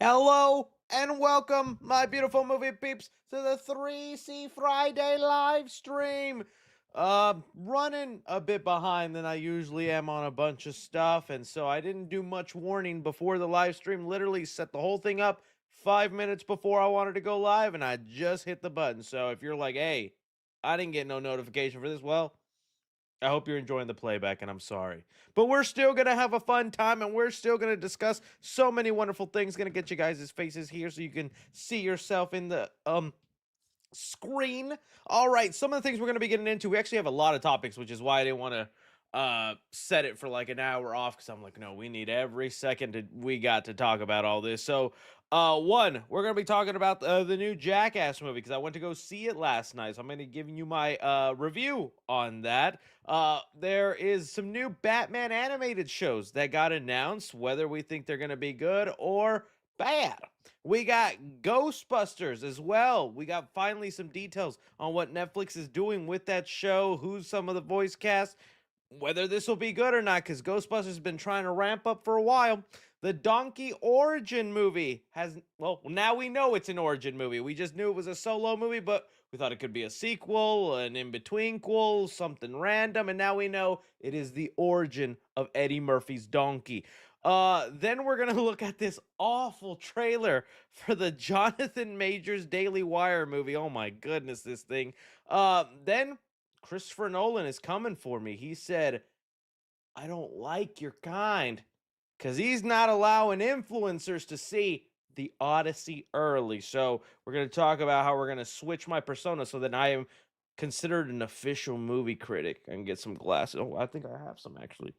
Hello and welcome, my beautiful movie peeps, to the 3C Friday live stream. Running a bit behind than I usually am on a bunch of stuff, and so I didn't do much warning before the live stream. Literally set the whole thing up 5 minutes before I wanted to go live, and I just hit the button. So if you're like, hey, I didn't get no notification for this, well, I hope you're enjoying the playback, and I'm sorry. But we're still going to have a fun time, and we're still going to discuss so many wonderful things. Going to get you guys' faces here so you can see yourself in the screen. All right, some of the things we're going to be getting into. We actually have a lot of topics, which is why I didn't want to set it for like an hour off, because I'm like, no, we need every second we got to talk about all this. So one, we're going to be talking about the new Jackass movie, because I went to go see it last night, so I'm going to give you my review on that. There is some new Batman animated shows that got announced, whether we think they're going to be good or bad. We got Ghostbusters as well. We got finally some details on what Netflix is doing with that show, who's some of the voice cast, whether this will be good or not, because Ghostbusters has been trying to ramp up for a while. The Donkey Origin movie has, well, now we know it's an origin movie. We just knew it was a solo movie, but we thought it could be a sequel, an in-between-quel, something random, and now we know it is the origin of Eddie Murphy's Donkey. Then we're gonna look at this awful trailer for the Jonathan Majors Daily Wire movie. Oh my goodness, this thing. Then Christopher Nolan is coming for me. He said, I don't like your kind, because he's not allowing influencers to see the Odyssey early. So we're going to talk about how we're going to switch my persona so that I am considered an official movie critic and get some glasses. Oh, I think I have some actually.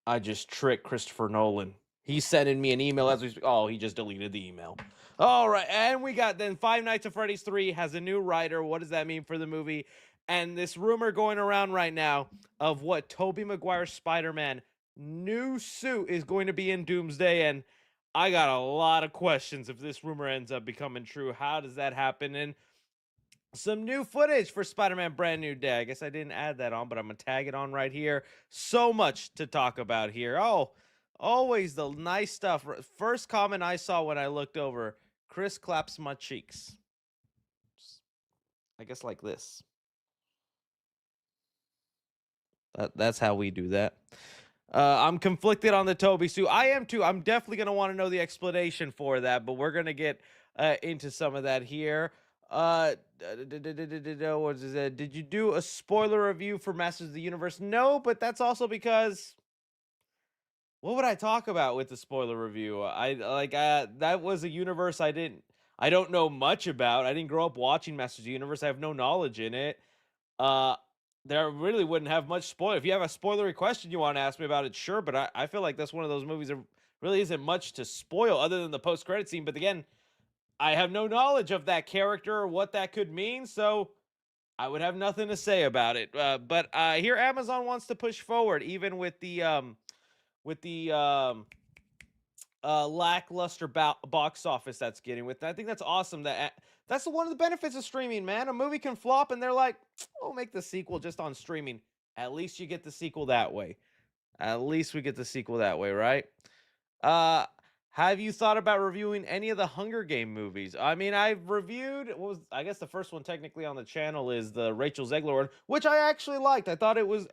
I just tricked Christopher Nolan. He's sending me an email as we speak. Oh, he just deleted the email. All right, and we got then Five Nights at Freddy's 3 has a new writer. What does that mean for the movie? And this rumor going around right now of what Tobey Maguire's Spider-Man new suit is going to be in Doomsday, and I got a lot of questions if this rumor ends up becoming true. How does that happen? And some new footage for Spider-Man Brand New Day. I guess I didn't add that on, but I'm gonna tag it on right here. So much to talk about here. Oh, always the nice stuff. First comment I saw when I looked over, Chris claps my cheeks. I guess like this. That's how we do that. I'm conflicted on the Toby suit. I am too. I'm definitely gonna want to know the explanation for that, but we're gonna get into some of that here. What is that? Did you do a spoiler review for Masters of the Universe? No, but that's also because what would I talk about with the spoiler review? I like that was a universe I don't know much about. I didn't grow up watching Masters of the Universe. I have no knowledge in it. Uh there really wouldn't have much spoiler. If you have a spoilery question you want to ask me about it, sure. But I feel like that's one of those movies that really isn't much to spoil other than the post credit scene. But again, I have no knowledge of that character or what that could mean, so I would have nothing to say about it. But here Amazon wants to push forward, even with the lackluster box office that's getting with. I think that's awesome. That's one of the benefits of streaming, man. A movie can flop, and they're like, "We'll make the sequel just on streaming." At least you get the sequel that way. At least we get the sequel that way, right? Uh, have you thought about reviewing any of the Hunger Game movies? I mean, I've reviewed what was I guess the first one technically on the channel is the Rachel Zegler one, which I actually liked. I thought it was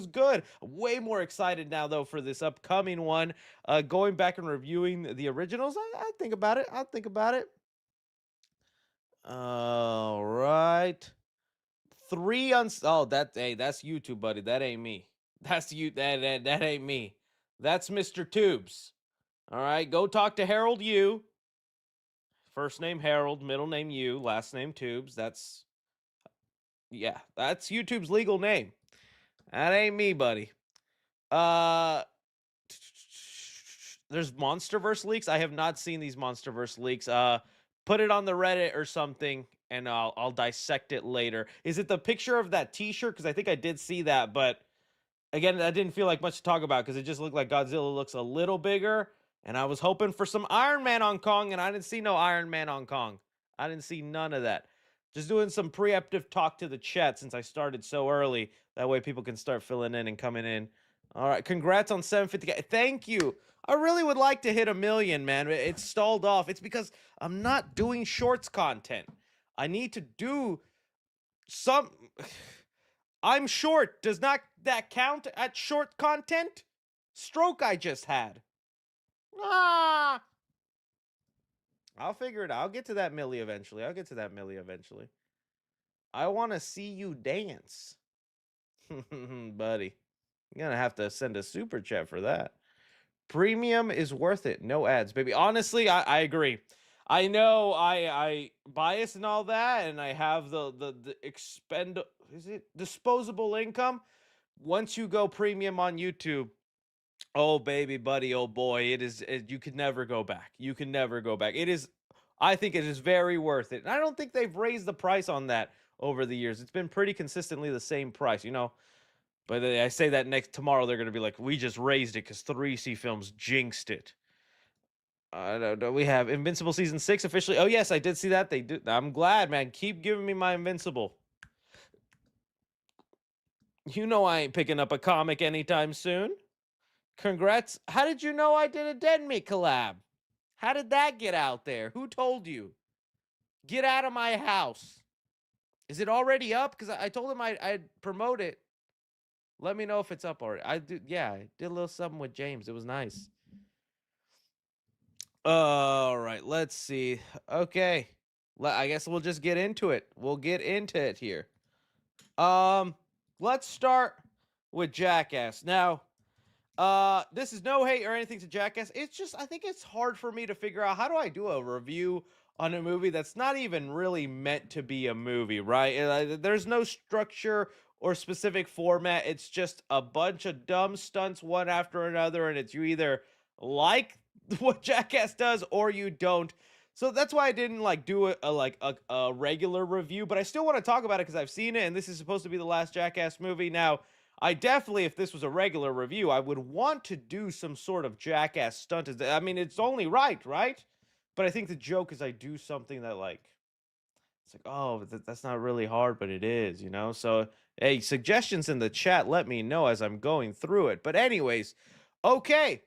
good. Way more excited now though for this upcoming one. Going back and reviewing the originals, I think about it. I'll think about it. All right. Oh, that's YouTube, buddy. That ain't me. That's you that ain't me. That's Mr. Tubes. All right, go talk to Harold Yu. First name Harold, middle name Yu, last name Tubes. That's YouTube's legal name. That ain't me, buddy. Uh there's Monsterverse leaks. I have not seen these Monsterverse leaks. Put it on the Reddit or something and I'll dissect it later. Is it the picture of that t-shirt? Because I think I did see that, but again, that didn't feel like much to talk about because it just looked like Godzilla looks a little bigger. And I was hoping for some Iron Man on Kong, and I didn't see no Iron Man on Kong. I didn't see none of that. Just doing some preemptive talk to the chat since I started so early. That way people can start filling in and coming in. All right, congrats on 750K. Thank you. I really would like to hit 1 million, man. It's stalled off. It's because I'm not doing shorts content. I need to do some. I'm short. Does not that count at short content? Stroke I just had. Ah. I'll figure it out. I'll get to that milli eventually. I'll get to that milli eventually. I want to see you dance. Buddy. You're gonna have to send a super chat for that. Premium is worth it. No ads, baby. Honestly, I agree. I know I bias and all that, and I have the expend is it disposable income. Once you go premium on YouTube, oh baby, buddy, oh boy, you can never go back. You can never go back. I think it is very worth it. And I don't think they've raised the price on that over the years. It's been pretty consistently the same price, you know. But I say that next tomorrow they're going to be like, we just raised it because 3C Films jinxed it. I don't know. We have Invincible season 6 officially. Oh yes, I did see that. They did. I'm glad, man. Keep giving me my Invincible. You know I ain't picking up a comic anytime soon. Congrats. How did you know I did a Dead Meat collab? How did that get out there? Who told you? Get out of my house. Is it already up? Because I told him I'd promote it. Let me know if it's up already. I did a little something with James. It was nice. All right, let's see. Okay. I guess we'll just get into it. We'll get into it here. Let's start with Jackass. Now, this is no hate or anything to Jackass. It's just I think it's hard for me to figure out how do I do a review on a movie that's not even really meant to be a movie, right? There's no structure or specific format. It's just a bunch of dumb stunts one after another, and it's you either like what Jackass does or you don't. So that's why I didn't like do a regular review, but I still want to talk about it because I've seen it, and this is supposed to be the last Jackass movie. Now, I definitely, if this was a regular review, I would want to do some sort of Jackass stunt. I mean, it's only right? But I think the joke is I do something that like it's like, oh, that's not really hard, but it is, you know? So, hey, suggestions in the chat, let me know as I'm going through it. But anyways, okay.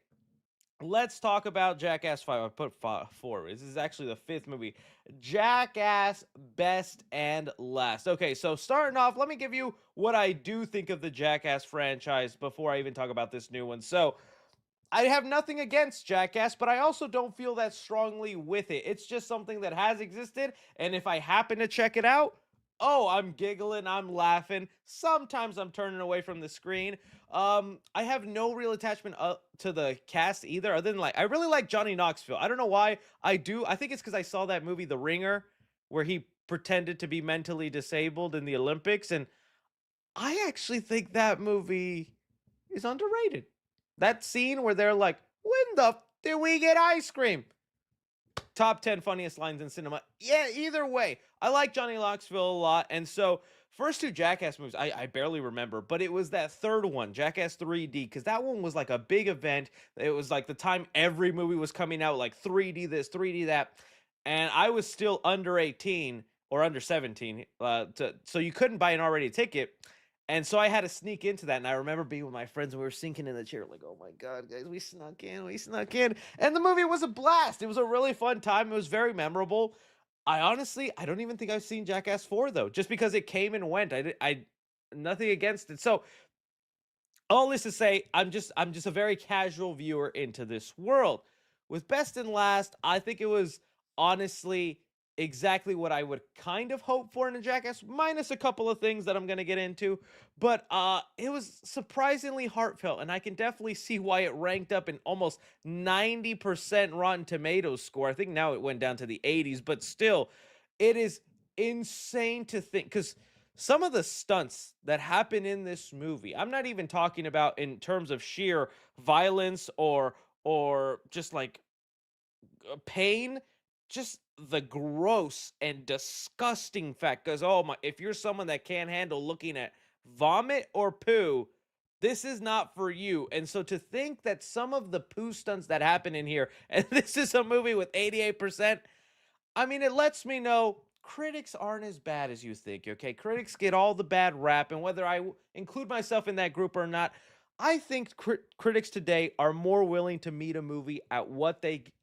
Let's talk about Jackass 5. I put 4. This is actually the 5th movie. Jackass Best and Last. Okay, so starting off, let me give you what I do think of the Jackass franchise before I even talk about this new one. So, I have nothing against Jackass, but I also don't feel that strongly with it. It's just something that has existed, and if I happen to check it out, oh, I'm giggling, I'm laughing. Sometimes I'm turning away from the screen. I have no real attachment to the cast either, other than like I really like Johnny Knoxville. I don't know why I do. I think it's because I saw that movie, The Ringer, where he pretended to be mentally disabled in the Olympics, and I actually think that movie is underrated. That scene where they're like, when the did we get ice cream? Top 10 funniest lines in cinema. Yeah, either way. I like Johnny Knoxville a lot. And so, first two Jackass movies, I barely remember, but it was that third one, Jackass 3D, because that one was like a big event. It was like the time every movie was coming out, like 3D this, 3D that. And I was still under 18 or under 17. So you couldn't buy an already ticket. And so I had to sneak into that. And I remember being with my friends and we were sinking in the chair, like, oh my God, guys, we snuck in, we snuck in. And the movie was a blast. It was a really fun time. It was very memorable. I don't even think I've seen Jackass 4 though, just because it came and went. Nothing against it. So all this to say, I'm just a very casual viewer into this world. With Best and Last, I think it was honestly exactly what I would kind of hope for in a Jackass, minus a couple of things that I'm gonna get into. But it was surprisingly heartfelt, and I can definitely see why it ranked up in almost 90% Rotten Tomatoes score. I think now it went down to the 80s, but still, it is insane to think because some of the stunts that happen in this movie, I'm not even talking about in terms of sheer violence or just like pain, just the gross and disgusting fact. Because oh my, if you're someone that can't handle looking at vomit or poo, this is not for you. And so to think that some of the poo stunts that happen in here, and this is a movie with 88%, I mean, it lets me know critics aren't as bad as you think, okay? Critics get all the bad rap, and whether include myself in that group or not, I think critics today are more willing to meet a movie at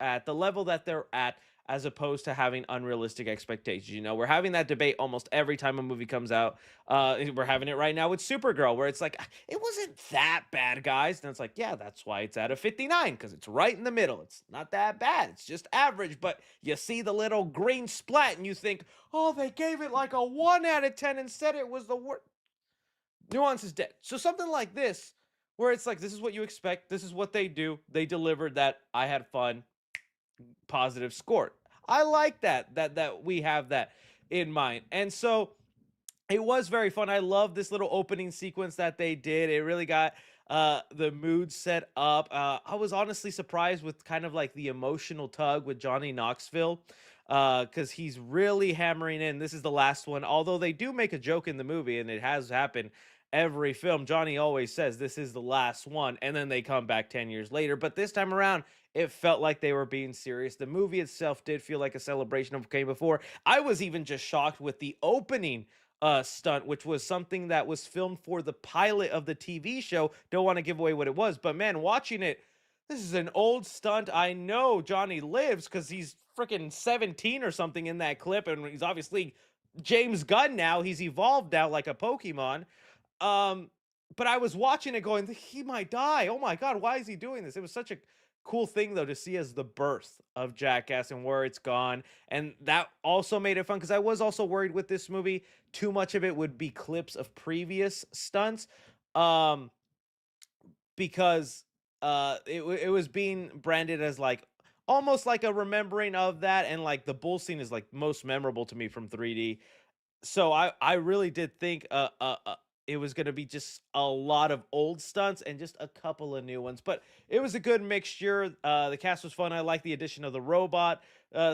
at the level that they're at, as opposed to having unrealistic expectations. You know, we're having that debate almost every time a movie comes out. We're having it right now with Supergirl, where it's like, "Ah, it wasn't that bad, guys." And it's like, yeah, that's why it's at a 59, because it's right in the middle. It's not that bad. It's just average. But you see the little green splat and you think, oh, they gave it like a 1 out of 10 and said it was the worst. Nuance is dead. So something like this, where it's like, this is what you expect. This is what they do. They delivered that. I had fun. Positive score. I like that we have that in mind. And so it was very fun. I love this little opening sequence that they did. It really got the mood set up. I was honestly surprised with kind of like the emotional tug with Johnny Knoxville, because he's really hammering in. This is the last one. Although they do make a joke in the movie, and it has happened every film. Johnny always says this is the last one, and then they come back 10 years later. But this time around, it felt like they were being serious. The movie itself did feel like a celebration of what came before. I was even just shocked with the opening stunt, which was something that was filmed for the pilot of the TV show. Don't want to give away what it was, but man, watching it, this is an old stunt. I know Johnny lives because he's freaking 17 or something in that clip, and he's obviously James Gunn now. He's evolved now like a Pokemon. Um, but I was watching it going, he might die. Oh my God, why is he doing this? It was such a cool thing though to see as the birth of Jackass and where it's gone. And that also made it fun because I was also worried with this movie, too much of it would be clips of previous stunts. Um, because it was being branded as like almost like a remembering of that, and like the bull scene is like most memorable to me from 3D. So I really did think it was going to be just a lot of old stunts and just a couple of new ones, but it was a good mixture. The cast was fun. I like the addition of the robot.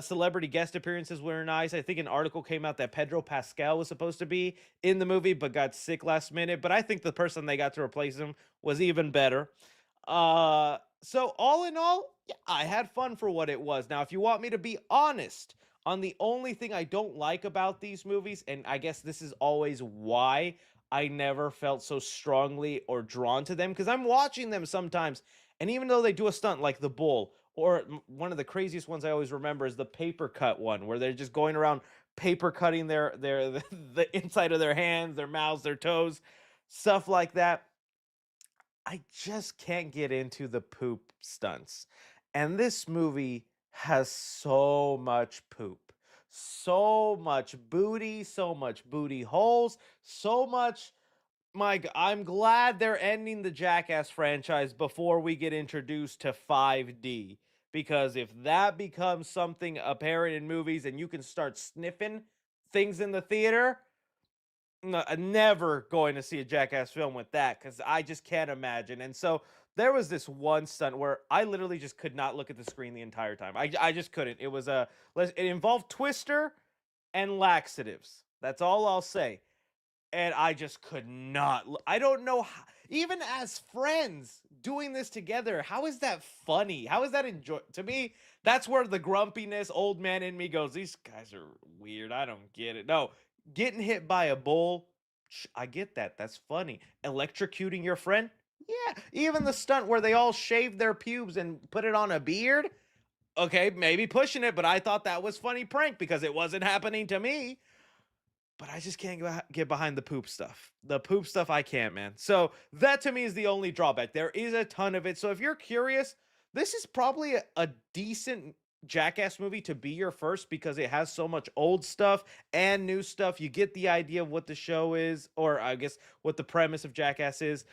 Celebrity guest appearances were nice. I think an article came out that Pedro Pascal was supposed to be in the movie but got sick last minute, but I think the person they got to replace him was even better. So all in all, yeah, I had fun for what it was. Now, if you want me to be honest on the only thing I don't like about these movies, and I guess this is always why I never felt so strongly or drawn to them, because I'm watching them sometimes, and even though they do a stunt like the bull, or one of the craziest ones I always remember is the paper cut one, where they're just going around paper cutting their the inside of their hands, their mouths, their toes, stuff like that. I just can't get into the poop stunts. And this movie has so much poop. So much booty, so much booty holes, so much. I'm glad they're ending the Jackass franchise before we get introduced to 5D. Because if that becomes something apparent in movies and you can start sniffing things in the theater, no, never going to see a Jackass film with that, because I just can't imagine. And so there was this one stunt where I literally just could not look at the screen the entire time. I just couldn't. It was it involved Twister and laxatives. That's all I'll say. And I just could not. I don't know how, even as friends doing this together, how is that funny? How is that enjoy? To me, that's where the grumpiness, old man in me goes, these guys are weird. I don't get it. No, getting hit by a bull, I get that. That's funny. Electrocuting your friend? Yeah. Even the stunt where they all shaved their pubes and put it on a beard? Okay, maybe pushing it, but I thought that was funny prank because it wasn't happening to me. But I just can't get behind the poop stuff. The poop stuff, I can't, man. So that to me is the only drawback. There is a ton of it. So if you're curious, this is probably a decent Jackass movie to be your first, because it has so much old stuff and new stuff. You get the idea of what the show is, or I guess what the premise of Jackass is.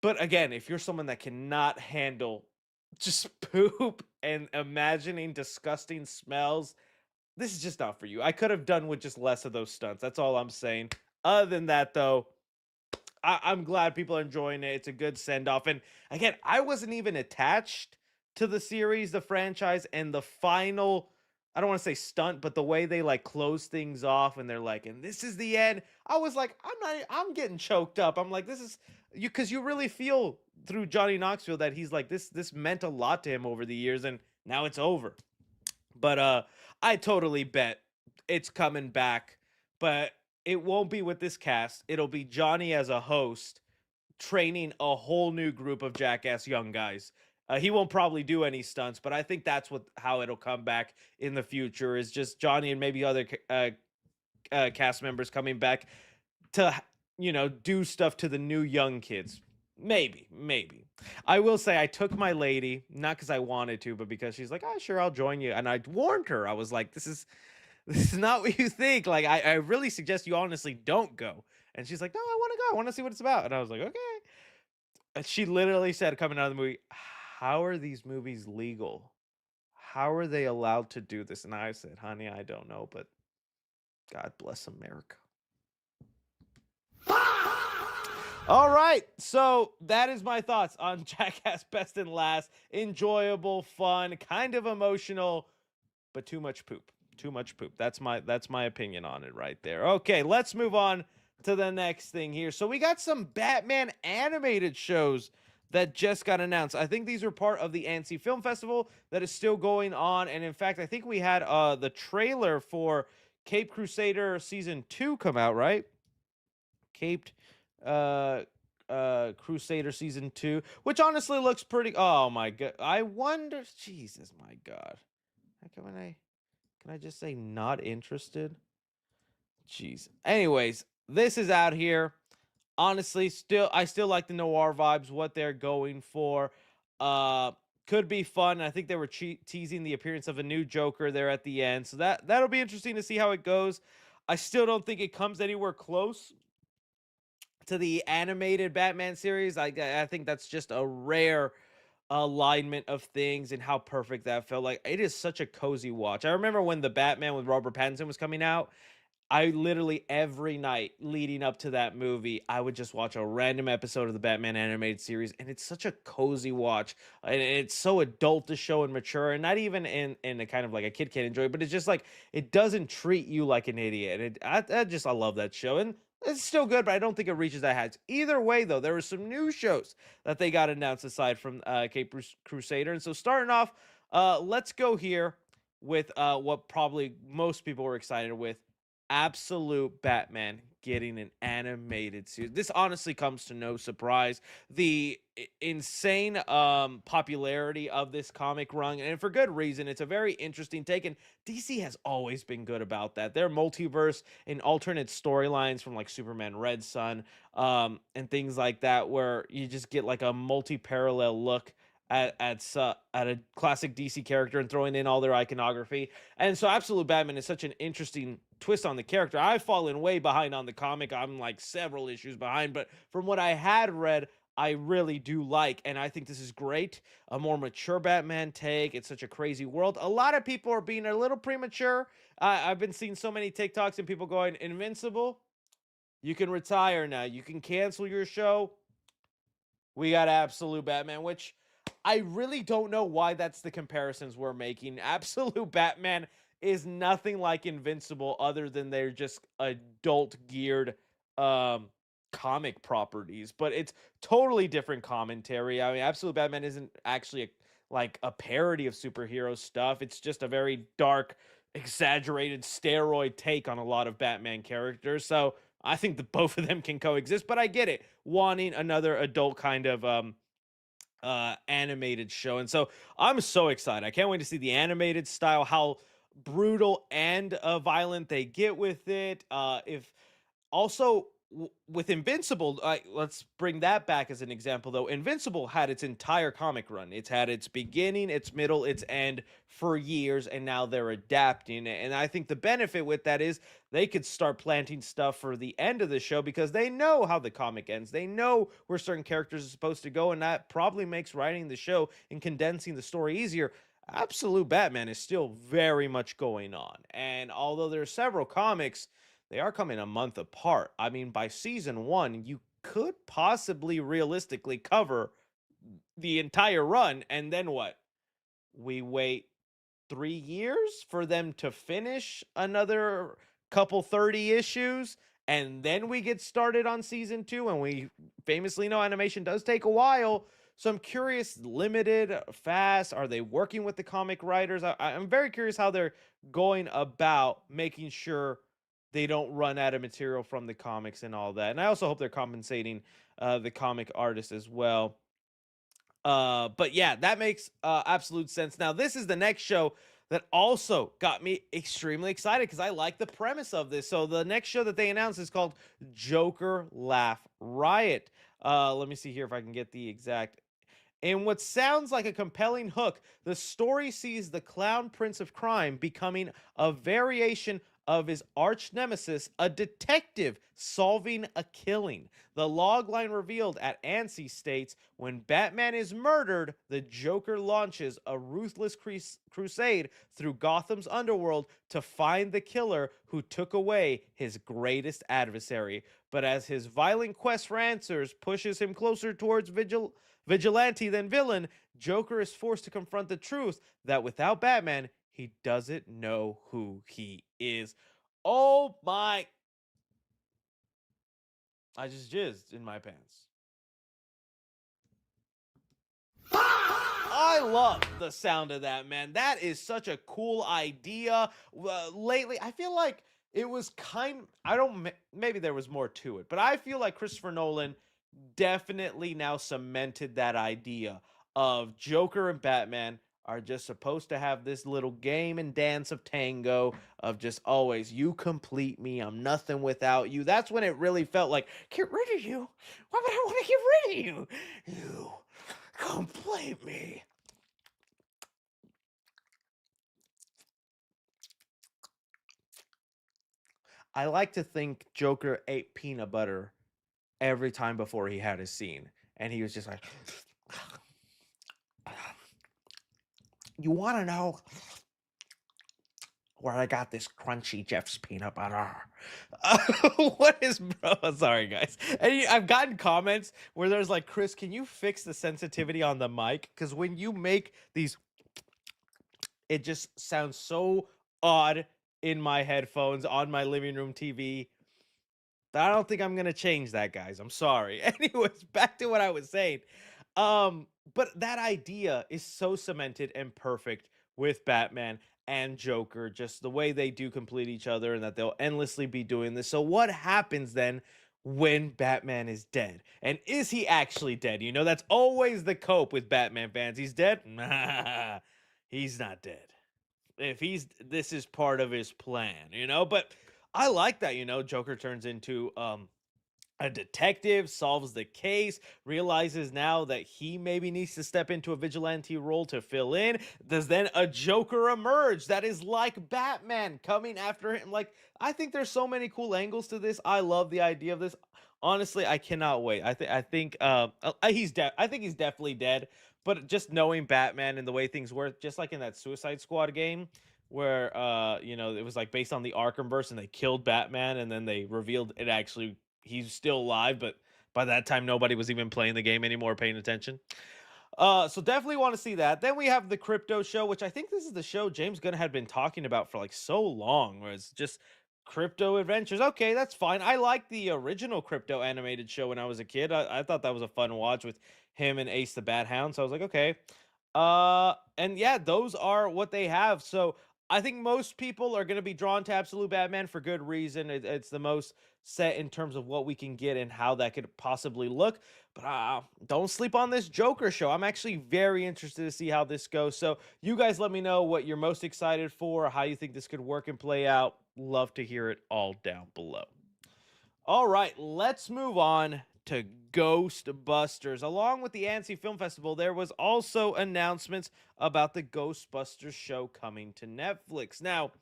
But again, if you're someone that cannot handle just poop and imagining disgusting smells, this is just not for you. I could have done with just less of those stunts. That's all I'm saying. Other than that, though, I'm glad people are enjoying it. It's a good send off. And again, I wasn't even attached to the series, the franchise, and the final. I don't want to say stunt, but the way they like close things off and they're like, and this is the end. I was like, I'm getting choked up. I'm like, this is you, because you really feel through Johnny Knoxville that he's like, this meant a lot to him over the years, and now it's over. But I totally bet it's coming back, but it won't be with this cast. It'll be Johnny as a host training a whole new group of Jackass young guys. He won't probably do any stunts, but I think that's what how it'll come back in the future is just Johnny and maybe other cast members coming back to do stuff to the new young kids. Maybe. I will say I took my lady not because I wanted to, but because she's like, "Oh, sure, I'll join you." And I warned her. I was like, this is not what you think. Like, I really suggest you honestly don't go." And she's like, "No, I want to go. I want to see what it's about." And I was like, "Okay." And she literally said, coming out of the movie, "How are these movies legal? How are they allowed to do this?" And I said, "Honey, I don't know, but God bless America." All right, so that is my thoughts on Jackass Best and Last. Enjoyable, fun, kind of emotional, but too much poop. Too much poop. That's my opinion on it right there. Okay, let's move on to the next thing here. So we got some Batman animated shows that just got announced. I think these are part of the Annecy Film Festival that is still going on, and in fact, I think we had the trailer for Cape Crusader season 2 come out, right? Caped uh Crusader season 2, which honestly looks pretty. Oh my god. I wonder, Jesus, my god. How can I just say not interested? Jeez. Anyways, this is out here. Honestly, I still like the noir vibes, what they're going for. Uh could be fun. I think they were teasing the appearance of a new Joker there at the end. So that'll be interesting to see how it goes. I still don't think it comes anywhere close to the animated Batman series. I think that's just a rare alignment of things and how perfect that felt. Like, it is such a cozy watch. I remember when the Batman with Robert Pattinson was coming out, I literally every night leading up to that movie, I would just watch a random episode of the Batman animated series, and it's such a cozy watch, and it's so adult show and mature, and not even in a kind of like a kid can enjoy, but it's just like it doesn't treat you like an idiot. I love that show, and it's still good, but I don't think it reaches that heights. Either way, though, there were some new shows that they got announced aside from Cape Crusader, and so starting off, let's go here with what probably most people were excited with. Absolute Batman getting an animated series. This honestly comes to no surprise. The insane popularity of this comic run, and for good reason. It's a very interesting take, and DC has always been good about that. Their multiverse and alternate storylines from like Superman Red Sun and things like that, where you just get like a multi-parallel look at a classic DC character and throwing in all their iconography. And so Absolute Batman is such an interesting twist on the character. I've fallen way behind on the comic. I'm like several issues behind, but from what I had read, I really do like, and I think this is great. A more mature Batman take. It's such a crazy world. A lot of people are being a little premature. I've been seeing so many TikToks and people going, "Invincible, you can retire now. You can cancel your show. We got Absolute Batman," which I really don't know why that's the comparisons we're making. Absolute Batman is nothing like Invincible other than they're just adult geared um comic properties, but it's totally different commentary. I mean, Absolute Batman isn't actually like a parody of superhero stuff. It's just a very dark, exaggerated steroid take on a lot of Batman characters. So I think that both of them can coexist, but I get it. Wanting another adult kind of animated show. And so I'm so excited. I can't wait to see the animated style, how brutal and violent they get with it. If also with Invincible, let's bring that back as an example, though. Invincible had its entire comic run. It's had its beginning, its middle, its end for years, and now they're adapting it. And I think the benefit with that is they could start planting stuff for the end of the show because they know how the comic ends. They know where certain characters are supposed to go, and that probably makes writing the show and condensing the story easier. Absolute Batman is still very much going on. And although there are several comics, they are coming a month apart. I mean, by season 1, you could possibly realistically cover the entire run. And then what? We wait 3 years for them to finish another couple 30 issues. And then we get started on season 2. And we famously know animation does take a while. So I'm curious, limited, fast? Are they working with the comic writers? I'm very curious how they're going about making sure they don't run out of material from the comics and all that. And I also hope they're compensating the comic artists as well. But yeah, that makes absolute sense. Now, this is the next show that also got me extremely excited because I like the premise of this. So the next show that they announced is called Joker Laugh Riot. Let me see here if I can get the exact. In what sounds like a compelling hook, the story sees the clown prince of crime becoming a variation of his arch nemesis, a detective solving a killing. The logline revealed at ANSI states when Batman is murdered, the Joker launches a ruthless crusade through Gotham's underworld to find the killer who took away his greatest adversary. But as his violent quest for answers pushes him closer towards vigilante than villain, Joker is forced to confront the truth that without Batman, he doesn't know who he is. Oh my. I just jizzed in my pants. I love the sound of that, man. That is such a cool idea. Lately, I feel like it was I don't, maybe there was more to it, but I feel like Christopher Nolan definitely now cemented that idea of Joker and Batman are just supposed to have this little game and dance of tango of just always, you complete me, I'm nothing without you. That's when it really felt like, get rid of you. Why would I want to get rid of you? You complete me. I like to think Joker ate peanut butter every time before he had his scene. And he was just like, you want to know where I got this crunchy Jeff's peanut butter? What is, bro? Sorry, guys. And I've gotten comments where there's like, Chris, can you fix the sensitivity on the mic? Because when you make these, it just sounds so odd in my headphones on my living room TV. I don't think I'm gonna change that, guys. I'm sorry. Anyways, back to what I was saying. But that idea is so cemented and perfect with Batman and Joker, just the way they do complete each other and that they'll endlessly be doing this. So what happens then when Batman is dead? And is he actually dead? You know, that's always the cope with Batman fans. He's dead? Nah, he's not dead. If he's this is part of his plan, you know? But I like that, you know, Joker turns into a detective, solves the case, realizes now that he maybe needs to step into a vigilante role to fill in. Does then a Joker emerge that is like Batman coming after him? Like, I think there's so many cool angles to this. I love the idea of this. Honestly, I cannot wait. He's dead. I think he's definitely dead. But just knowing Batman and the way things work, just like in that Suicide Squad game, where you know, it was like based on the Arkhamverse and they killed Batman and then they revealed it actually he's still alive, but by that time nobody was even playing the game anymore, paying attention. So definitely want to see that. Then we have the Crypto Show, which I think this is the show James Gunn had been talking about for like so long, where it's just crypto adventures. Okay, that's fine. I like the original Crypto animated show when I was a kid. I thought that was a fun watch with him and Ace the Bat Hound. So I was like, okay. And yeah, those are what they have. So I think most people are going to be drawn to Absolute Batman for good reason. It's the most set in terms of what we can get and how that could possibly look. But don't sleep on this Joker show. I'm actually very interested to see how this goes. So you guys let me know what you're most excited for, how you think this could work and play out. Love to hear it all down below. All right, let's move on to Ghostbusters. Along with the Annecy Film Festival, there was also announcements about the Ghostbusters show coming to Netflix. Now,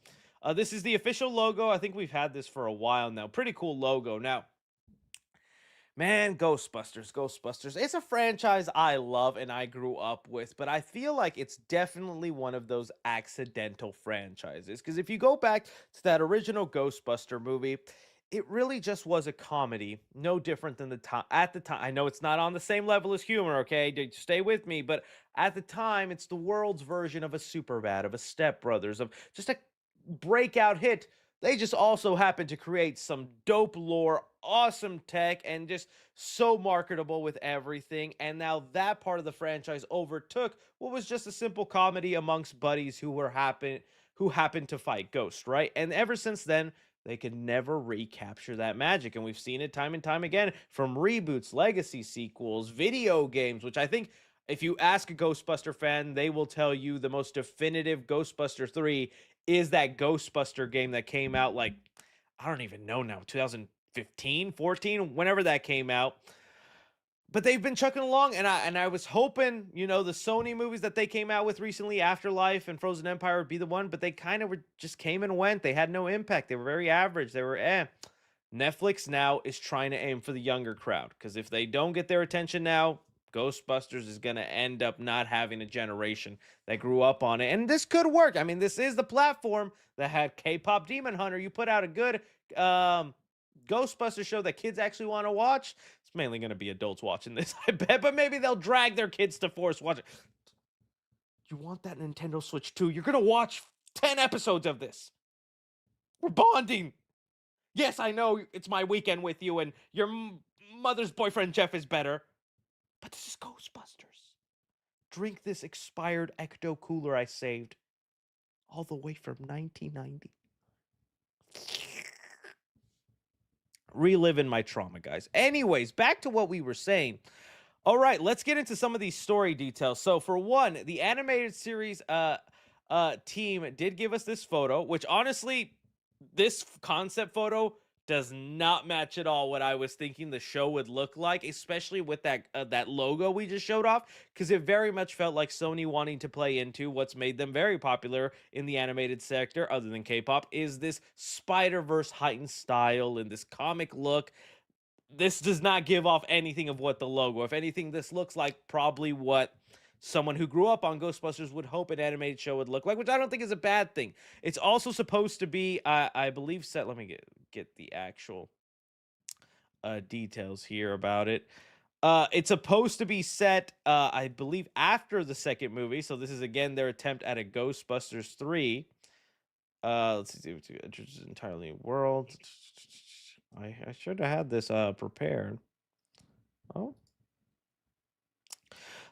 this is the official logo. I think we've had this for a while now. Pretty cool logo. Now, man, Ghostbusters, Ghostbusters. It's a franchise I love and I grew up with, but I feel like it's definitely one of those accidental franchises. Because if you go back to that original Ghostbuster movie, it really just was a comedy, no different than the time at the time. I know it's not on the same level as humor, okay? Stay with me, but at the time, it's the world's version of a Superbad, of a Step Brothers, of just a breakout hit They just also happen to create some dope lore, awesome tech, and just so marketable with everything. And now that part of the franchise overtook what was just a simple comedy amongst buddies who happened to fight ghosts, right? And ever since then, they could never recapture that magic. And we've seen it time and time again from reboots, legacy sequels, video games, which I think if you ask a Ghostbuster fan, they will tell you the most definitive Ghostbuster 3 is that Ghostbuster game that came out like, I don't even know now, 2015, 14, whenever that came out. But they've been chucking along, and I was hoping, the Sony movies that they came out with recently, Afterlife and Frozen Empire, would be the one, but they kind of were just came and went. They had no impact. They were very average. They were eh. Netflix now is trying to aim for the younger crowd because if they don't get their attention now, Ghostbusters is going to end up not having a generation that grew up on it. And this could work. I mean, this is the platform that had K-pop Demon Hunter. You put out a good Ghostbusters show that kids actually want to watch. It's mainly going to be adults watching this, I bet, but maybe they'll drag their kids to force watch it. You want that Nintendo Switch 2? You're going to watch 10 episodes of this. We're bonding. Yes, I know it's my weekend with you and your mother's boyfriend Jeff is better. But this is Ghostbusters. Drink this expired Ecto Cooler I saved all the way from 1990. Reliving my trauma, guys. Anyways, back to what we were saying. All right, let's get into some of these story details. So for one, the animated series team did give us this photo, which honestly, this concept photo does not match at all what I was thinking the show would look like, especially with that logo we just showed off, because it very much felt like Sony wanting to play into what's made them very popular in the animated sector, other than K-pop, is this Spider-Verse heightened style and this comic look. This does not give off anything of what the logo. If anything, this looks like probably what someone who grew up on Ghostbusters would hope an animated show would look like, which I don't think is a bad thing. It's also supposed to be, I believe, set. Let me get the actual details here about it. It's supposed to be set, I believe, after the second movie. So this is again their attempt at a Ghostbusters 3. Let's see, it's entirely world. I should have had this prepared. Oh.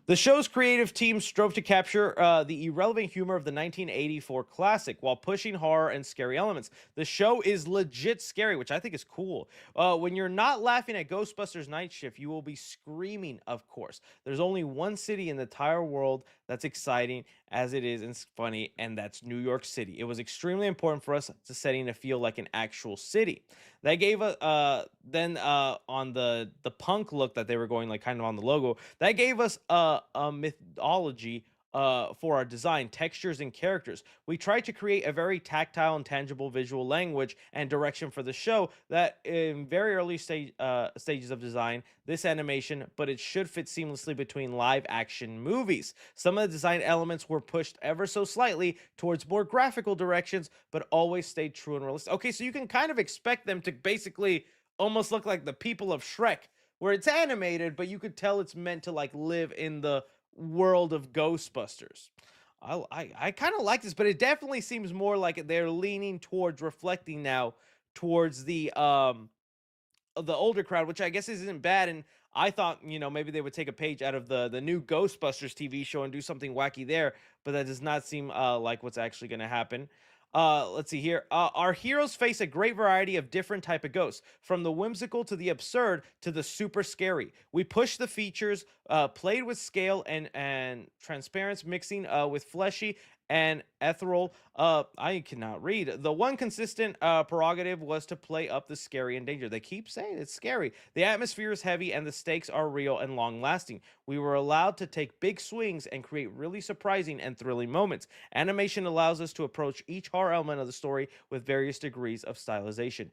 The show's creative team strove to capture the irrelevant humor of the 1984 classic while pushing horror and scary elements. The show is legit scary, which I think is cool. When you're not laughing at Ghostbusters Night Shift, you will be screaming, of course. There's only one city in the entire world that's exciting as it is and funny, and that's New York City. It was extremely important for us to setting to feel like an actual city. That gave us then on the punk look that they were going like kind of on the logo. That gave us a mythology for our design, textures, and characters. We tried to create a very tactile and tangible visual language and direction for the show that in very early stages of design, this animation, but it should fit seamlessly between live action movies. Some of the design elements were pushed ever so slightly towards more graphical directions, but always stayed true and realistic. Okay, so you can kind of expect them to basically almost look like the people of Shrek, where it's animated, but you could tell it's meant to like live in the world of Ghostbusters. I kind of like this, but it definitely seems more like they're leaning towards reflecting now towards the older crowd, which I guess isn't bad. And I thought, maybe they would take a page out of the new Ghostbusters TV show and do something wacky there, but that does not seem like what's actually going to happen. Let's see here. Our heroes face a great variety of different type of ghosts, from the whimsical to the absurd to the super scary. We pushed the features, played with scale and transparency, mixing with fleshy and ethereal. I cannot read. The one consistent prerogative was to play up the scary and danger. They keep saying it's scary. The atmosphere is heavy and the stakes are real and long lasting. We were allowed to take big swings and create really surprising and thrilling moments. Animation allows us to approach each horror element of the story with various degrees of stylization,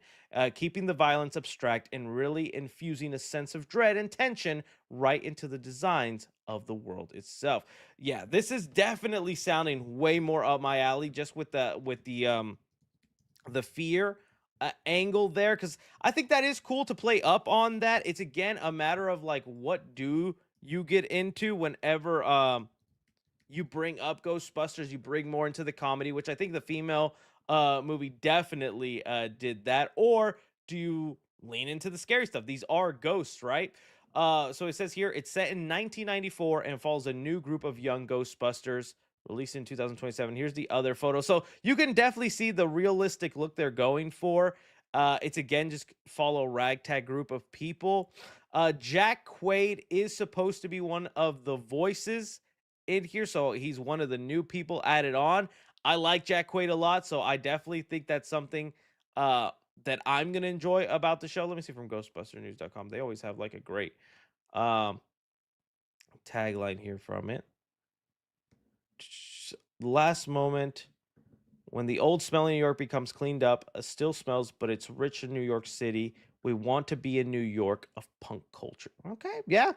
keeping the violence abstract and really infusing a sense of dread and tension right into the designs of the world itself. Yeah, this is definitely sounding way more up my alley, just with the fear angle there, because I think that is cool to play up on that. It's again a matter of like, what do you get into whenever you bring up Ghostbusters? You bring more into the comedy, which I think the female movie definitely did that. Or do you lean into the scary stuff? These are ghosts, right? So it says here it's set in 1994 and follows a new group of young Ghostbusters released in 2027. Here's the other photo. So you can definitely see the realistic look they're going for. It's again just follow ragtag group of people. Jack Quaid is supposed to be one of the voices in here, so he's one of the new people added on. I like Jack Quaid a lot, so I definitely think that's something uh that I'm gonna enjoy about the show. Let me see from ghostbusternews.com. They always have like a great um tagline here from it. Last moment when the old smelling New York becomes cleaned up, still smells, but it's rich in New York City. We want to be in New York of punk culture. Okay, yeah.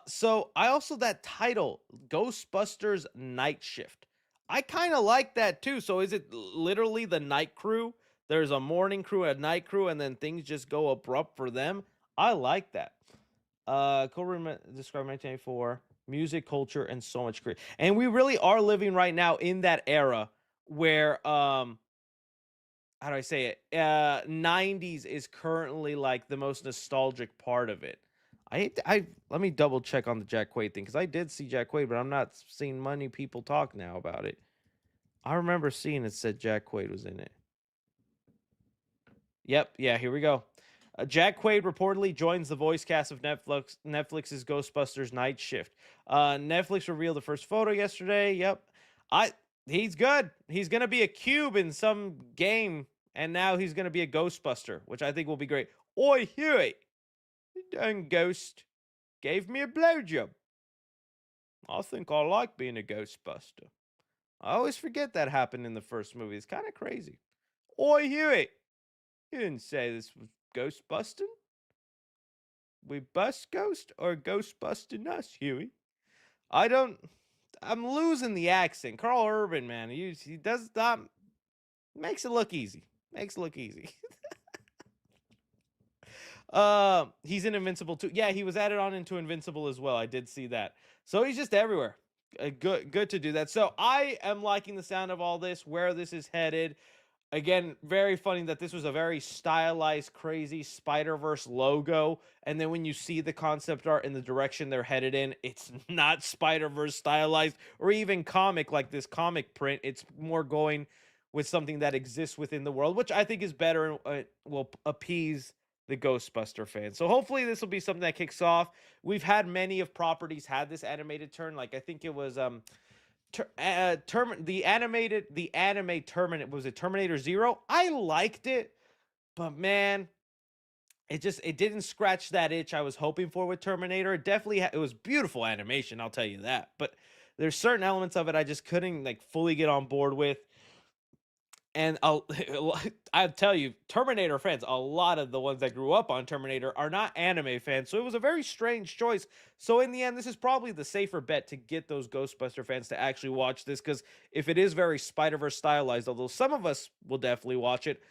So I also that title, Ghostbusters Night Shift. I kind of like that too. So is it literally the night crew? There's a morning crew, a night crew, and then things just go abrupt for them. I like that. Describe 1984, music, culture, and so much great. And we really are living right now in that era where how do I say it? 90s is currently like the most nostalgic part of it. I let me double check on the Jack Quaid thing because I did see Jack Quaid, but I'm not seeing many people talk now about it. I remember seeing it said Jack Quaid was in it. Yep, yeah, here we go. Jack Quaid reportedly joins the voice cast of Netflix's Ghostbusters Night Shift. Netflix revealed the first photo yesterday. Yep, I he's good. He's gonna be a cube in some game, and now he's gonna be a Ghostbuster, which I think will be great. Oi, Huey, dang ghost, gave me a blowjob. I think I like being a Ghostbuster. I always forget that happened in the first movie. It's kind of crazy. Oi, Huey, you didn't say this was ghost busting? We bust ghost or ghost busting us, Huey? I don't. I'm losing the accent. Carl Urban, man, he does that. Makes it look easy. Makes it look easy. He's in Invincible too. Yeah, he was added on into Invincible as well. I did see that. So he's just everywhere. Good to do that. So I am liking the sound of all this. Where this is headed. Again, very funny that this was a very stylized, crazy Spider-Verse logo. And then when you see the concept art in the direction they're headed in, it's not Spider-Verse stylized or even comic like this comic print. It's more going with something that exists within the world, which I think is better and will appease the Ghostbuster fans. So hopefully this will be something that kicks off. We've had many of properties had this animated turn. Like I think it was the anime Terminator, was it Terminator Zero? I liked it, but man, it didn't scratch that itch I was hoping for with Terminator. It definitely it was beautiful animation, I'll tell you that, but there's certain elements of it I just couldn't like fully get on board with. And I'll tell you, Terminator fans, a lot of the ones that grew up on Terminator are not anime fans. So it was a very strange choice. So in the end, this is probably the safer bet to get those Ghostbuster fans to actually watch this. Because if it is very Spider-Verse stylized, although some of us will definitely watch it,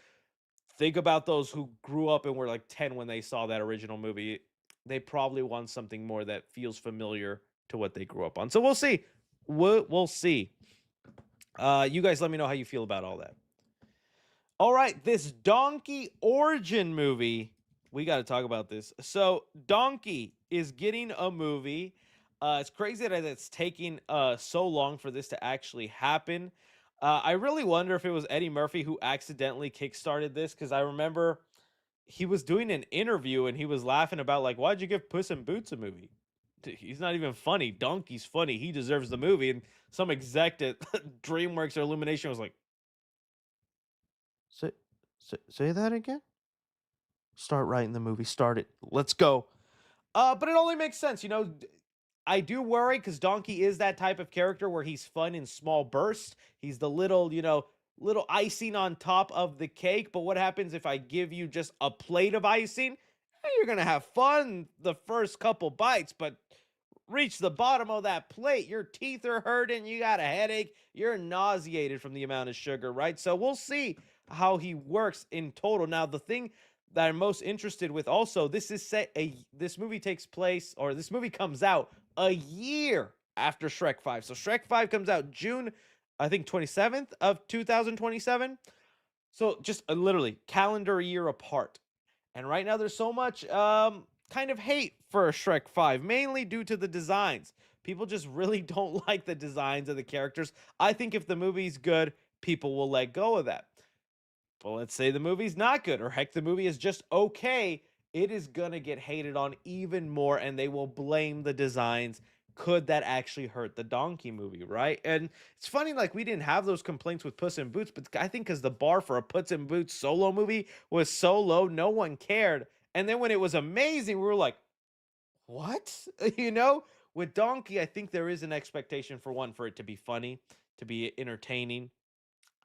think about those who grew up and were like 10 when they saw that original movie. They probably want something more that feels familiar to what they grew up on. So we'll see. We'll see. You guys let me know how you feel about all that. All right, this Donkey origin movie, we got to talk about this. So, Donkey is getting a movie. It's crazy that it's taking so long for this to actually happen. I really wonder if it was Eddie Murphy who accidentally kickstarted this because I remember he was doing an interview and he was laughing about like, why'd you give Puss in Boots a movie? He's not even funny. Donkey's funny. He deserves the movie. And some exec at DreamWorks or Illumination was like, Say, say that again? Start writing the movie. Start it. Let's go. But it only makes sense, you know. I do worry because Donkey is that type of character where he's fun in small bursts. He's the little, little icing on top of the cake. But what happens if I give you just a plate of icing? You're gonna have fun the first couple bites, but reach the bottom of that plate, your teeth are hurting, you got a headache, you're nauseated from the amount of sugar, right? So we'll see how he works in total. Now, the thing that I'm most interested with also, this movie takes place, or this movie comes out a year after Shrek 5. So Shrek 5 comes out June I think 27th of 2027. So just literally calendar year apart. And right now there's so much kind of hate for Shrek 5, mainly due to the designs. People just really don't like the designs of the characters. I think if the movie's good, people will let go of that. But let's say the movie's not good, or heck, the movie is just okay, it is gonna get hated on even more, and they will blame the designs. Could that actually hurt the Donkey movie, right? And it's funny, like, we didn't have those complaints with Puss in Boots, but I think because the bar for a Puss in Boots solo movie was so low, no one cared. And then when it was amazing, we were like, what? You know? With Donkey, I think there is an expectation for one, for it to be funny, to be entertaining.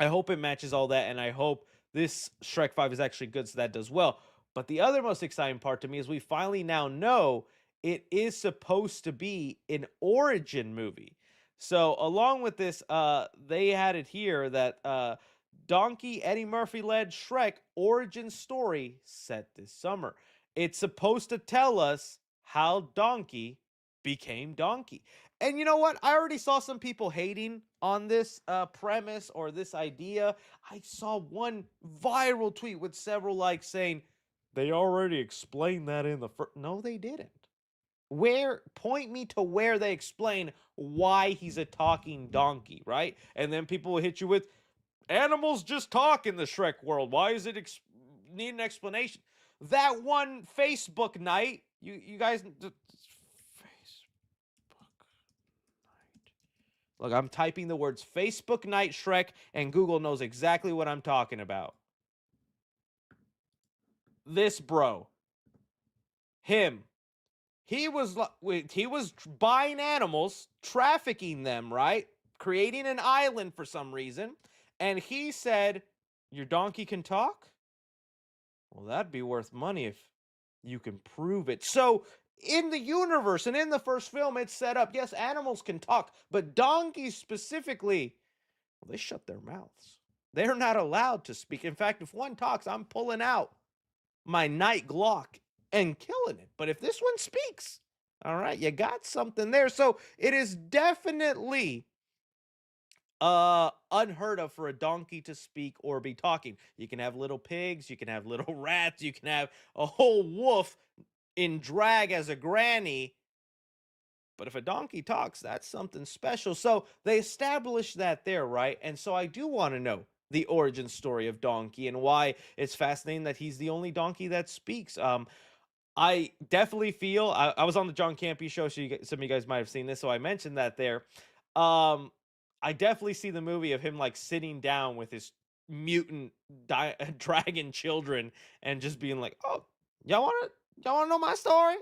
I hope it matches all that, and I hope this Shrek 5 is actually good so that does well. But the other most exciting part to me is we finally now know it is supposed to be an origin movie. So along with this, they had it here that Donkey Eddie Murphy led Shrek origin story set this summer. It's supposed to tell us how Donkey became Donkey. And you know what? I already saw some people hating on this premise or this idea. I saw one viral tweet with several likes saying, they already explained that in the first. No, they didn't. Where, point me to where they explain why he's a talking donkey, right? And then people will hit you with, animals just talk in the Shrek world. Why is it need an explanation? That one Facebook night, you guys, look, I'm typing the words Facebook Night Shrek, and Google knows exactly what I'm talking about. This bro, him, he was buying animals, trafficking them, right? Creating an island for some reason, and he said, "Your donkey can talk." Well, that'd be worth money if you can prove it. So, in the universe and in the first film, it's set up. Yes, animals can talk, but donkeys specifically, well, they shut their mouths. They're not allowed to speak. In fact, if one talks, I'm pulling out my night Glock and killing it. But if this one speaks, all right, you got something there. So it is definitely unheard of for a donkey to speak or be talking. You can have little pigs, you can have little rats, you can have a whole wolf in drag as a granny, but if a donkey talks, that's something special. So they established that there, right? And so I do want to know the origin story of Donkey and why it's fascinating that he's the only donkey that speaks. I definitely feel I was on the John Campy show, so some of you guys might have seen this, so I mentioned that there. Um, I definitely see the movie of him like sitting down with his mutant dragon children and just being like, "Oh, y'all want to know my story?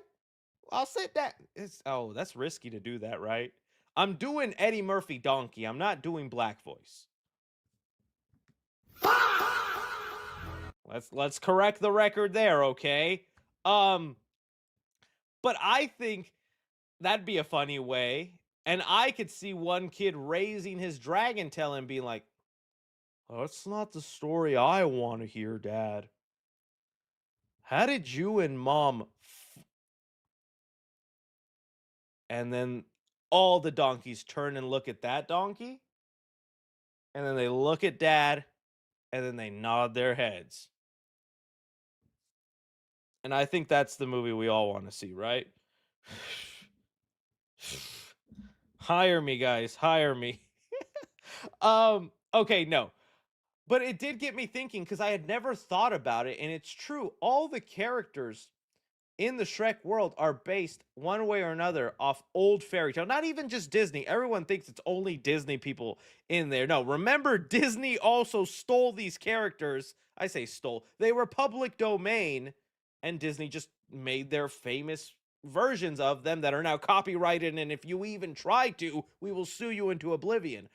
I'll sit that." It's oh, that's risky to do that, right? I'm doing Eddie Murphy donkey. I'm not doing black voice. Let's correct the record there, okay? Um, but I think that'd be a funny way. And I could see one kid raising his dragon tail and being like, "Oh, that's not the story I want to hear, Dad. How did you and Mom And then all the donkeys turn and look at that donkey, and then they look at Dad, and then they nod their heads. And I think that's the movie we all want to see, right? Hire me, guys, hire me. Okay, no. But it did get me thinking because I had never thought about it, and it's true. All the characters in the Shrek world are based one way or another off old fairy tale. Not even just Disney. Everyone thinks it's only Disney people in there. No, remember Disney also stole these characters. I say stole. They were public domain, and Disney just made their famous versions of them that are now copyrighted, and if you even try to, we will sue you into oblivion.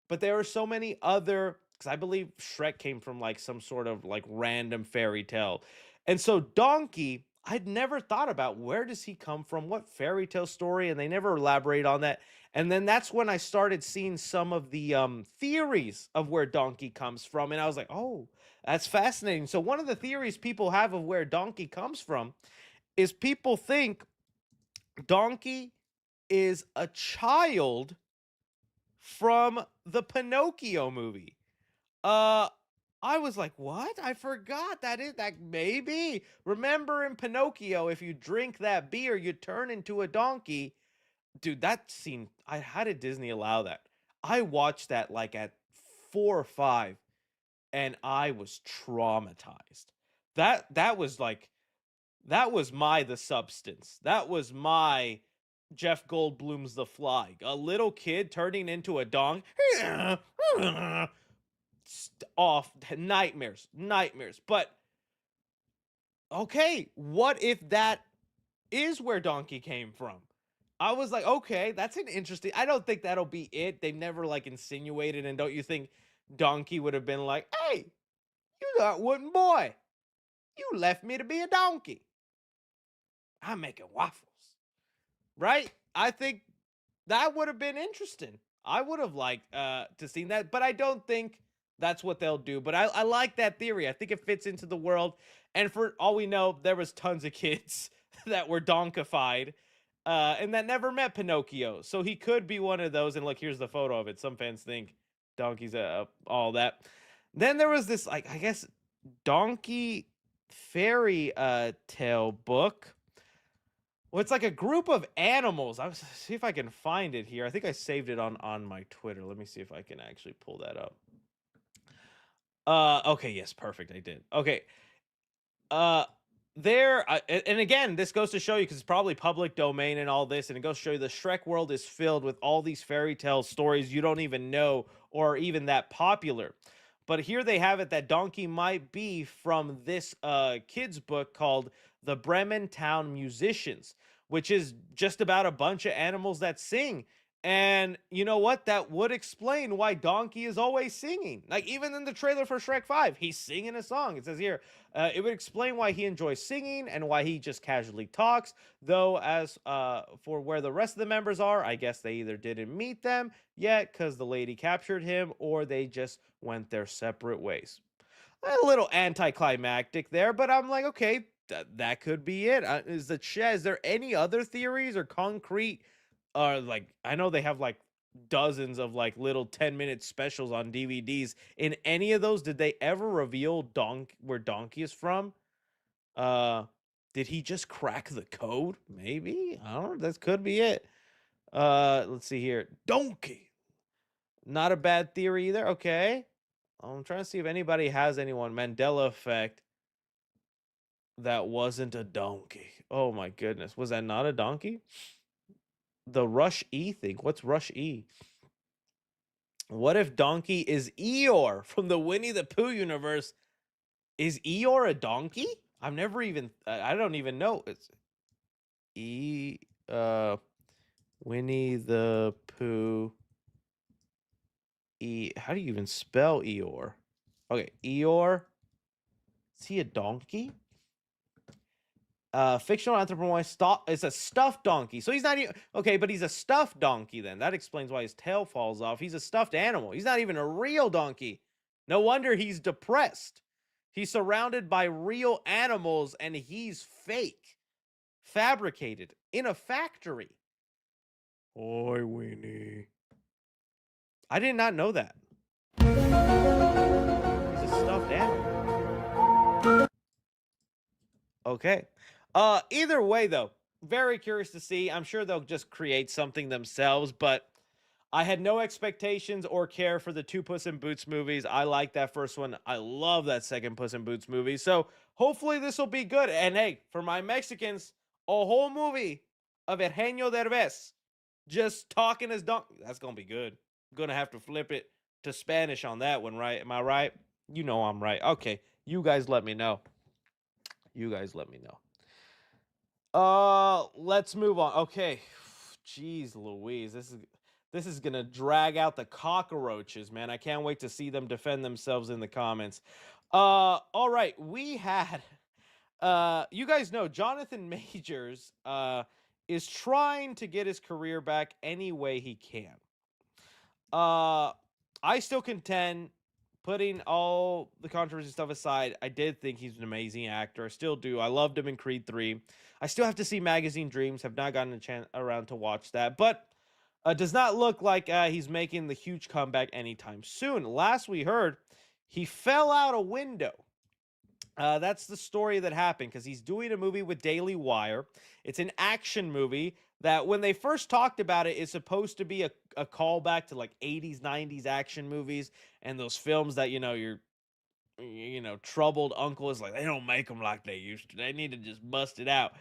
But there are so many other, because I believe Shrek came from like some sort of like random fairy tale. And so Donkey, I'd never thought about where does he come from, what fairy tale story, and they never elaborate on that. And then that's when I started seeing some of the theories of where Donkey comes from, and I was like, oh, that's fascinating. So one of the theories people have of where Donkey comes from is people think Donkey is a child from the Pinocchio movie. Uh, I was like, "What? I forgot that maybe." Remember in Pinocchio, if you drink that beer, you turn into a donkey. Dude, that scene, how did Disney allow that? I watched that like at 4 or 5 and I was traumatized. That was like that was my The Substance. That was my Jeff Goldblum's The Fly. A little kid turning into a dong. Off nightmares, nightmares. But okay, what if that is where Donkey came from? I was like, okay, that's an interesting. I don't think that'll be it. They've never like insinuated, and don't you think Donkey would have been like, "Hey, you that wooden boy, you left me to be a donkey. I'm making waffles." Right? I think that would have been interesting. I would have liked to seen that, but I don't think that's what they'll do. But I like that theory. I think it fits into the world. And for all we know, there was tons of kids that were donkified and that never met Pinocchio. So he could be one of those. And look, here's the photo of it. Some fans think donkeys, all that. Then there was this, like, I guess, donkey fairy tale book. Well, it's like a group of animals. I was see if I can find it here. I think I saved it on my Twitter. Let me see if I can actually pull that up. Okay, yes, perfect. I did. Okay. Uh and again, this goes to show you because it's probably public domain and all this, and it goes to show you the Shrek world is filled with all these fairy tale stories you don't even know or even that popular. But here they have it that Donkey might be from this kids book called The Bremen Town Musicians, which is just about a bunch of animals that sing. And you know what? That would explain why Donkey is always singing. Like, even in the trailer for Shrek 5, he's singing a song. It says here, it would explain why he enjoys singing and why he just casually talks. Though, as for where the rest of the members are, I guess they either didn't meet them yet because the lady captured him, or they just went their separate ways. A little anticlimactic there, but I'm like, okay, that could be it. Is there any other theories or concrete? Like, I know they have like dozens of like little 10-minute specials on DVDs. In any of those, did they ever reveal where Donkey is from? Uh, did he just crack the code? Maybe. I don't know. That could be it. Let's see here. Donkey. Not a bad theory either. Okay. I'm trying to see if anybody has anyone. Mandela effect. That wasn't a donkey. Oh my goodness. Was that not a donkey? The Rush E thing. What's Rush E? What if Donkey is Eeyore from the Winnie the Pooh universe? Is Eeyore a donkey? I've never even I don't even know. It's Winnie the Pooh how do you even spell Eeyore? Okay, Eeyore. Is he a donkey? Fictional anthropomorphic it's a stuffed donkey. So he's not even okay, but he's a stuffed donkey then. That explains why his tail falls off. He's a stuffed animal. He's not even a real donkey. No wonder he's depressed. He's surrounded by real animals and he's fake. Fabricated in a factory. Oi, Winnie. I did not know that. He's a stuffed animal. Okay. Either way, though, very curious to see. I'm sure they'll just create something themselves, but I had no expectations or care for the two Puss in Boots movies. I like that first one. I love that second Puss in Boots movie. So hopefully this will be good. And hey, for my Mexicans, a whole movie of Eugenio Derbez just talking as donkey. That's gonna be good. I'm gonna have to flip it to Spanish on that one, right? Am I right? You know I'm right. Okay, you guys let me know. You guys let me know. Let's move on. Okay. Jeez Louise. This is gonna drag out the cockroaches, man. I can't wait to see them defend themselves in the comments. All right, we had you guys know Jonathan Majors is trying to get his career back any way he can. I still contend, putting all the controversy stuff aside, I did think he's an amazing actor. I still do. I loved him in Creed 3. I still have to see Magazine Dreams. Have not gotten a chance around to watch that. But Does not look like he's making the huge comeback anytime soon. Last we heard, he fell out a window. That's the story that happened because he's doing a movie with Daily Wire. It's an action movie that, when they first talked about it, is supposed to be a callback to like 80s, 90s action movies and those films that, troubled uncle is like, they don't make them like they used to. They need to just bust it out.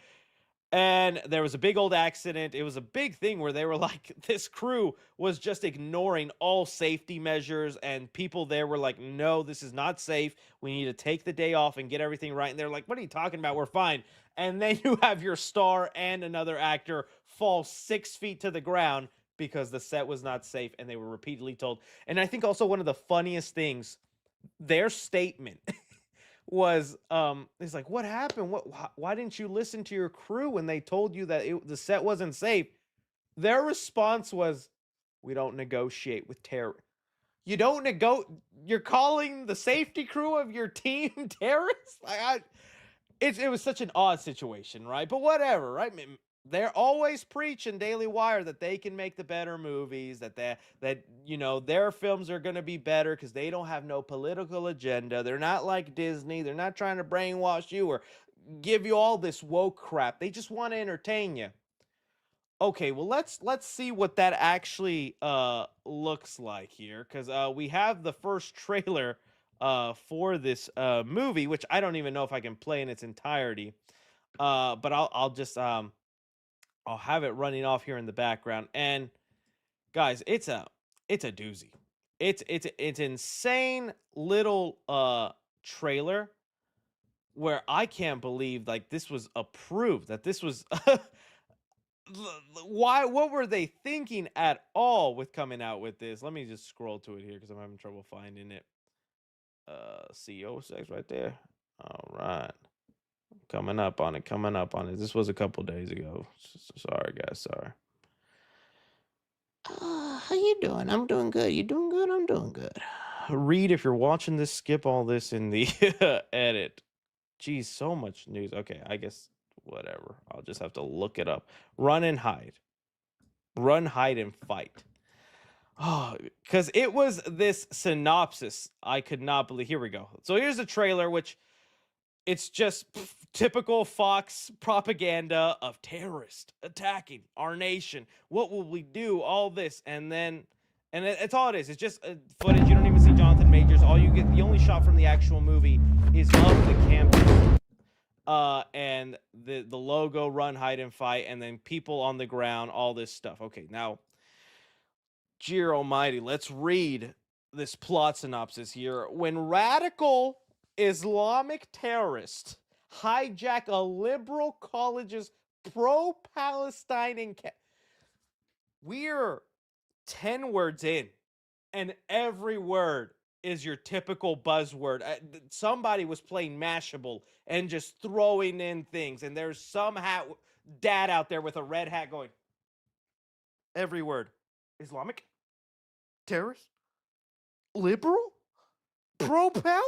And there was a big old accident. It was a big thing where they were like, this crew was just ignoring all safety measures, and people there were like, no, this is not safe. We need to take the day off and get everything right. And they're like, what are you talking about? We're fine. And then you have your star and another actor fall 6 feet to the ground because the set was not safe, and they were repeatedly told. And I think also one of the funniest things, their statement was it's like, what happened, why didn't you listen to your crew when they told you that the set wasn't safe? Their response was, we don't negotiate with terror. You don't you're calling the safety crew of your team terrorists? It was such an odd situation, right? But whatever, right? They're always preaching, Daily Wire, that they can make the better movies, that their films are going to be better because they don't have no political agenda. They're not like Disney. They're not trying to brainwash you or give you all this woke crap. They just want to entertain you. Okay, well, let's see what that actually looks like here, because we have the first trailer for this movie, which I don't even know if I can play in its entirety. But I'll just I'll have it running off here in the background. And guys, it's a doozy. It's insane little trailer where I can't believe like this was approved, that this was why, what were they thinking at all with coming out with this? Let me just scroll to it here because I'm having trouble finding it. CEO sex right there. All right. Coming up on it. This was a couple days ago. Sorry, guys. Sorry. How you doing? I'm doing good. You doing good? I'm doing good. Read, if you're watching this, skip all this in the edit. Geez, so much news. Okay, I guess whatever. I'll just have to look it up. Run and hide. Run, hide, and fight. Oh, because it was this synopsis. I could not believe. Here we go. So here's the trailer, which it's just typical Fox propaganda of terrorists attacking our nation. What will we do? All this, and it's all it is. It's just footage. You don't even see Jonathan Majors. All you get, the only shot from the actual movie is of the campus, and the logo, run, hide, and fight, and then people on the ground. All this stuff. Okay, now, dear almighty, let's read this plot synopsis here. When radical Islamic terrorists hijack a liberal college's pro-Palestine we're 10 words in, and every word is your typical buzzword. Somebody was playing Mashable and just throwing in things, and there's some dad out there with a red hat going, every word. Islamic? Terrorist? Liberal? Pro-Pal?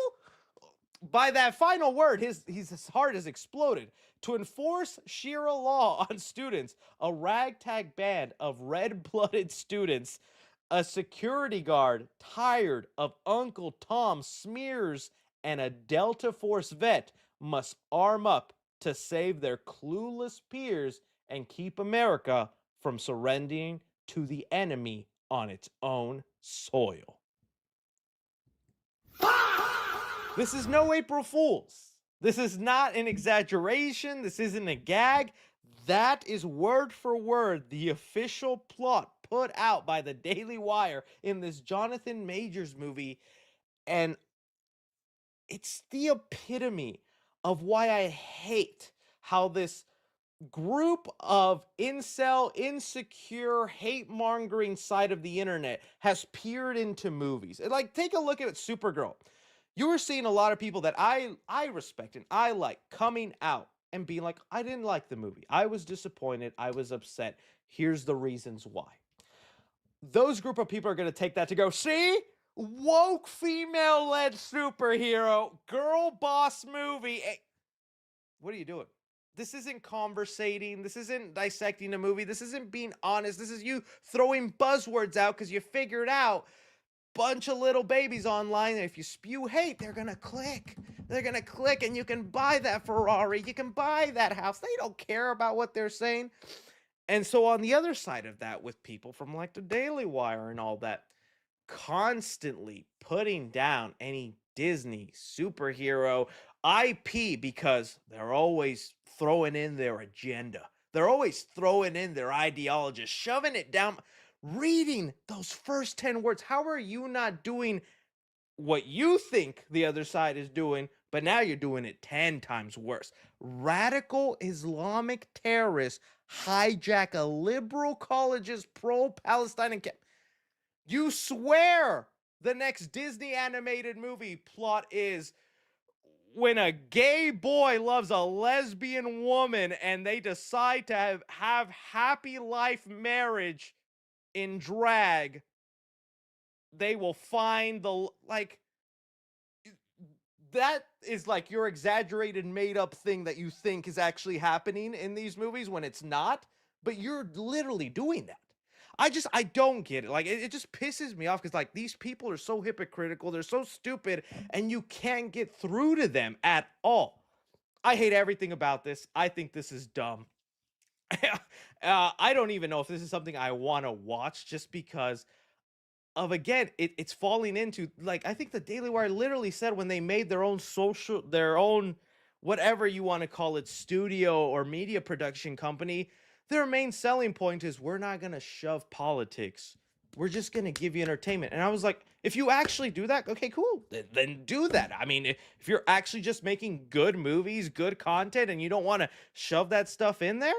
By that final word, his heart has exploded. To enforce Sharia law on students, a ragtag band of red-blooded students, a security guard tired of Uncle Tom smears, and a Delta Force vet must arm up to save their clueless peers and keep America from surrendering to the enemy on its own soil. This is no April Fool's. This is not an exaggeration. This isn't a gag. That is word for word the official plot put out by the Daily Wire in this Jonathan Majors movie. And it's the epitome of why I hate how this group of incel, insecure, hate-mongering side of the internet has peered into movies. Like, take a look at Supergirl. You were seeing a lot of people that I respect and I like coming out and being like, I didn't like the movie. I was disappointed. I was upset. Here's the reasons why. Those group of people are going to take that to go, see? Woke female-led superhero, girl boss movie. Hey, what are you doing? This isn't conversating. This isn't dissecting a movie. This isn't being honest. This is you throwing buzzwords out because you figured out bunch of little babies online. And if you spew hate, they're gonna click. They're gonna click, and you can buy that Ferrari. You can buy that house. They don't care about what they're saying. And so on the other side of that, with people from like the Daily Wire and all that, constantly putting down any Disney superhero IP because they're always throwing in their agenda. They're always throwing in their ideology, shoving it down. Reading those first 10 words, how are you not doing what you think the other side is doing, but now you're doing it 10 times worse? Radical Islamic terrorists hijack a liberal college's pro-Palestine and you swear the next Disney animated movie plot is when a gay boy loves a lesbian woman and they decide to have happy life marriage in drag, they will find the, like, that is like your exaggerated made up thing that you think is actually happening in these movies when it's not, but you're literally doing that. I don't get it. Like, it just pisses me off because, like, these people are so hypocritical, they're so stupid, and you can't get through to them at all. I hate everything about this. I think this is dumb. I don't even know if this is something I want to watch just because of, again, it's falling into, like, I think the Daily Wire literally said when they made their own, whatever you want to call it, studio or media production company, their main selling point is we're not going to shove politics. We're just going to give you entertainment. And I was like, if you actually do that, okay, cool. Then do that. I mean, if you're actually just making good movies, good content, and you don't want to shove that stuff in there,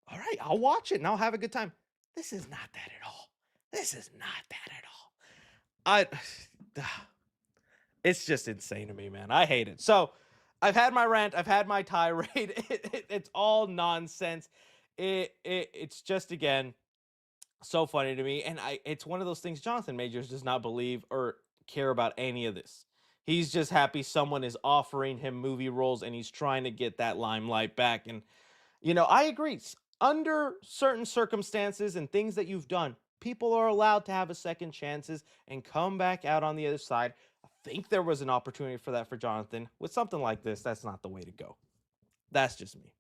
all right, I'll watch it and I'll have a good time. This is not that at all. This is not that at all. It's just insane to me, man. I hate it. So I've had my rant. I've had my tirade. It's all nonsense. It's just, again, so funny to me. And it's one of those things. Jonathan Majors does not believe or care about any of this. He's just happy someone is offering him movie roles and he's trying to get that limelight back. And, I agree. Under certain circumstances and things that you've done, people are allowed to have a second chances and come back out on the other side. I think there was an opportunity for that for Jonathan. With something like this, that's not the way to go. That's just me.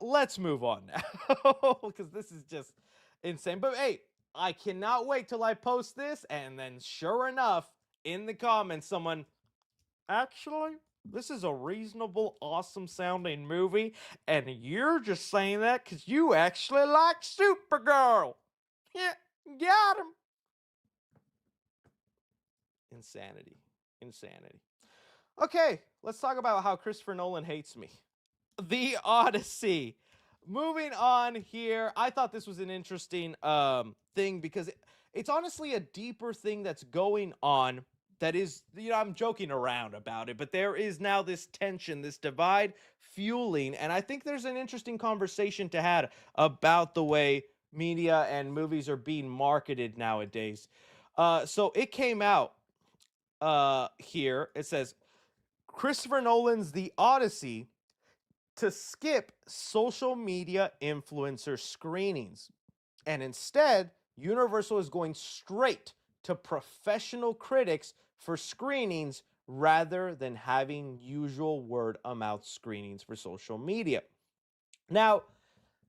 Let's move on now because this is just insane. But hey, I cannot wait till I post this, and then sure enough, in the comments, someone, actually, this is a reasonable, awesome sounding movie, and you're just saying that because you actually like Supergirl. Yeah, got him. Insanity. Okay, let's talk about how Christopher Nolan hates me. The Odyssey. Moving on here, I thought this was an interesting thing because it's honestly a deeper thing that's going on. That is, I'm joking around about it, but there is now this tension, this divide fueling, and I think there's an interesting conversation to have about the way media and movies are being marketed nowadays. So it came out here. It says Christopher Nolan's The Odyssey to skip social media influencer screenings. And instead, Universal is going straight to professional critics for screenings rather than having usual word of mouth screenings for social media. Now,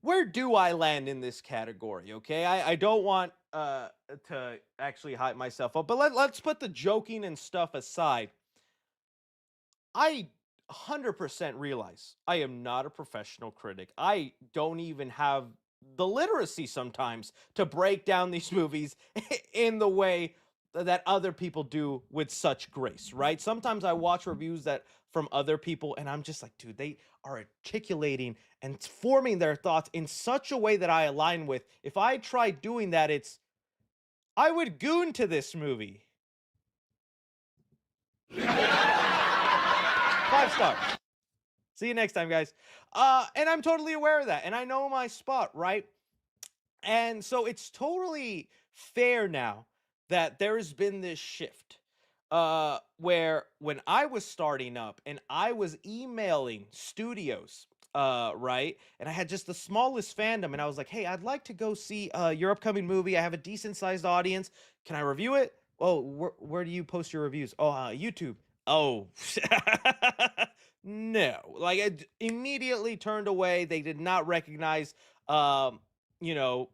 where do I land in this category? Okay, I don't want to actually hype myself up, but let's put the joking and stuff aside. I 100% realize I am not a professional critic. I don't even have the literacy sometimes to break down these movies in the way that other people do with such grace, right? Sometimes I watch reviews that from other people and I'm just like, dude, they are articulating and forming their thoughts in such a way that I align with. If I tried doing that, I would goon to this movie. 5 stars. See you next time, guys. And I'm totally aware of that. And I know my spot, right? And so it's totally fair now that there has been this shift where when I was starting up and I was emailing studios right? And I had just the smallest fandom, and I was like, "Hey, I'd like to go see your upcoming movie. I have a decent sized audience. Can I review it?" "Oh, where do you post your reviews?" "Oh, YouTube." "Oh." No, like immediately turned away. They did not recognize um you know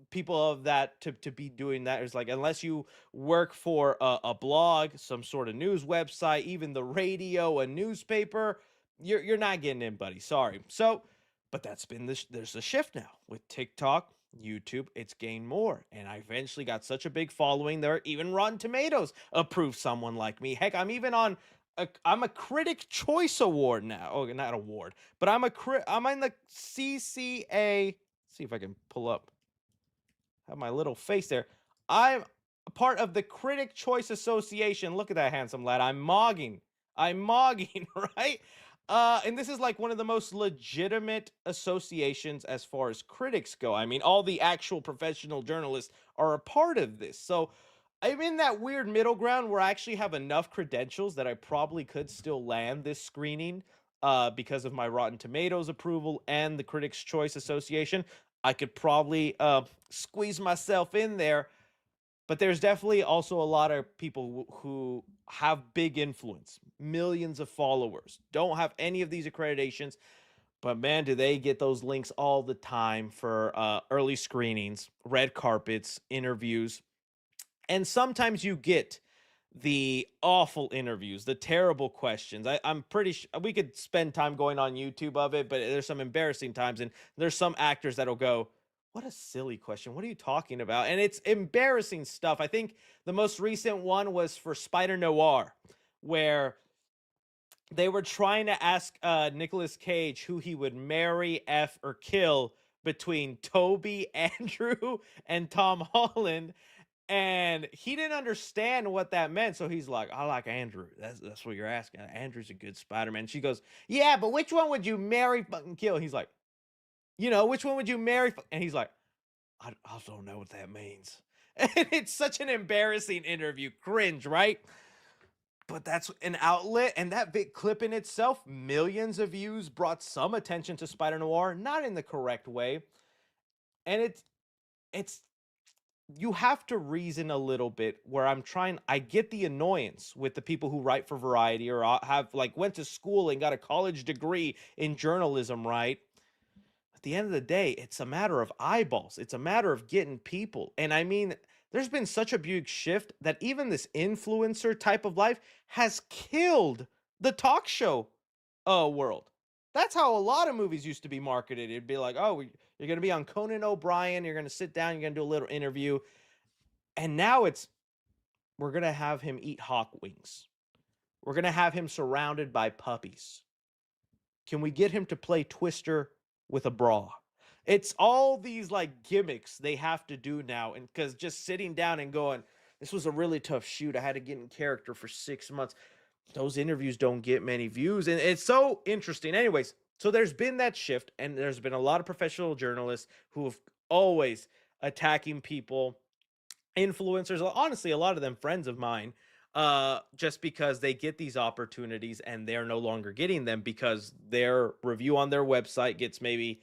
people of that to be doing that. It's like, unless you work for a blog, some sort of news website, even the radio, a newspaper, you're not getting in, buddy. Sorry. So, but that's been this. There's a shift now with TikTok, YouTube. It's gained more, and I eventually got such a big following there. Even Rotten Tomatoes approved someone like me. Heck, I'm even on. I'm a Critic Choice Award now. Oh, not award, but I'm in the CCA. See if I can pull up, have my little face there. I'm a part of the Critic Choice Association. Look at that handsome lad. I'm mogging. I'm mogging, right? And this is like one of the most legitimate associations as far as critics go. I mean, all the actual professional journalists are a part of this. So I'm in that weird middle ground where I actually have enough credentials that I probably could still land this screening because of my Rotten Tomatoes approval and the Critics' Choice Association. I could probably squeeze myself in there, but there's definitely also a lot of people who have big influence, millions of followers, don't have any of these accreditations, but man, do they get those links all the time for early screenings, red carpets, interviews. And sometimes you get the awful interviews, the terrible questions. I'm pretty sure we could spend time going on YouTube of it, but there's some embarrassing times, and there's some actors that'll go, "What a silly question. What are you talking about?" And it's embarrassing stuff. I think the most recent one was for Spider Noir, where they were trying to ask Nicolas Cage who he would marry, F, or kill between Toby, Andrew, and Tom Holland, and he didn't understand what that meant. So he's like, "I like Andrew." That's what you're asking. Andrew's a good Spider-Man. She goes, "Yeah, but which one would you marry, fucking kill?" He's like, "Which one would you marry?" And he's like, I don't know what that means." And it's such an embarrassing interview. Cringe, right? But that's an outlet, and that big clip in itself, millions of views, brought some attention to Spider Noir, not in the correct way. And it's you have to reason a little bit, where I get the annoyance with the people who write for Variety, or have like went to school and got a college degree in journalism, right? At the end of the day, it's a matter of eyeballs. It's a matter of getting people. And I mean, there's been such a big shift that even this influencer type of life has killed the talk show world. That's how a lot of movies used to be marketed. It'd be like, "Oh, you're going to be on Conan O'Brien, you're going to sit down, you're going to do a little interview." And now it's, we're going to have him eat hawk wings. We're going to have him surrounded by puppies. Can we get him to play Twister with a bra? It's all these like gimmicks they have to do now. And because just sitting down and going, "This was a really tough shoot. I had to get in character for 6 months." Those interviews don't get many views. And it's so interesting. Anyways, so there's been that shift, and there's been a lot of professional journalists who have always attacking people, influencers, honestly, a lot of them friends of mine, just because they get these opportunities and they're no longer getting them because their review on their website gets maybe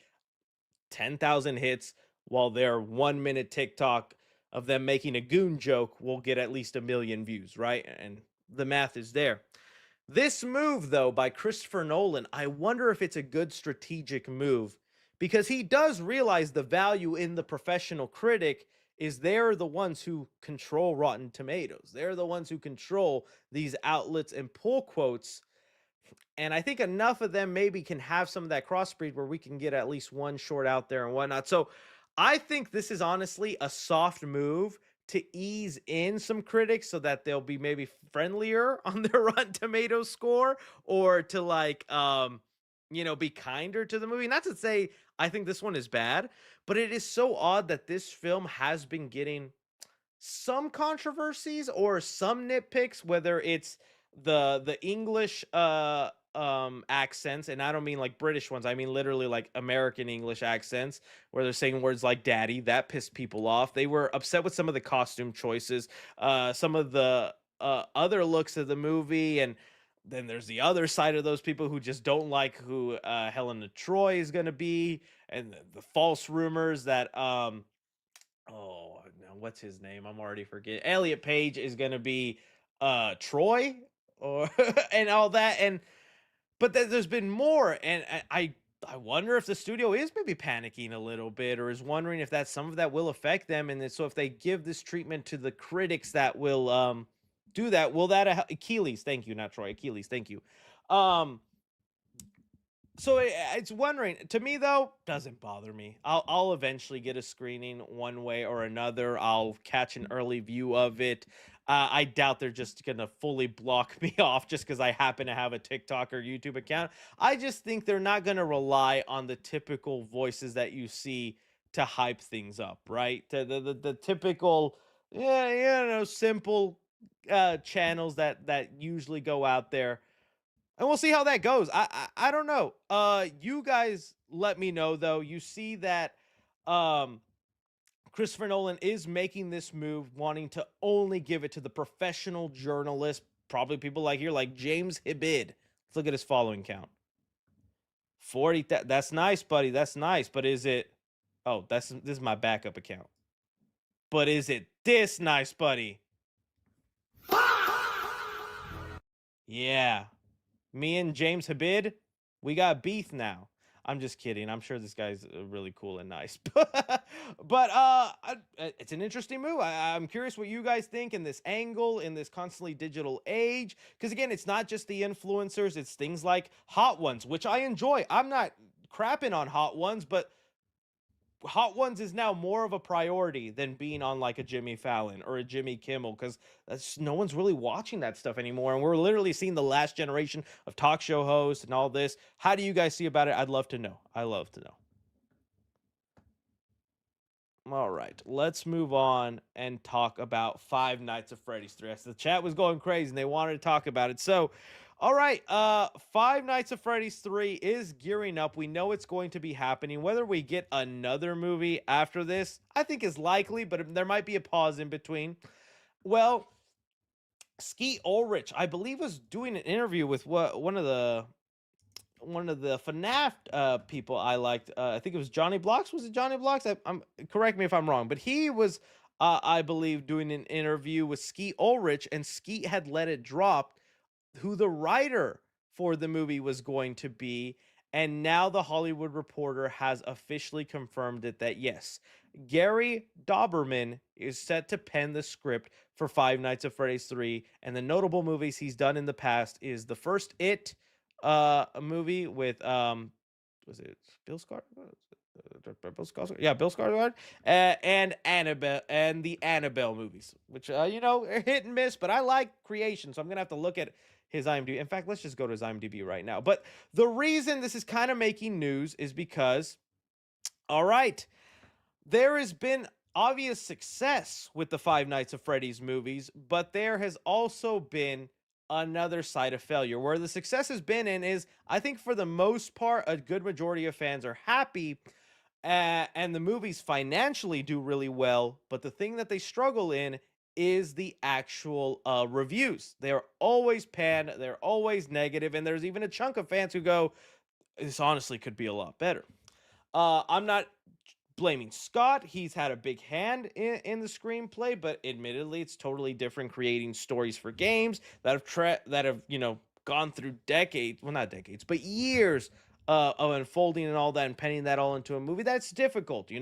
10,000 hits, while their 1 minute TikTok of them making a goon joke will get at least a million views, right? And the math is there. This move, though, by Christopher Nolan, I wonder if it's a good strategic move, because he does realize the value in the professional critic is they're the ones who control Rotten Tomatoes. They're the ones who control these outlets and pull quotes. And I think enough of them maybe can have some of that crossbreed where we can get at least one short out there and whatnot. So I think this is honestly a soft move to ease in some critics so that they'll be maybe friendlier on their Rotten Tomatoes score, or to like be kinder to the movie. Not to say I think this one is bad, but it is so odd that this film has been getting some controversies or some nitpicks, whether it's the English accents, and I don't mean like British ones, I mean literally like American English accents, where they're saying words like daddy. That pissed people off. They were upset with some of the costume choices, some of the other looks of the movie, and then there's the other side of those people who just don't like who Helena Troy is going to be, and the false rumors that oh no, what's his name? I'm already forgetting. Elliot Page is going to be Troy, or and all that, and but there's been more, and I wonder if the studio is maybe panicking a little bit, or is wondering if that some of that will affect them, and then, so if they give this treatment to the critics that will do that, will that Achilles? Thank you, not Troy. Achilles, thank you. Um, so it's wondering, to me though, doesn't bother me. I'll eventually get a screening one way or another. I'll catch an early view of it. I doubt they're just gonna fully block me off just because I happen to have a TikTok or YouTube account. I just think they're not gonna rely on the typical voices that you see to hype things up, right? The typical, yeah, simple channels that usually go out there, and we'll see how that goes. I don't know. You guys let me know though. You see that um Christopher Nolan is making this move, wanting to only give it to the professional journalists, probably people like here, like James Hibid. Let's look at his following count. 40. That's nice, buddy. That's nice. But is it? Oh, this is my backup account. But is it this nice, buddy? Yeah. Me and James Habib, we got beef now. I'm just kidding. I'm sure this guy's really cool and nice. But it's an interesting move. I'm curious what you guys think in this angle, in this constantly digital age. Because again, it's not just the influencers, it's things like Hot Ones, which I enjoy. I'm not crapping on Hot Ones, but Hot Ones is now more of a priority than being on like a Jimmy Fallon or a Jimmy Kimmel, because that's no one's really watching that stuff anymore. And we're literally seeing the last generation of talk show hosts and all this. How do you guys see about it? I'd love to know. I love to know. All right, let's move on and talk about Five Nights at Freddy's 3. The chat was going crazy and they wanted to talk about it. So, all right, Five Nights at Freddy's 3 is gearing up. We know it's going to be happening. Whether we get another movie after this, I think is likely, but there might be a pause in between. Well, Skeet Ulrich, I believe, was doing an interview with one of the FNAF people I liked. I think it was Johnny Blocks. Was it Johnny Blocks? I'm correct me if I'm wrong, but he was, I believe, doing an interview with Skeet Ulrich, and Skeet had let it drop who the writer for the movie was going to be. And now the Hollywood Reporter has officially confirmed it, that yes, Gary Doberman is set to pen the script for Five Nights at Freddy's 3. And the notable movies he's done in the past is the first It a movie with was it Bill Skarsgård? Bill Skarsgård? Yeah, Bill Skarsgård, and Annabelle, and the Annabelle movies, which are hit and miss, but I like creation, so I'm gonna have to look at his IMDb. In fact, let's just go to his IMDb right now. But the reason this is kind of making news is because, all right, there has been obvious success with the Five Nights at Freddy's movies, but there has also been another side of failure. Where the success has been in is, I think for the most part, a good majority of fans are happy, and the movies financially do really well. But the thing that they struggle in is the actual reviews. They're always panned, they're always negative, and there's even a chunk of fans who go, this honestly could be a lot better. I'm not blaming Scott. He's had a big hand in the screenplay, but admittedly, it's totally different creating stories for games that have gone through decades, well, not decades, but years of unfolding and all that, and penning that all into a movie. That's difficult.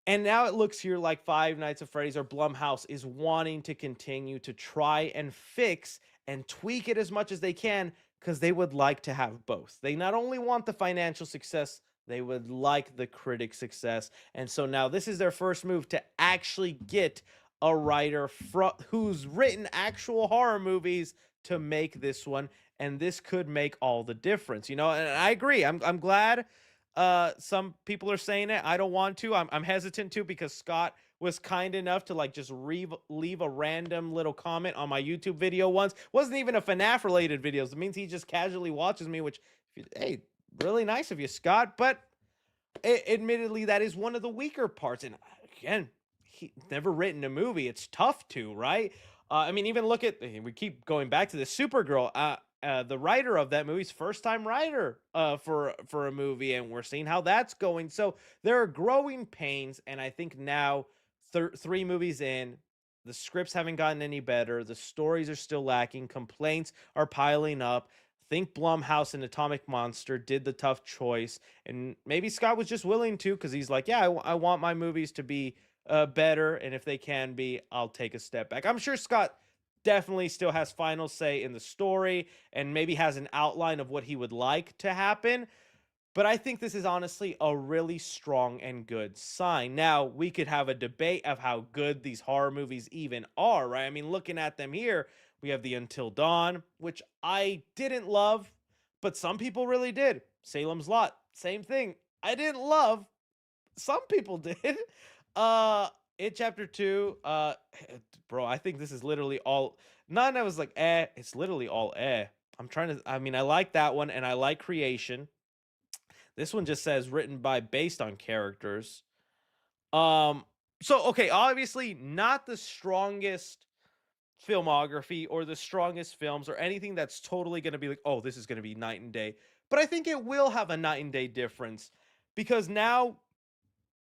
And now it looks here like Five Nights at Freddy's, or Blumhouse, is wanting to continue to try and fix and tweak it as much as they can, because they would like to have both. They not only want the financial success, they would like the critic success. And so now this is their first move to actually get a writer who's written actual horror movies to make this one. And this could make all the difference. And I agree. I'm glad some people are saying it. I don't want to. I'm hesitant to, because Scott was kind enough to just leave a random little comment on my YouTube video once. Wasn't even a FNAF related videos. It means he just casually watches me, which, hey, really nice of you, Scott. But admittedly, that is one of the weaker parts. And again, he never written a movie. It's tough to, right? I mean, even look at we keep going back to the Supergirl. The writer of that movie's first time writer for a movie, and we're seeing how that's going. So there are growing pains, and I think now, 3 movies in, the scripts haven't gotten any better. The stories are still lacking. Complaints are piling up. Think Blumhouse and Atomic Monster did the tough choice, and maybe Scott was just willing to, because he's like, yeah, I want my movies to be better, and if they can be, I'll take a step back. I'm sure Scott definitely still has final say in the story and maybe has an outline of what he would like to happen. But I think this is honestly a really strong and good sign. Now, we could have a debate of how good these horror movies even are, right? I mean, looking at them here, we have the Until Dawn, which I didn't love, but some people really did. Salem's Lot, same thing. I didn't love, some people did. It Chapter 2, bro, I think this is literally all, none I was like, it's literally all I'm trying to, I mean, I like that one and I like Creation. This one just says written by based on characters. Um, so okay, obviously not the strongest filmography or the strongest films or anything that's totally going to be like, oh, this is going to be night and day. But I think it will have a night and day difference because now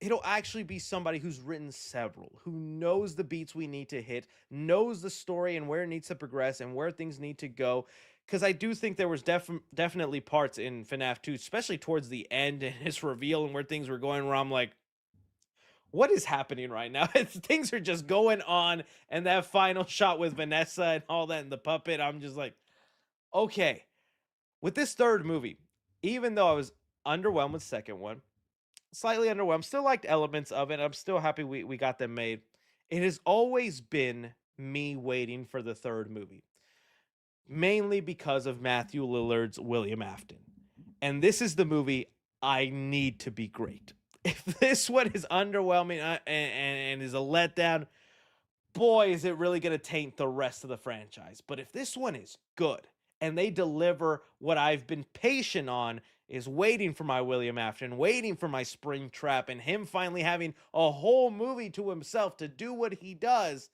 it'll actually be somebody who's written several, who knows the beats we need to hit, knows the story and where it needs to progress and where things need to go. Because I do think there was definitely parts in FNAF 2, especially towards the end and his reveal and where things were going, where I'm like, what is happening right now? Things are just going on, and that final shot with Vanessa and all that and the puppet, I'm just like, okay. With this third movie, even though I was underwhelmed with the second one, slightly underwhelmed. Still liked elements of it. I'm still happy we got them made. It has always been me waiting for the third movie, mainly because of Matthew Lillard's William Afton. And this is the movie I need to be great. If this one is underwhelming and is a letdown, boy, is it really going to taint the rest of the franchise. But if this one is good and they deliver what I've been patient on, is waiting for my William Afton, waiting for my Springtrap, and him finally having a whole movie to himself to do what he does,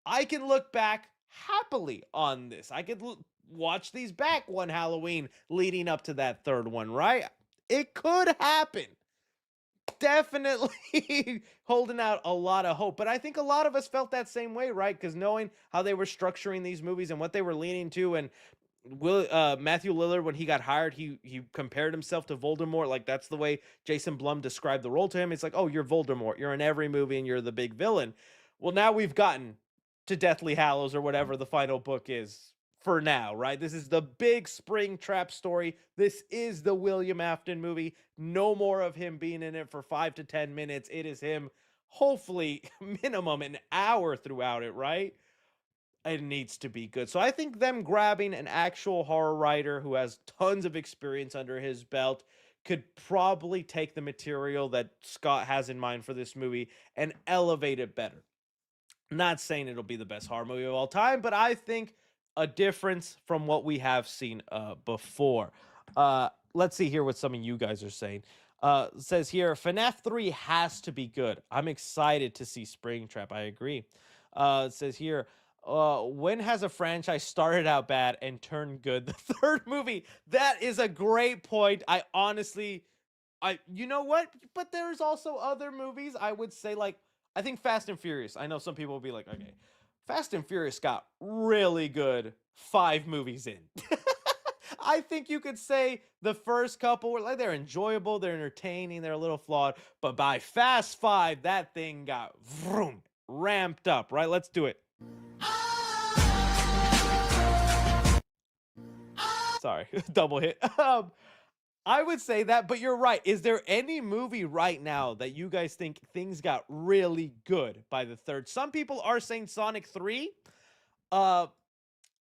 I can look back happily on this. I could watch these back one Halloween leading up to that third one, right? It could happen. Definitely holding out a lot of hope. But I think a lot of us felt that same way, right? Because knowing how they were structuring these movies and what they were leaning to, and Matthew Lillard, when he got hired, he compared himself to Voldemort. Like, that's the way Jason Blum described the role to him. It's like, oh, you're Voldemort. You're in every movie and you're the big villain. Well, now we've gotten to Deathly Hallows or whatever the final book is for now, right? This is the big Springtrap story. This is the William Afton movie. No more of him being in it for 5 to 10 minutes. It is him, hopefully, minimum an hour throughout it, right? It needs to be good. So I think them grabbing an actual horror writer who has tons of experience under his belt could probably take the material that Scott has in mind for this movie and elevate it better. Not saying it'll be the best horror movie of all time, but I think a difference from what we have seen before. Let's see here what some of you guys are saying. Says here, FNAF 3 has to be good. I'm excited to see Springtrap. I agree. It says here, when has a franchise started out bad and turned good? The third movie. That is a great point. I honestly, you know what? But there's also other movies I would say, like, I think Fast and Furious. I know some people will be like, okay, Fast and Furious got really good 5 movies in. I think you could say the first couple were like, they're enjoyable, they're entertaining, they're a little flawed, but by Fast 5, that thing got vroom, ramped up, right? Let's do it. Sorry, double hit. I would say that, but you're right. Is there any movie right now that you guys think things got really good by the third? Some people are saying Sonic 3.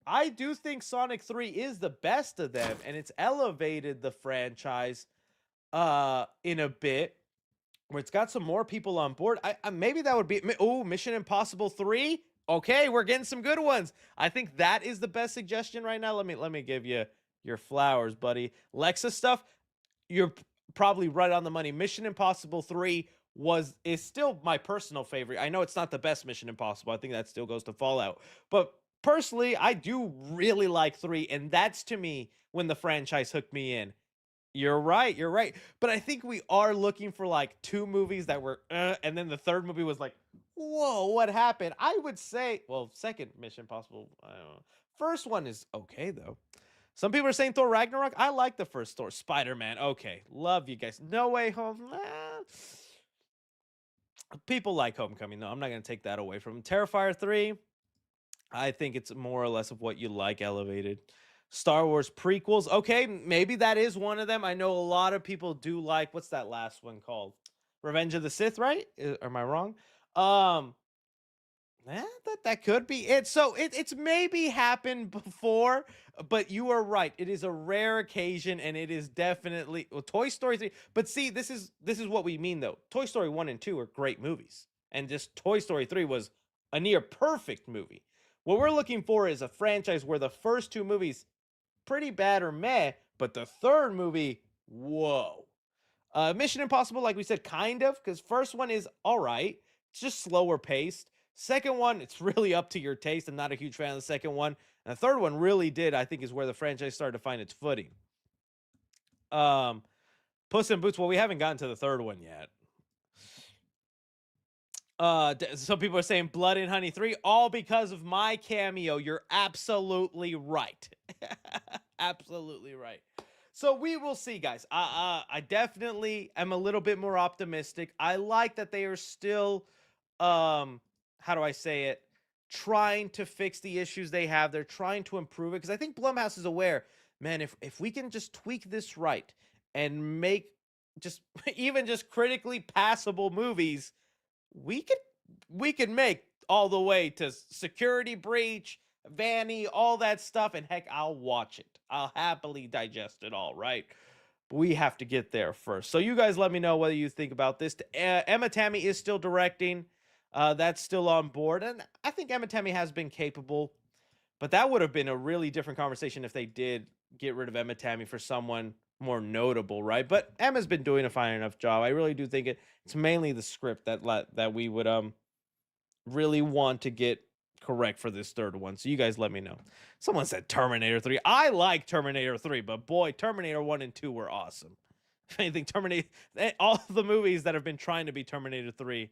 I do think Sonic 3 is the best of them, and it's elevated the franchise in a bit, where it's got some more people on board. Maybe that would be, oh, Mission Impossible 3. Okay, we're getting some good ones. I think that is the best suggestion right now. Let me give you your flowers, buddy. Lexus stuff. probably right on the money. Mission Impossible 3 is still my personal favorite. I know it's not the best Mission Impossible. I think that still goes to Fallout. But personally, I do really like 3, and that's to me when the franchise hooked me in. You're right, you're right. But I think we are looking for like two movies that were and then the third movie was like, "Whoa, what happened?" I would say, well, second Mission Impossible, I don't know. First one is okay though. Some people are saying Thor Ragnarok. I like the first Thor. Spider-Man. Okay. Love you guys. No Way Home. People like Homecoming, though. I'm not going to take that away from them. Terrifier 3. I think it's more or less of what you like elevated. Star Wars prequels. Okay. Maybe that is one of them. I know a lot of people do like, what's that last one called? Revenge of the Sith, right? Am I wrong? Um, that could be it. So it's maybe happened before, but you are right. It is a rare occasion, and it is definitely well, Toy Story 3. But see, this is what we mean though. Toy Story 1 and 2 are great movies, and just Toy Story 3 was a near perfect movie. What we're looking for is a franchise where the first two movies pretty bad or meh, but the third movie, whoa. Mission Impossible, like we said, kind of, because first one is all right. It's just slower paced. Second one, it's really up to your taste. I'm not a huge fan of the second one. And the third one really did, I think, is where the franchise started to find its footing. Um, Puss in Boots, well, we haven't gotten to the third one yet. Some people are saying Blood and Honey 3, all because of my cameo. You're absolutely right. Absolutely right. So we will see, guys. I definitely am a little bit more optimistic. I like that they are still, how do I say it? Trying to fix the issues they have. They're trying to improve it because I think Blumhouse is aware, man. If we can just tweak this right and make just even just critically passable movies, we could we could make all the way to Security Breach, Vanny, all that stuff, and heck, I'll watch it. I'll happily digest it all, right? But we have to get there first. So you guys let me know whether you think about this. Emma Tammy is still directing. That's still on board, and I think Emma Tammy has been capable. But that would have been a really different conversation if they did get rid of Emma Tammy for someone more notable, right? But Emma's been doing a fine enough job. I really do think it's mainly the script that we would really want to get correct for this third one. So you guys let me know. Someone said Terminator 3. I like Terminator 3, but boy, Terminator 1 and 2 were awesome. If anything, Terminator, all the movies that have been trying to be Terminator 3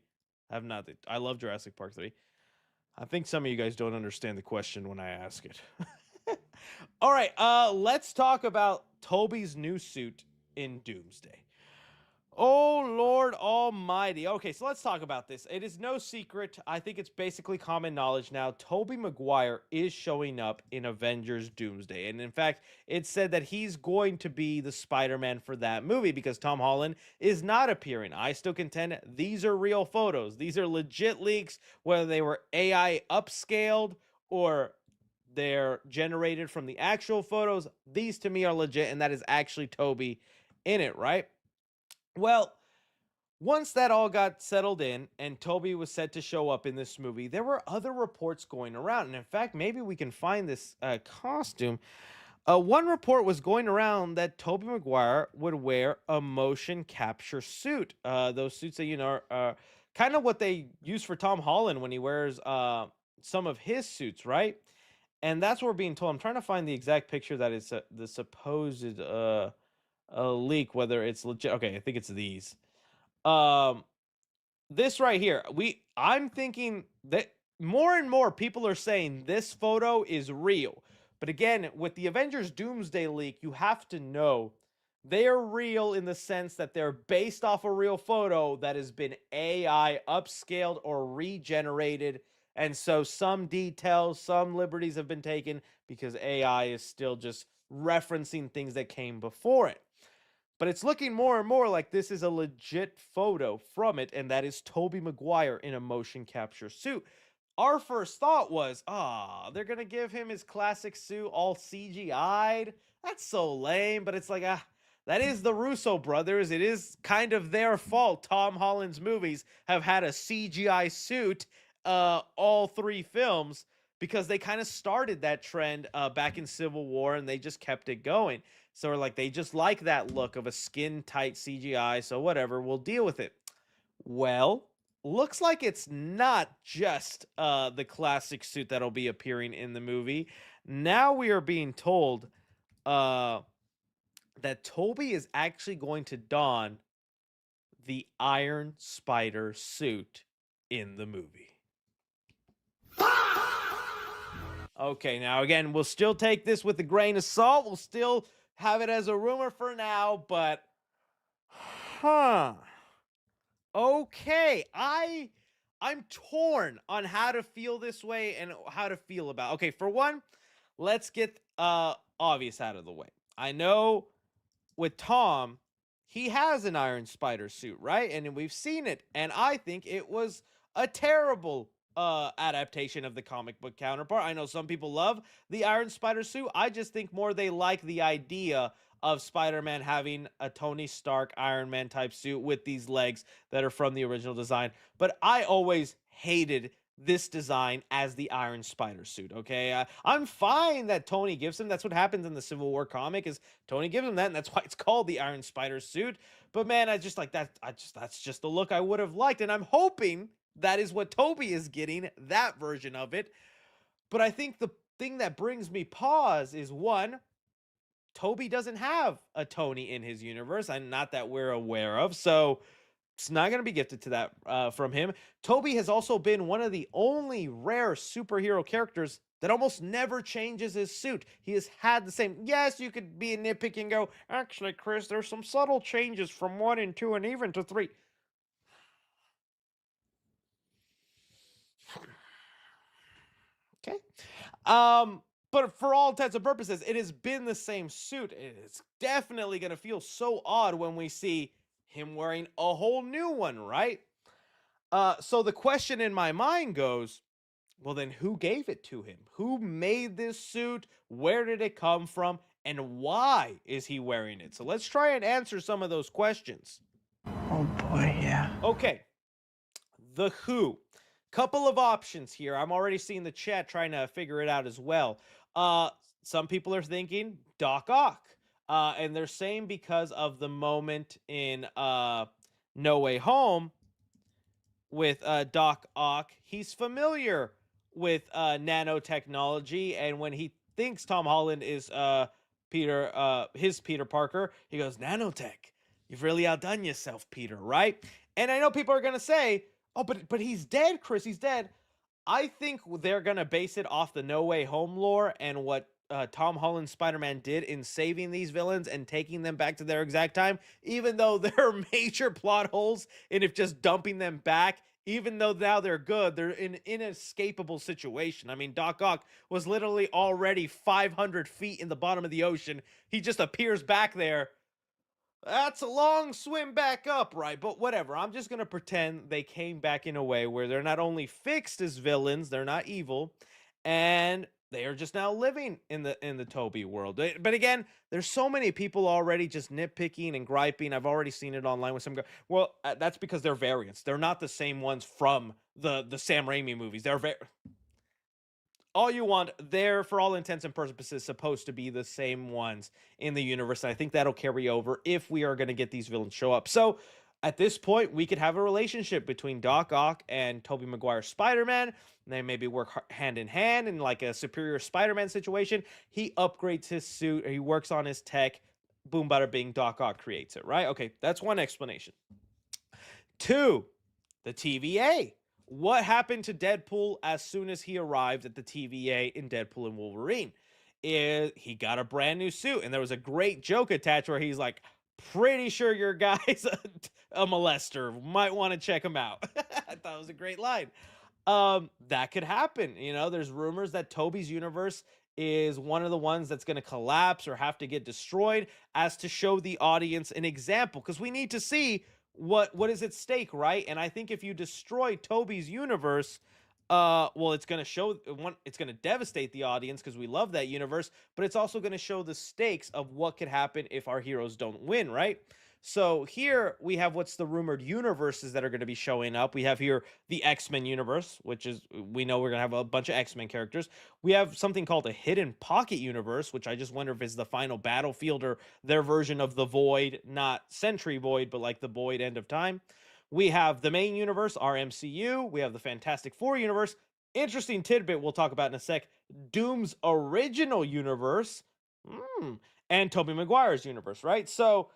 have not. I love Jurassic Park 3. I think some of you guys don't understand the question when I ask it. All right, let's talk about Tobey's new suit in Doomsday. Oh, Lord Almighty. Okay, so let's talk about this. It is no secret. I think it's basically common knowledge now. Tobey Maguire is showing up in Avengers Doomsday. And in fact, it's said that he's going to be the Spider-Man for that movie because Tom Holland is not appearing. I still contend these are real photos. These are legit leaks, whether they were AI upscaled or they're generated from the actual photos. These to me are legit, and that is actually Tobey in it, right? Well, once that all got settled in and Tobey was set to show up in this movie, there were other reports going around. And in fact, maybe we can find this costume. One report was going around that Tobey Maguire would wear a motion capture suit. Those suits that, are kind of what they use for Tom Holland when he wears some of his suits, right? And that's what we're being told. I'm trying to find the exact picture that is the supposed leak, whether it's legit. Okay, I think it's these. Um, this right here. I'm thinking that more and more people are saying this photo is real. But again, with the Avengers Doomsday leak, you have to know they're real in the sense that they're based off a real photo that has been AI upscaled or regenerated. And so some details, some liberties have been taken because AI is still just referencing things that came before it. But it's looking more and more like this is a legit photo from it, and that is Tobey Maguire in a motion capture suit. Our first thought was, they're gonna give him his classic suit all CGI'd. That's so lame, but it's like, that is the Russo brothers. It is kind of their fault. Tom Holland's movies have had a CGI suit all three films because they kind of started that trend back in Civil War and they just kept it going. So we're like, they just like that look of a skin tight CGI. So whatever, we'll deal with it. Well, looks like it's not just the classic suit that'll be appearing in the movie. Now we are being told uh, that Tobey is actually going to don the Iron Spider suit in the movie. Okay, now again, we'll still take this with a grain of salt. We'll still have it as a rumor for now, but okay, I'm torn on how to feel this way and how to feel about. Okay, for one, let's get obvious out of the way. I know with Tom, he has an Iron Spider suit, right? And we've seen it, and I think it was a terrible adaptation of the comic book counterpart. I know some people love the Iron Spider suit. I just think more they like the idea of Spider-Man having a Tony Stark Iron Man type suit with these legs that are from the original design. But I always hated this design as the Iron Spider suit. Okay, I'm fine that Tony gives him. That's what happens in the Civil War comic. Is Tony gives him that, and that's why it's called the Iron Spider suit. But man, I just like that. That's just the look I would have liked, and I'm hoping that is what Tobey is getting, that version of it. But I think the thing that brings me pause is one, Tobey doesn't have a Tony in his universe, and not that we're aware of. So it's not going to be gifted to that from him. Tobey has also been one of the only rare superhero characters that almost never changes his suit. He has had the same. Yes, you could be a nitpick and go, actually, Chris, there's some subtle changes from 1 and 2 and even to 3. Okay. But for all intents and purposes, it has been the same suit. It's definitely going to feel so odd when we see him wearing a whole new one, right? So the question in my mind goes, well, then who gave it to him? Who made this suit? Where did it come from? And why is he wearing it? So let's try and answer some of those questions. Oh boy, yeah. Okay. The Who. Couple of options here. I'm already seeing the chat trying to figure it out as well. Some people are thinking Doc Ock. And they're saying because of the moment in No Way Home with Doc Ock, he's familiar with nanotechnology, and when he thinks Tom Holland is his Peter Parker, he goes, nanotech, you've really outdone yourself, Peter, right? And I know people are gonna say, oh, but he's dead, Chris, he's dead. I think they're gonna base it off the No Way Home lore and what Tom Holland's Spider-Man did in saving these villains and taking them back to their exact time, even though there are major plot holes and if just dumping them back, even though now they're good, they're in an inescapable situation. I mean, Doc Ock was literally already 500 feet in the bottom of the ocean. He just appears back there. That's a long swim back up, right? But whatever. I'm just going to pretend they came back in a way where they're not only fixed as villains, they're not evil, and they are just now living in the Tobey world. But again, there's so many people already just nitpicking and griping. I've already seen it online with some guy. Well, that's because they're variants. They're not the same ones from the Sam Raimi movies. They're all you want. They're, for all intents and purposes, supposed to be the same ones in the universe. And I think that'll carry over if we are going to get these villains show up. So at this point, we could have a relationship between Doc Ock and Tobey Maguire's Spider-Man. They maybe work hand in hand in like a superior Spider-Man situation. He upgrades his suit, he works on his tech. Boom, bada bing, Doc Ock creates it, right? Okay, that's one explanation. Two, the TVA. What happened to Deadpool as soon as he arrived at the TVA in Deadpool and Wolverine? He got a brand new suit, and there was a great joke attached where he's like, pretty sure your guy's a molester. Might want to check him out. I thought it was a great line. That could happen. You know, there's rumors that Tobey's universe is one of the ones that's going to collapse or have to get destroyed as to show the audience an example, because we need to see what is at stake, right? And I think if you destroy Tobey's universe, well, it's going to show it's going to devastate the audience because we love that universe, but it's also going to show the stakes of what could happen if our heroes don't win, right? So here we have what's the rumored universes that are going to be showing up. We have here the X-Men universe, which is we know we're going to have a bunch of X-Men characters. We have something called a hidden pocket universe, which I just wonder if it's the final battlefield or their version of the Void, not Sentry Void, but like the Void End of Time. We have the main universe, our MCU. We have the Fantastic Four universe. Interesting tidbit we'll talk about in a sec. Doom's original universe, mm, and Tobey Maguire's universe, right? So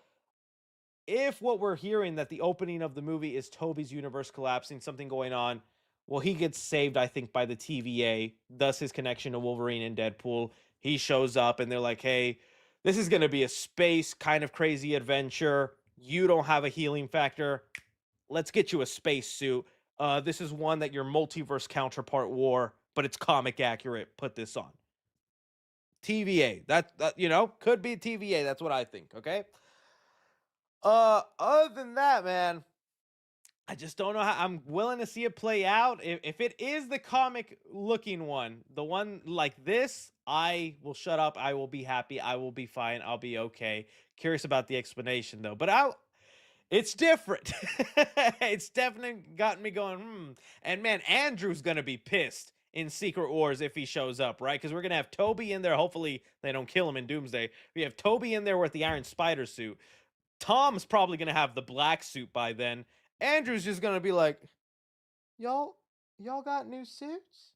if what we're hearing that the opening of the movie is Toby's universe collapsing, something going on, well, he gets saved, I think, by the TVA, thus his connection to Wolverine and Deadpool. He shows up and they're like, hey, this is going to be a space kind of crazy adventure. You don't have a healing factor. Let's get you a space suit. This is one that your multiverse counterpart wore, but it's comic accurate. Put this on. TVA. That could be TVA. That's what I think. Okay. Other than that, man, I just don't know how I'm willing to see it play out. If it is the comic looking one, the one like this, I will shut up. I will be happy. I will be fine. I'll be okay. Curious about the explanation though. But it's different. It's definitely gotten me going, And man, Andrew's gonna be pissed in Secret Wars if he shows up, right? Because we're gonna have Toby in there. Hopefully they don't kill him in Doomsday. We have Toby in there with the Iron Spider suit. Tom's probably gonna have the black suit by then. Andrew's just gonna be like, y'all, y'all got new suits?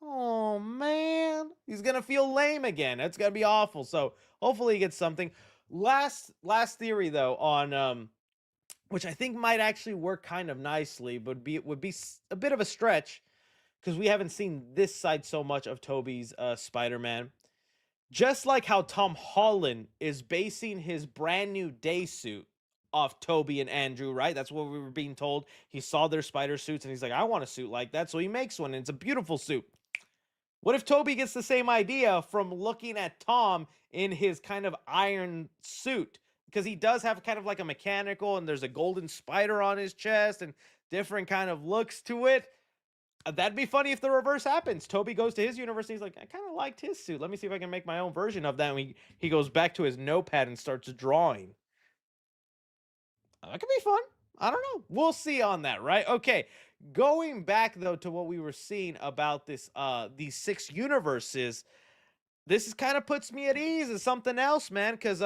Oh man, he's gonna feel lame again. That's gonna be awful. So hopefully he gets something. Last theory though on which I think might actually work kind of nicely, but would be a bit of a stretch because we haven't seen this side so much of Toby's Spider-Man. Just like how Tom Holland is basing his brand new day suit off Toby and Andrew, right? That's what we were being told. He saw their spider suits and he's like, I want a suit like that. So he makes one and it's a beautiful suit. What if Toby gets the same idea from looking at Tom in his kind of iron suit? Because he does have kind of like a mechanical and there's a golden spider on his chest and different kind of looks to it. That'd be funny if the reverse happens. Toby goes to his universe and he's like, I kind of liked his suit. Let me see if I can make my own version of that. And he goes back to his notepad and starts drawing. That could be fun. I don't know. We'll see on that, right? Okay. Going back though to what we were seeing about these 6 universes, this is kind of puts me at ease. It's something else, man, because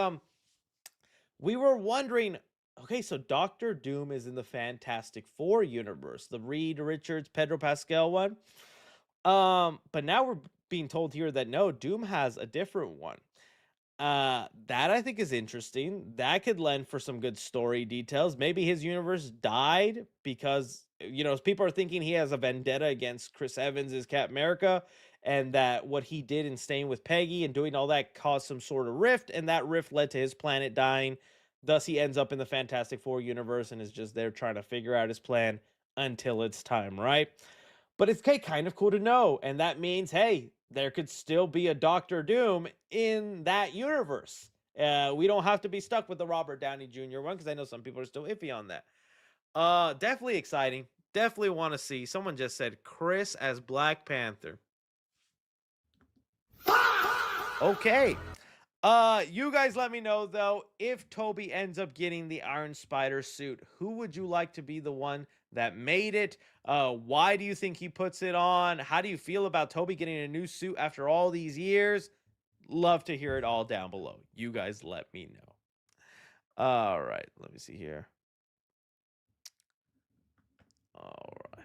we were wondering, okay, so Doctor Doom is in the Fantastic Four universe, the Reed Richards, Pedro Pascal one. But now we're being told here that no, Doom has a different one. That I think is interesting. That could lend for some good story details. Maybe his universe died because people are thinking he has a vendetta against Chris Evans' Captain America, and that what he did in staying with Peggy and doing all that caused some sort of rift, and that rift led to his planet dying. Thus, he ends up in the Fantastic Four universe and is just there trying to figure out his plan until it's time, right? But it's kind of cool to know. And that means, hey, there could still be a Doctor Doom in that universe. We don't have to be stuck with the Robert Downey Jr. one because I know some people are still iffy on that. Definitely exciting. Definitely want to see. Someone just said Chris as Black Panther. Okay. You guys let me know though, if Toby ends up getting the Iron Spider suit, who would you like to be the one that made it? Why do you think he puts it on? How do you feel about Toby getting a new suit after all these years? Love to hear it all down below. You guys let me know. All right, let me see here. All right.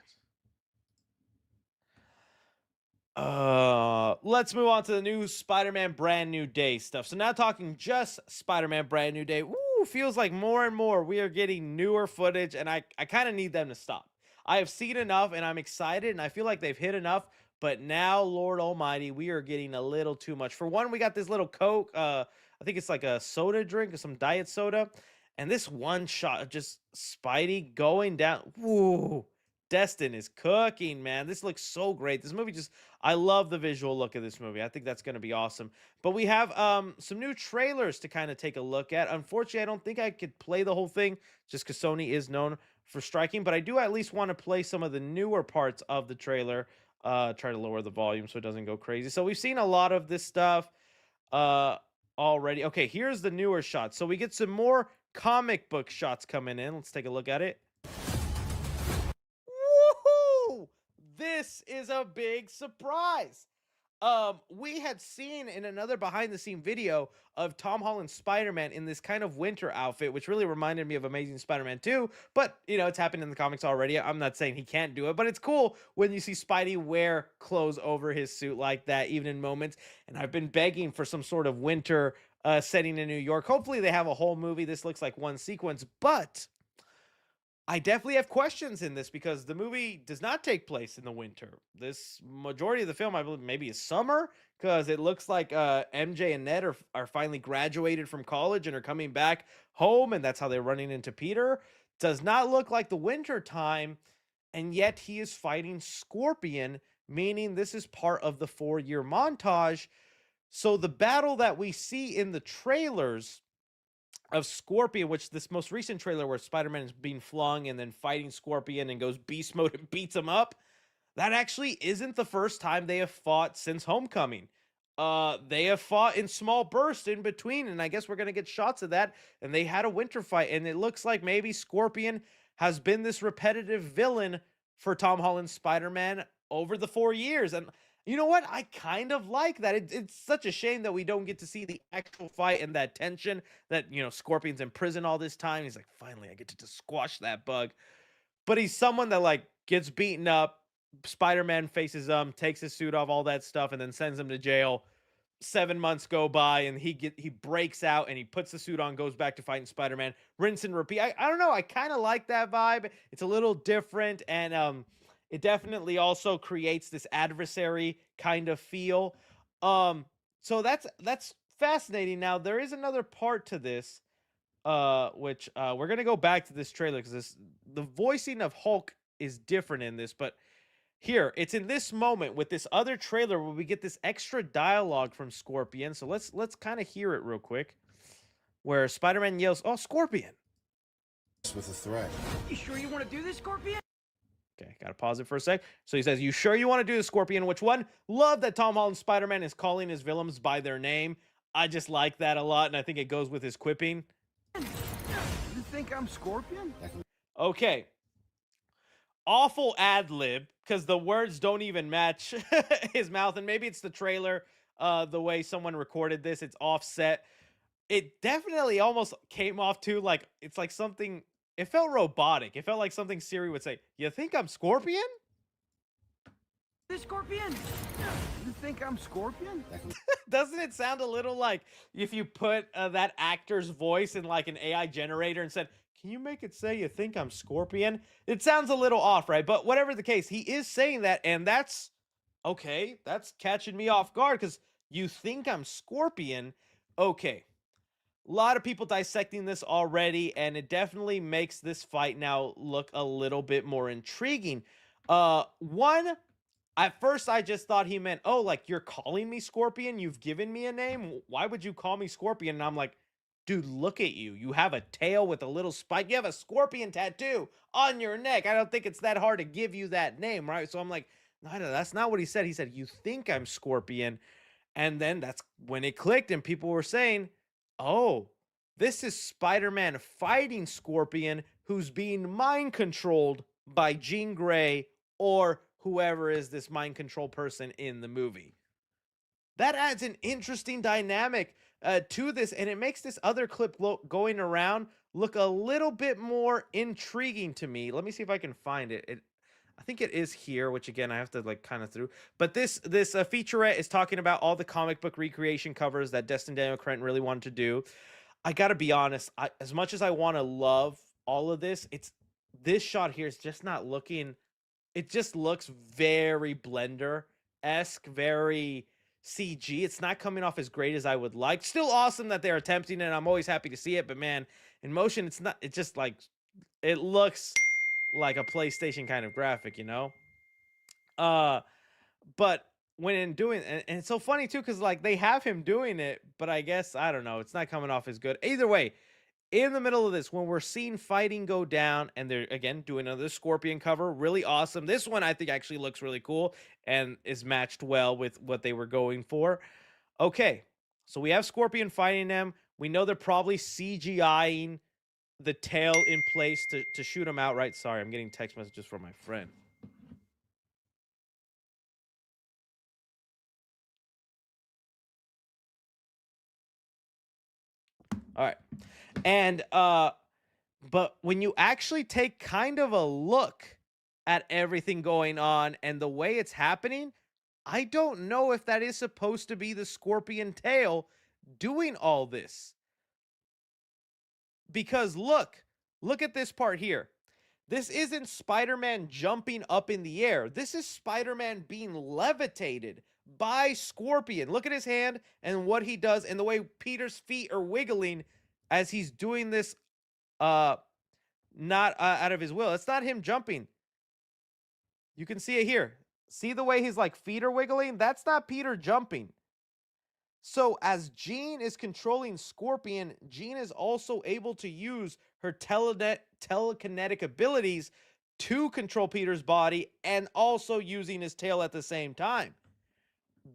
Let's move on to the new Spider-Man Brand New Day stuff. So now talking just Spider-Man Brand New Day. Woo, feels like more and more we are getting newer footage, and I kind of need them to stop. I have seen enough, and I'm excited, and I feel like they've hit enough. But now, Lord Almighty, we are getting a little too much. For one, we got this little Coke. I think it's like a soda drink or some diet soda, and this one shot of just Spidey going down. Woo. Destin is cooking, man. This looks so great. This movie I love the visual look of this movie. I think that's going to be awesome. But we have some new trailers to kind of take a look at. Unfortunately, I don't think I could play the whole thing just because Sony is known for striking. But I do at least want to play some of the newer parts of the trailer. Try to lower the volume so it doesn't go crazy. So we've seen a lot of this stuff already. Okay, here's the newer shot. So we get some more comic book shots coming in. Let's take a look at it. Woohoo! This is a big surprise. We had seen in another behind the scene video of Tom Holland's Spider-Man in this kind of winter outfit, which really reminded me of Amazing Spider-Man 2, but it's happened in the comics already. I'm not saying he can't do it, but it's cool when you see Spidey wear clothes over his suit like that, even in moments. And I've been begging for some sort of winter setting in New York. Hopefully they have a whole movie. This looks like one sequence, but I definitely have questions in this because the movie does not take place in the winter. This majority of the film, I believe, maybe is summer because it looks like MJ and Ned are finally graduated from college and are coming back home, and that's how they're running into Peter. Does not look like the winter time, and yet he is fighting Scorpion, meaning this is part of the 4-year montage. So the battle that we see in the trailers of Scorpion, which this most recent trailer where Spider-Man is being flung and then fighting Scorpion and goes beast mode and beats him up, that actually isn't the first time they have fought since Homecoming. They have fought in small bursts in between, and I guess we're gonna get shots of that. And they had a winter fight, and it looks like maybe Scorpion has been this repetitive villain for Tom Holland's Spider-Man over the 4 years. And you know what? I kind of like that. It's such a shame that we don't get to see the actual fight and that tension that Scorpion's in prison all this time. He's like, finally, I get to just squash that bug. But he's someone that like gets beaten up. Spider-Man faces him, takes his suit off, all that stuff, and then sends him to jail. 7 months go by and he breaks out and he puts the suit on, goes back to fighting Spider-Man, rinse and repeat. I don't know, I kind of like that vibe. It's a little different, and it definitely also creates this adversary kind of feel. So that's fascinating. Now there is another part to this, which we're gonna go back to this trailer because the voicing of Hulk is different in this, but here it's in this moment with this other trailer where we get this extra dialogue from Scorpion. So let's kind of hear it real quick, where Spider-Man yells, "Oh, Scorpion!" With a threat. You sure you want to do this, Scorpion? Okay, gotta pause it for a sec. So he says, "You sure you want to do the Scorpion?" Which one? Love that Tom Holland Spider-Man is calling his villains by their name. I just like that a lot, and I think it goes with his quipping. You think I'm Scorpion? Okay. Awful ad lib because the words don't even match his mouth, and maybe it's the trailer, the way someone recorded this, it's offset. It definitely almost came off too like it's like something. It felt robotic. It felt like something Siri would say. You think I'm Scorpion? This Scorpion? You think I'm Scorpion? Doesn't it sound a little like if you put that actor's voice in like an AI generator and said, "Can you make it say you think I'm Scorpion?" It sounds a little off, right? But whatever the case, he is saying that, and that's okay. That's catching me off guard because you think I'm Scorpion. Okay. A lot of people dissecting this already, and it definitely makes this fight now look a little bit more intriguing. One, at first I just thought he meant, oh, like you're calling me Scorpion, you've given me a name, why would you call me Scorpion? And I'm like, dude, look at you. You have a tail with a little spike. You have a scorpion tattoo on your neck. I don't think it's that hard to give you that name, right? So I'm like, no, that's not what he said. He said, you think I'm Scorpion. And then that's when it clicked, and people were saying, oh, this is Spider-Man fighting Scorpion who's being mind controlled by Jean Grey or whoever is this mind control person in the movie. That adds an interesting dynamic to this, and it makes this other clip going around look a little bit more intriguing to me. Let me see if I can find it. I think it is here, which again I have to like kind of through. But this featurette is talking about all the comic book recreation covers that Destin Daniel Cretton really wanted to do. I gotta be honest, as much as I want to love all of this, this shot here is just not looking. It just looks very Blender-esque, very CG. It's not coming off as great as I would like. Still awesome that they're attempting it. I'm always happy to see it, but man, in motion, it's not. It's just like it looks like a PlayStation kind of graphic, But when in doing, and it's so funny too, because like they have him doing it, but I guess I don't know, it's not coming off as good. Either way, in the middle of this, when we're seeing fighting go down, and they're again doing another Scorpion cover, really awesome. This one I think actually looks really cool and is matched well with what they were going for. Okay, so we have Scorpion fighting them. We know they're probably CGIing the tail in place to shoot him outright. Sorry, I'm getting text messages from my friend. All right. And but when you actually take kind of a look at everything going on and the way it's happening, I don't know if that is supposed to be the scorpion tail doing all this. Because look at this part here. This isn't Spider-Man jumping up in the air. This is Spider-Man being levitated by Scorpion. Look at his hand and what he does and the way Peter's feet are wiggling as he's doing this not out of his will. It's not him jumping. You can see it here. See the way his like feet are wiggling? That's not Peter jumping. So as Jean is controlling Scorpion, Jean is also able to use her telekinetic abilities to control Peter's body and also using his tail at the same time.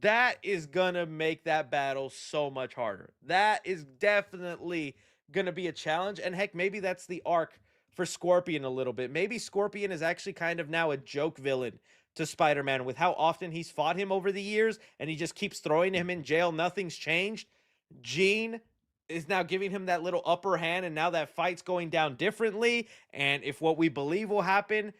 That is gonna make that battle so much harder. That is definitely gonna be a challenge. And heck, maybe that's the arc for Scorpion a little bit. Maybe Scorpion is actually kind of now a joke villain to Spider-Man with how often he's fought him over the years and he just keeps throwing him in jail. Nothing's changed. Jean is now giving him that little upper hand, and now that fight's going down differently. And if what we believe will happen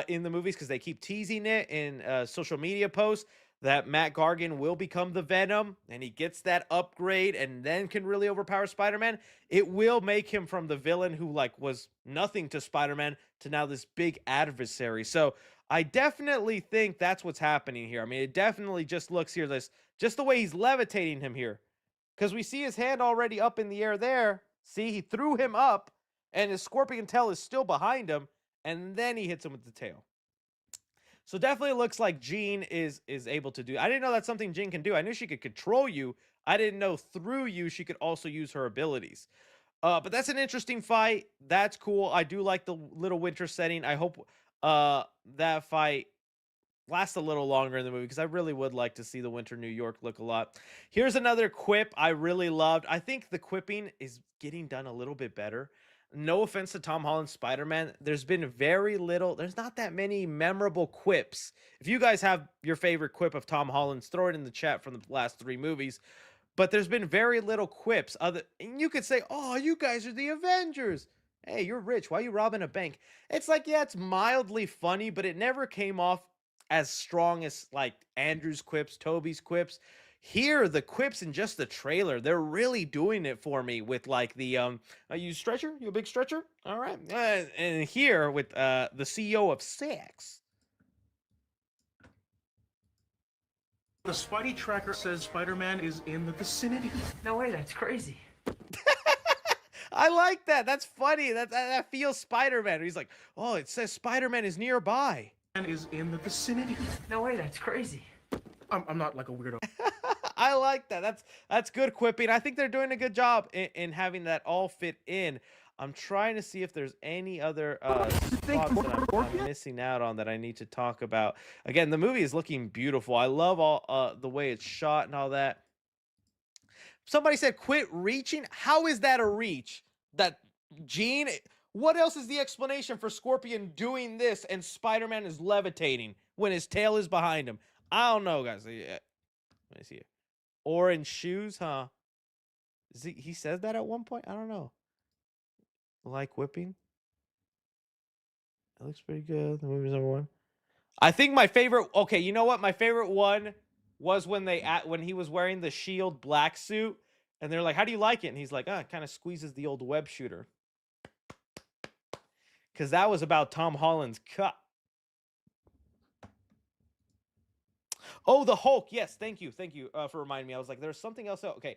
in the movies, because they keep teasing it in social media posts, that Matt Gargan will become the Venom and he gets that upgrade and then can really overpower Spider-Man, it will make him from the villain who like was nothing to Spider-Man to now this big adversary. So I definitely think that's what's happening here. I mean, it definitely just looks here, this just the way he's levitating him here. Because we see his hand already up in the air there. See, he threw him up and his scorpion tail is still behind him. And then he hits him with the tail. So definitely looks like Jean is able to do. I didn't know that's something Jean can do. I knew she could control you. I didn't know through you she could also use her abilities. But that's an interesting fight. That's cool. I do like the little winter setting. I hope that fight lasts a little longer in the movie because I really would like to see the winter New York look a lot. Here's another quip I really loved. I think the quipping is getting done a little bit better. No offense to Tom Holland's Spider-Man, there's been very little, there's not that many memorable quips. If you guys have your favorite quip of Tom Holland's, throw it in the chat from the last 3 movies. But there's been very little quips. And you could say, oh, you guys are the Avengers. Hey, you're rich. Why are you robbing a bank? It's like, yeah, it's mildly funny, but it never came off as strong as like Andrew's quips, Tobey's quips. Here, the quips in just the trailer, they're really doing it for me with like the, you stretcher? You a big stretcher? All right. And here with the CEO of Sex. The Spidey tracker says Spider-Man is in the vicinity. No way, that's crazy. I like that. That's funny. That feels Spider-Man. He's like, oh, it says Spider-Man is nearby. And is in the vicinity. No way, that's crazy. I'm not like a weirdo. I like that. That's good quipping. I think they're doing a good job in having that all fit in. I'm trying to see if there's any other spots that I'm missing out on that I need to talk about. Again, the movie is looking beautiful. I love all the way it's shot and all that. Somebody said, quit reaching. How is that a reach? That Jean, what else is the explanation for Scorpion doing this and Spider-Man is levitating when his tail is behind him? I don't know, guys. Let me see it. Orange shoes, huh? He says that at one point? I don't know. Like whipping. That looks pretty good. The movie's #1. I think my favorite. Okay, you know what? My favorite one was when he was wearing the Shield black suit, and they're like, "How do you like it?" And he's like, "Ah, it kind of squeezes the old web shooter." Because that was about Tom Holland's cut. Oh, the Hulk. Yes, thank you for reminding me. I was like, there's something else. Okay.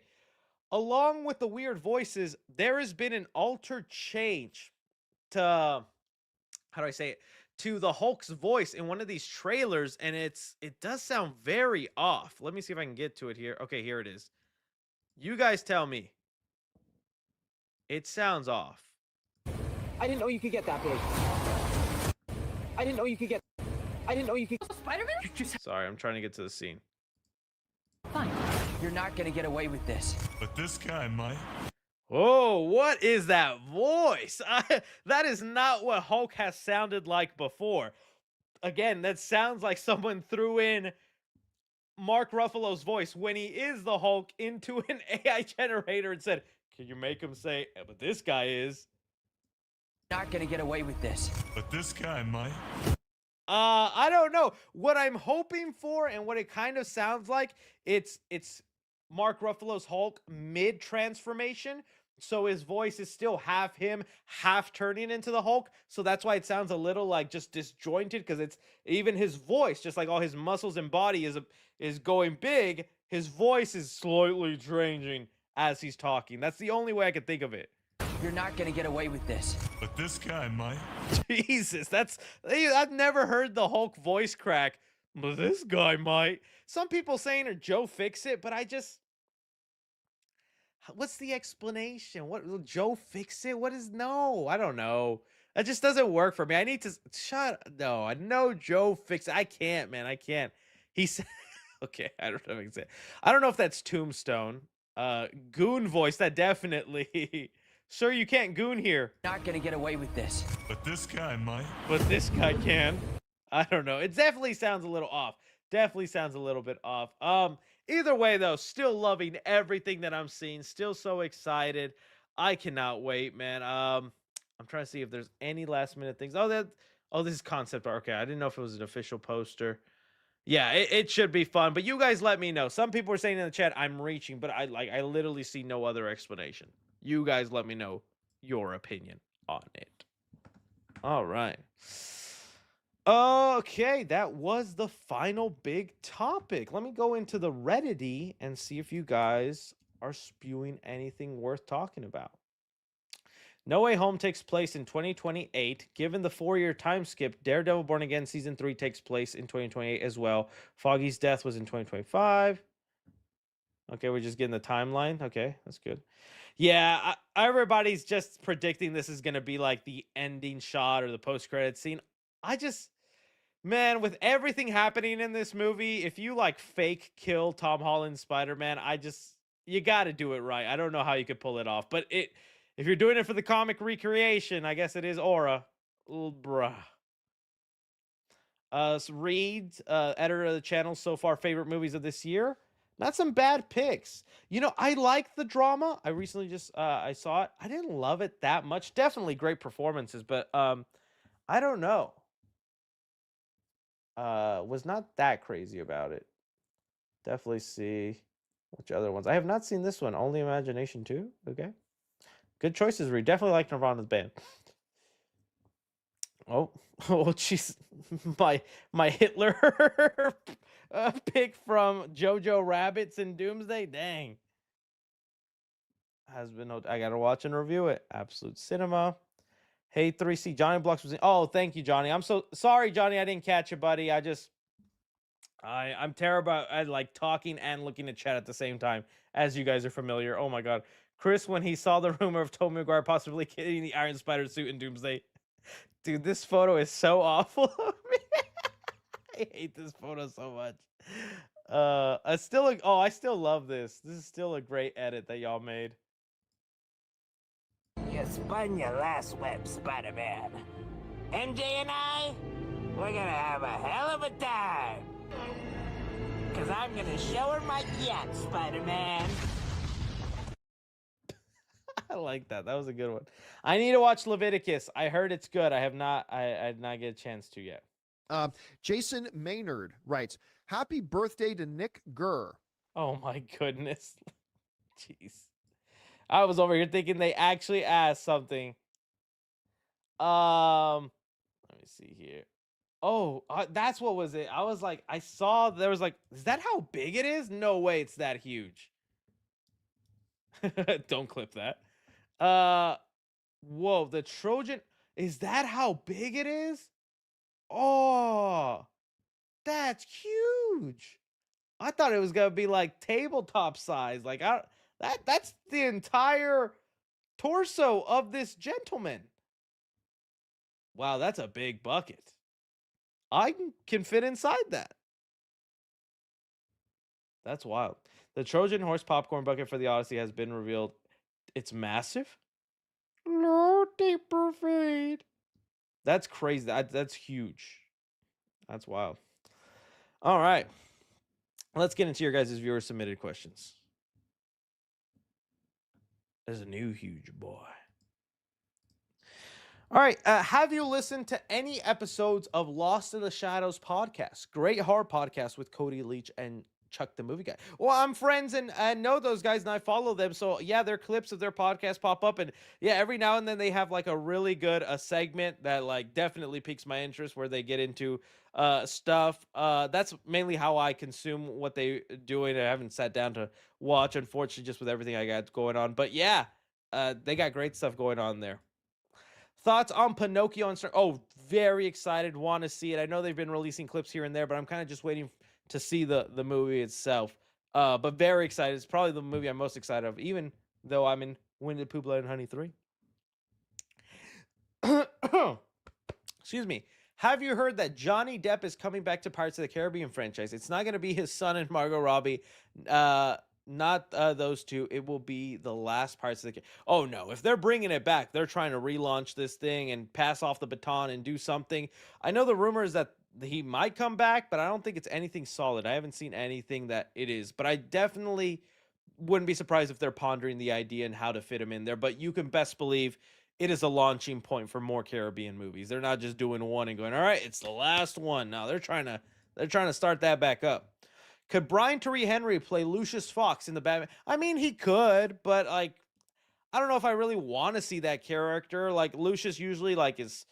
Along with the weird voices, there has been an altered change to, how do I say it, to the Hulk's voice in one of these trailers, and it does sound very off. Let me see if I can get to it here. Okay, here it is. You guys tell me. It sounds off. I didn't know you could get that big. I didn't know you could get... I didn't know you could... Spider-Man? Sorry, I'm trying to get to the scene. Fine. You're not gonna get away with this. But this guy might. Oh, what is that voice? That is not what Hulk has sounded like before. Again, that sounds like someone threw in Mark Ruffalo's voice when he is the Hulk into an AI generator and said, "Can you make him say, but this guy is?" Not gonna get away with this. But this guy might. I don't know. What I'm hoping for and what it kind of sounds like, it's Mark Ruffalo's Hulk mid transformation. So his voice is still half him, half turning into the Hulk. So that's why it sounds a little like just disjointed, because it's even his voice, just like all his muscles and body is going big, his voice is slightly changing as he's talking. That's the only way I could think of it. You're not gonna get away with this. But this guy might. Jesus, I've never heard the Hulk voice crack, but this guy might. Some people saying, or Joe fix it, but what's the explanation? What will Joe fix it? What is no? I don't know. That just doesn't work for me. I need to no, I know Joe fix it. I can't, man. I can't. He said, okay, I don't know if I can say it. I don't know if that's Tombstone. Goon voice, that definitely. Sir, you can't goon here. Not gonna get away with this. But this guy might. But this guy can. I don't know. It definitely sounds a little off. Definitely sounds a little bit off. Either way though, still loving everything that I'm seeing. Still so excited. I cannot wait, man. I'm trying to see if there's any last minute things. Oh, this is concept art. Okay, I didn't know if it was an official poster. Yeah, it should be fun. But you guys let me know. Some people are saying in the chat I'm reaching, but I literally see no other explanation. You guys let me know your opinion on it. All right. Okay, that was the final big topic. Let me go into the Reddity and see if you guys are spewing anything worth talking about. No Way Home takes place in 2028. Given the 4-year time skip, Daredevil Born Again Season 3 takes place in 2028 as well. Foggy's death was in 2025. Okay, we're just getting the timeline. Okay, that's good. Yeah, everybody's just predicting this is going to be like the ending shot or the post-credit scene. Man, with everything happening in this movie, if you like fake kill Tom Holland's Spider-Man, you got to do it right. I don't know how you could pull it off, but if you're doing it for the comic recreation, I guess it is Aura. Bruh. Reed, editor of the channel, so far favorite movies of this year. Not some bad picks. You know, I like the drama. I recently just I saw it. I didn't love it that much. Definitely great performances, but I don't know. Was not that crazy about it. Definitely see which other ones. I have not seen this one. Only Imagination 2. Okay. Good choices, Reed. Definitely like Nirvana's band. Oh, jeez. My Hitler pick from Jojo Rabbits and Doomsday. Dang. I gotta watch and review it. Absolute Cinema. Hey, 3C. Johnny Blocks was in. Oh, thank you, Johnny. I'm so sorry, Johnny. I didn't catch you, buddy. I'm terrible at like talking and looking at chat at the same time, as you guys are familiar. Oh my god. Chris, when he saw the rumor of Tobey Maguire possibly getting the Iron Spider suit in Doomsday. Dude, this photo is so awful of me. I hate this photo so much. I still love this. This is still a great edit that y'all made. You spun your last web, Spider-Man. MJ and I, we're gonna have a hell of a time. Cause I'm gonna show her my yacht, Spider-Man. I like that. That was a good one. I need to watch Leviticus. I heard it's good. I did not get a chance to yet. Jason Maynard writes, "Happy birthday to Nick Gurr." Oh my goodness. Jeez. I was over here thinking they actually asked something. Let me see here. Oh, that's what was it. I was like, I saw there was like, is that how big it is? No way it's that huge. Don't clip that. Whoa, the Trojan, is that how big it is? Oh, that's huge. I thought it was gonna be like tabletop size. Like that's the entire torso of this gentleman. Wow, that's a big bucket. I can fit inside that. That's wild. The Trojan horse popcorn bucket for the Odyssey has been revealed. It's massive. No deeper fade. That's crazy. That's huge. That's wild. All right. Let's get into your guys' viewer submitted questions. There's a new huge boy. All right. Have you listened to any episodes of Lost in the Shadows podcast? Great horror podcast with Cody Leach and Chuck the Movie Guy. Well, I'm friends and know those guys and I follow them. So yeah, their clips of their podcast pop up, and yeah, every now and then they have like a really good segment that like definitely piques my interest where they get into stuff. That's mainly how I consume what they doing. I haven't sat down to watch, unfortunately, just with everything I got going on. But yeah, they got great stuff going on there. Thoughts on Pinocchio and oh, very excited, want to see it. I know they've been releasing clips here and there, but I'm kind of just waiting to see the movie itself. But very excited. It's probably the movie I'm most excited of, even though I'm in Winnie the Pooh Blood and Honey 3. Excuse me. Have you heard that Johnny Depp is coming back to Pirates of the Caribbean franchise? It's not going to be his son and Margot Robbie. Not those two. It will be the last Pirates of the Caribbean. Oh, no. If they're bringing it back, they're trying to relaunch this thing and pass off the baton and do something. I know the rumor is that he might come back, but I don't think it's anything solid. I haven't seen anything that it is. But I definitely wouldn't be surprised if they're pondering the idea and how to fit him in there. But you can best believe it is a launching point for more Caribbean movies. They're not just doing one and going, all right, it's the last one. No, they're trying to start that back up. Could Brian Tyree Henry play Lucius Fox in the Batman? I mean, he could, but like, I don't know if I really want to see that character. Like Lucius usually like is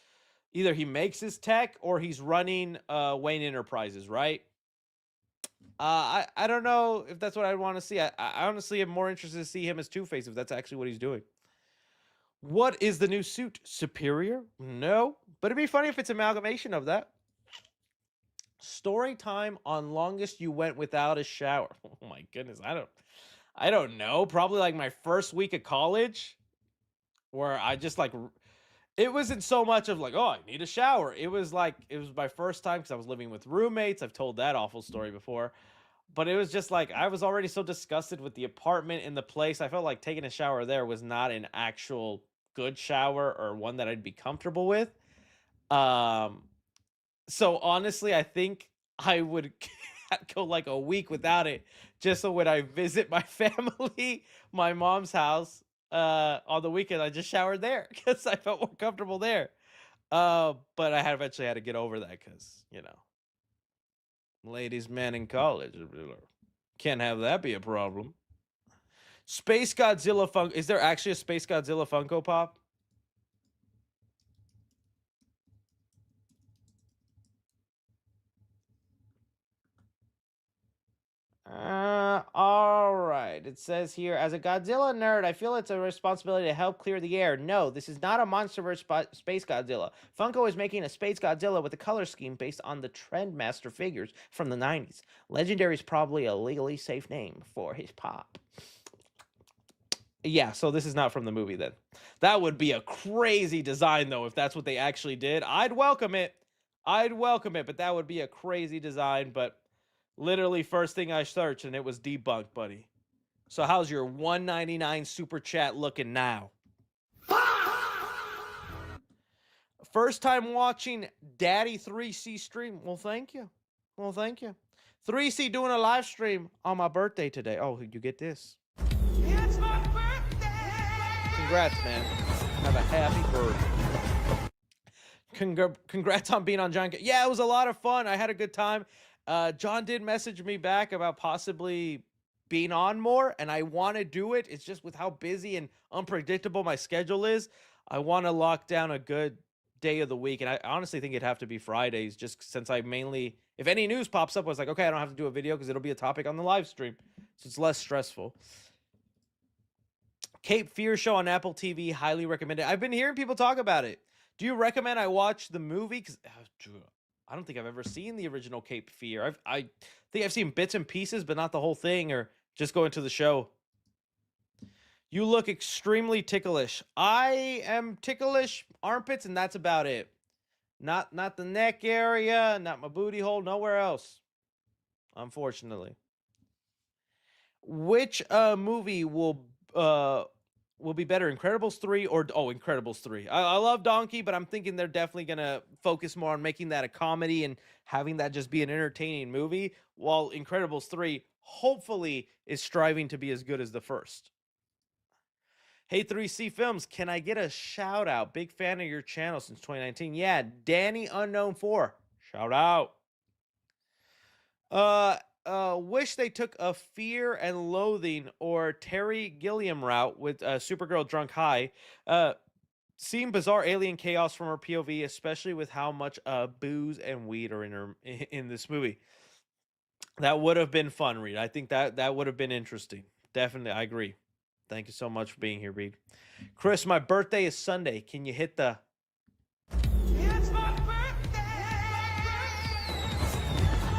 either he makes his tech or he's running Wayne Enterprises, right? I don't know if that's what I want to see. I honestly am more interested to see him as Two-Face if that's actually what he's doing. What is the new suit? Superior? No, but it'd be funny if it's amalgamation of that. Story time on longest you went without a shower. Oh my goodness, I don't know. Probably like my first week of college, where I just like, it wasn't so much of like, oh, I need a shower. It was like, it was my first time because I was living with roommates. I've told that awful story before, but it was just like I was already so disgusted with the apartment and the place. I felt like taking a shower there was not an actual good shower or one that I'd be comfortable with. So honestly, I think I would go like a week without it, just so when I visit my family, my mom's house, on the weekend, I just showered there because I felt more comfortable there. But I had eventually had to get over that because, you know, ladies, men in college, can't have that be a problem. Space Godzilla Funko. Is there actually a Space Godzilla Funko Pop? All right. It says here, as a Godzilla nerd, I feel it's a responsibility to help clear the air. No, this is not a MonsterVerse Space Godzilla. Funko is making a Space Godzilla with a color scheme based on the Trendmaster figures from the 90s. Legendary is probably a legally safe name for his pop. Yeah, so this is not from the movie then. That would be a crazy design, though, if that's what they actually did. I'd welcome it. But that would be a crazy design, but literally first thing I searched and it was debunked, buddy. So how's your $1.99 super chat looking now? First time watching Daddy 3C stream. Well, thank you. 3C doing a live stream on my birthday today. Oh, you get this. It's my birthday! Congrats, man. Have a happy birthday. Congrats on being on John. Yeah, it was a lot of fun. I had a good time. John did message me back about possibly being on more, and I want to do it. It's just with how busy and unpredictable my schedule is. I want to lock down a good day of the week, and I honestly think it'd have to be Fridays, just since I mainly, if any news pops up, I was like, okay, I don't have to do a video because it'll be a topic on the live stream, so it's less stressful. Cape Fear show on Apple TV, highly recommended. I've been hearing people talk about it. Do you recommend I watch the movie? Because I don't think I've ever seen the original Cape Fear. I think I've seen bits and pieces, but not the whole thing, or just go into the show. You look extremely ticklish. I am ticklish, armpits, and that's about it. Not the neck area, not my booty hole, nowhere else. Unfortunately. Which movie will will be better, Incredibles 3 or Incredibles 3? I love Donkey, but I'm thinking they're definitely gonna focus more on making that a comedy and having that just be an entertaining movie, while Incredibles 3 hopefully is striving to be as good as the first. Hey 3C Films, can I get a shout out? Big fan of your channel since 2019. Yeah, Danny Unknown 4. Shout out. Wish they took a Fear and Loathing or Terry Gilliam route with Supergirl Drunk High. Seeing bizarre alien chaos from her POV, especially with how much booze and weed are in this movie. That would have been fun, Reed. I think that would have been interesting. Definitely, I agree. Thank you so much for being here, Reed. Chris, my birthday is Sunday. Can you hit the... It's my birthday.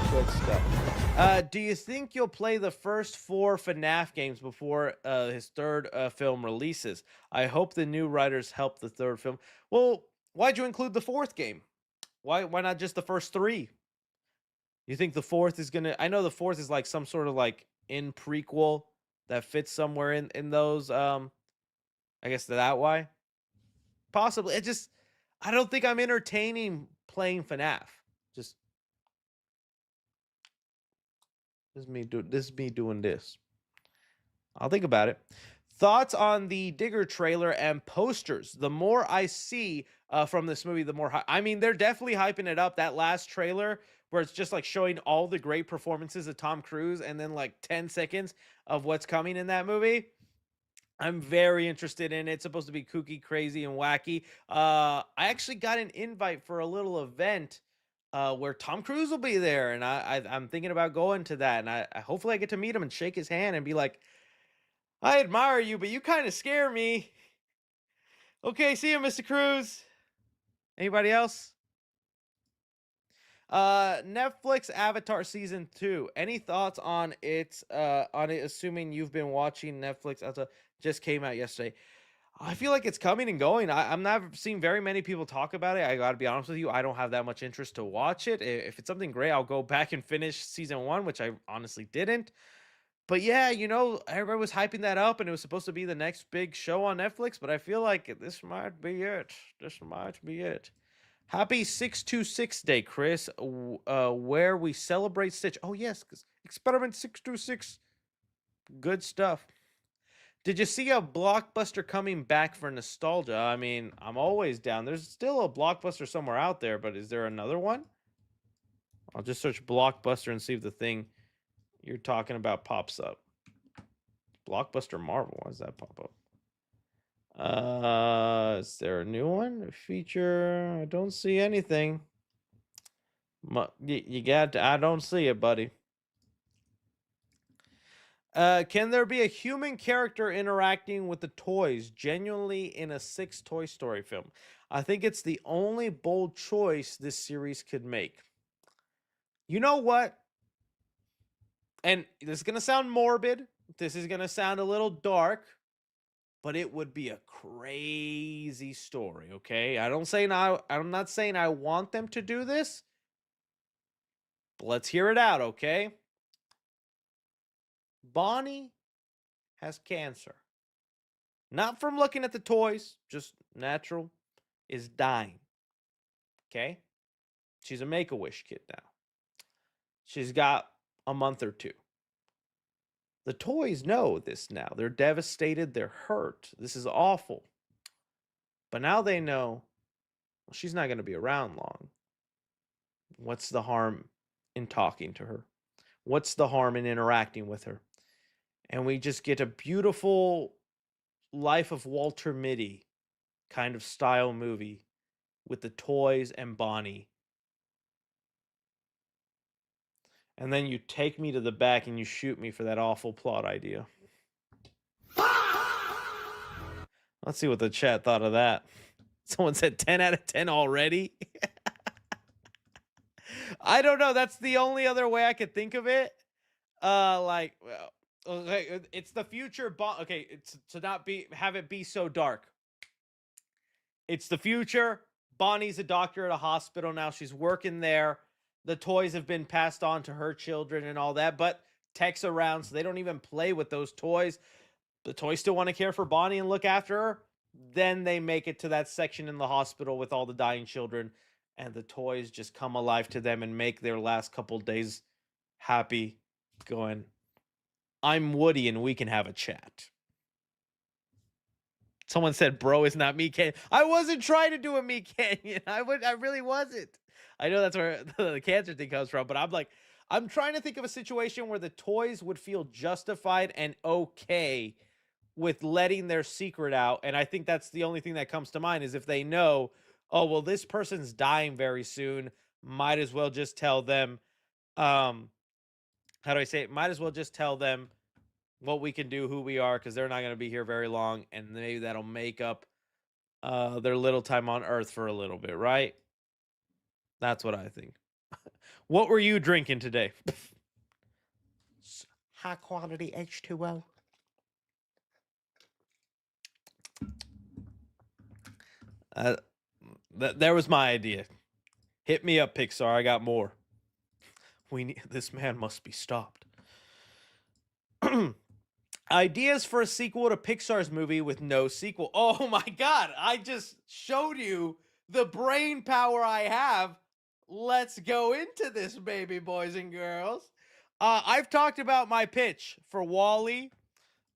Good stuff. Do you think you'll play the first 4 FNAF games before his third film releases? I hope the new writers help the third film. Well, why'd you include the 4th game? Why not just the first 3? You think the 4th is gonna... I know the 4th is like some sort of like in prequel that fits somewhere in those. I guess that why. Possibly. I don't think I'm entertaining playing FNAF. This is me doing this. I'll think about it. Thoughts on the Digger trailer and posters? The more I see from this movie, the more I mean, they're definitely hyping it up. That last trailer where it's just like showing all the great performances of Tom Cruise and then like 10 seconds of what's coming in that movie. I'm very interested in it. It's supposed to be kooky, crazy, and wacky. I actually got an invite for a little event where Tom Cruise will be there, and I'm thinking about going to that. And I hopefully I get to meet him and shake his hand and be like, I admire you, but you kind of scare me. Okay, see you, Mr. Cruise. Anybody else? Netflix Avatar season 2. Any thoughts on it? Assuming you've been watching Netflix. Just came out yesterday. I feel like it's coming and going. I'm not seeing very many people talk about it. I gotta be honest with you. I don't have that much interest to watch it. If it's something great, I'll go back and finish season 1, which I honestly didn't. But yeah, you know, everybody was hyping that up, and it was supposed to be the next big show on Netflix. But I feel like this might be it. This might be it. Happy 626 Day, Chris, where we celebrate Stitch. Oh, yes, because Experiment 626. Good stuff. Did you see a Blockbuster coming back for nostalgia? I mean, I'm always down. There's still a Blockbuster somewhere out there, but is there another one? I'll just search Blockbuster and see if the thing you're talking about pops up. Blockbuster Marvel. Why does that pop up? Is there a new one? A feature? I don't see anything. You got to, I don't see it, buddy. Can there be a human character interacting with the toys genuinely in a 6 Toy Story film? I think it's the only bold choice this series could make. You know what? And this is going to sound morbid. This is going to sound a little dark. But it would be a crazy story, okay? I'm not saying I want them to do this. But let's hear it out, okay? Bonnie has cancer. Not from looking at the toys, just natural, is dying. Okay? She's a Make-A-Wish kid now. She's got a month or 2. The toys know this now. They're devastated. They're hurt. This is awful. But now they know, well, she's not going to be around long. What's the harm in talking to her? What's the harm in interacting with her? And we just get a beautiful Life of Walter Mitty kind of style movie with the toys and Bonnie. And then you take me to the back and you shoot me for that awful plot idea. Let's see what the chat thought of that. Someone said 10 out of 10 already. I don't know. That's the only other way I could think of it. Okay, it's the future. Okay, it's to not have it be so dark. It's the future. Bonnie's a doctor at a hospital now. She's working there. The toys have been passed on to her children and all that, but tech's around, so they don't even play with those toys. the toys still want to care for Bonnie and look after her. Then they make it to that section in the hospital with all the dying children, and the toys just come alive to them and make their last couple days happy, going, I'm Woody and we can have a chat. Someone said, bro, it's not me, Canyon. I wasn't trying to do a me, Canyon. I really wasn't. I know that's where the cancer thing comes from, but I'm trying to think of a situation where the toys would feel justified and okay with letting their secret out. And I think that's the only thing that comes to mind is if they know, oh, well, this person's dying very soon. Might as well just tell them, how do I say it? Might as well just tell them what we can do, who we are, because they're not going to be here very long. And maybe that'll make up their little time on Earth for a little bit, right? That's what I think. What were you drinking today? High quality H2O. There was my idea. Hit me up, Pixar. I got more. This man must be stopped. Ideas for a sequel to Pixar's movie with no sequel. Oh my God. I just showed you the brain power I have. Let's go into this, baby boys and girls. I've talked about my pitch for WALL-E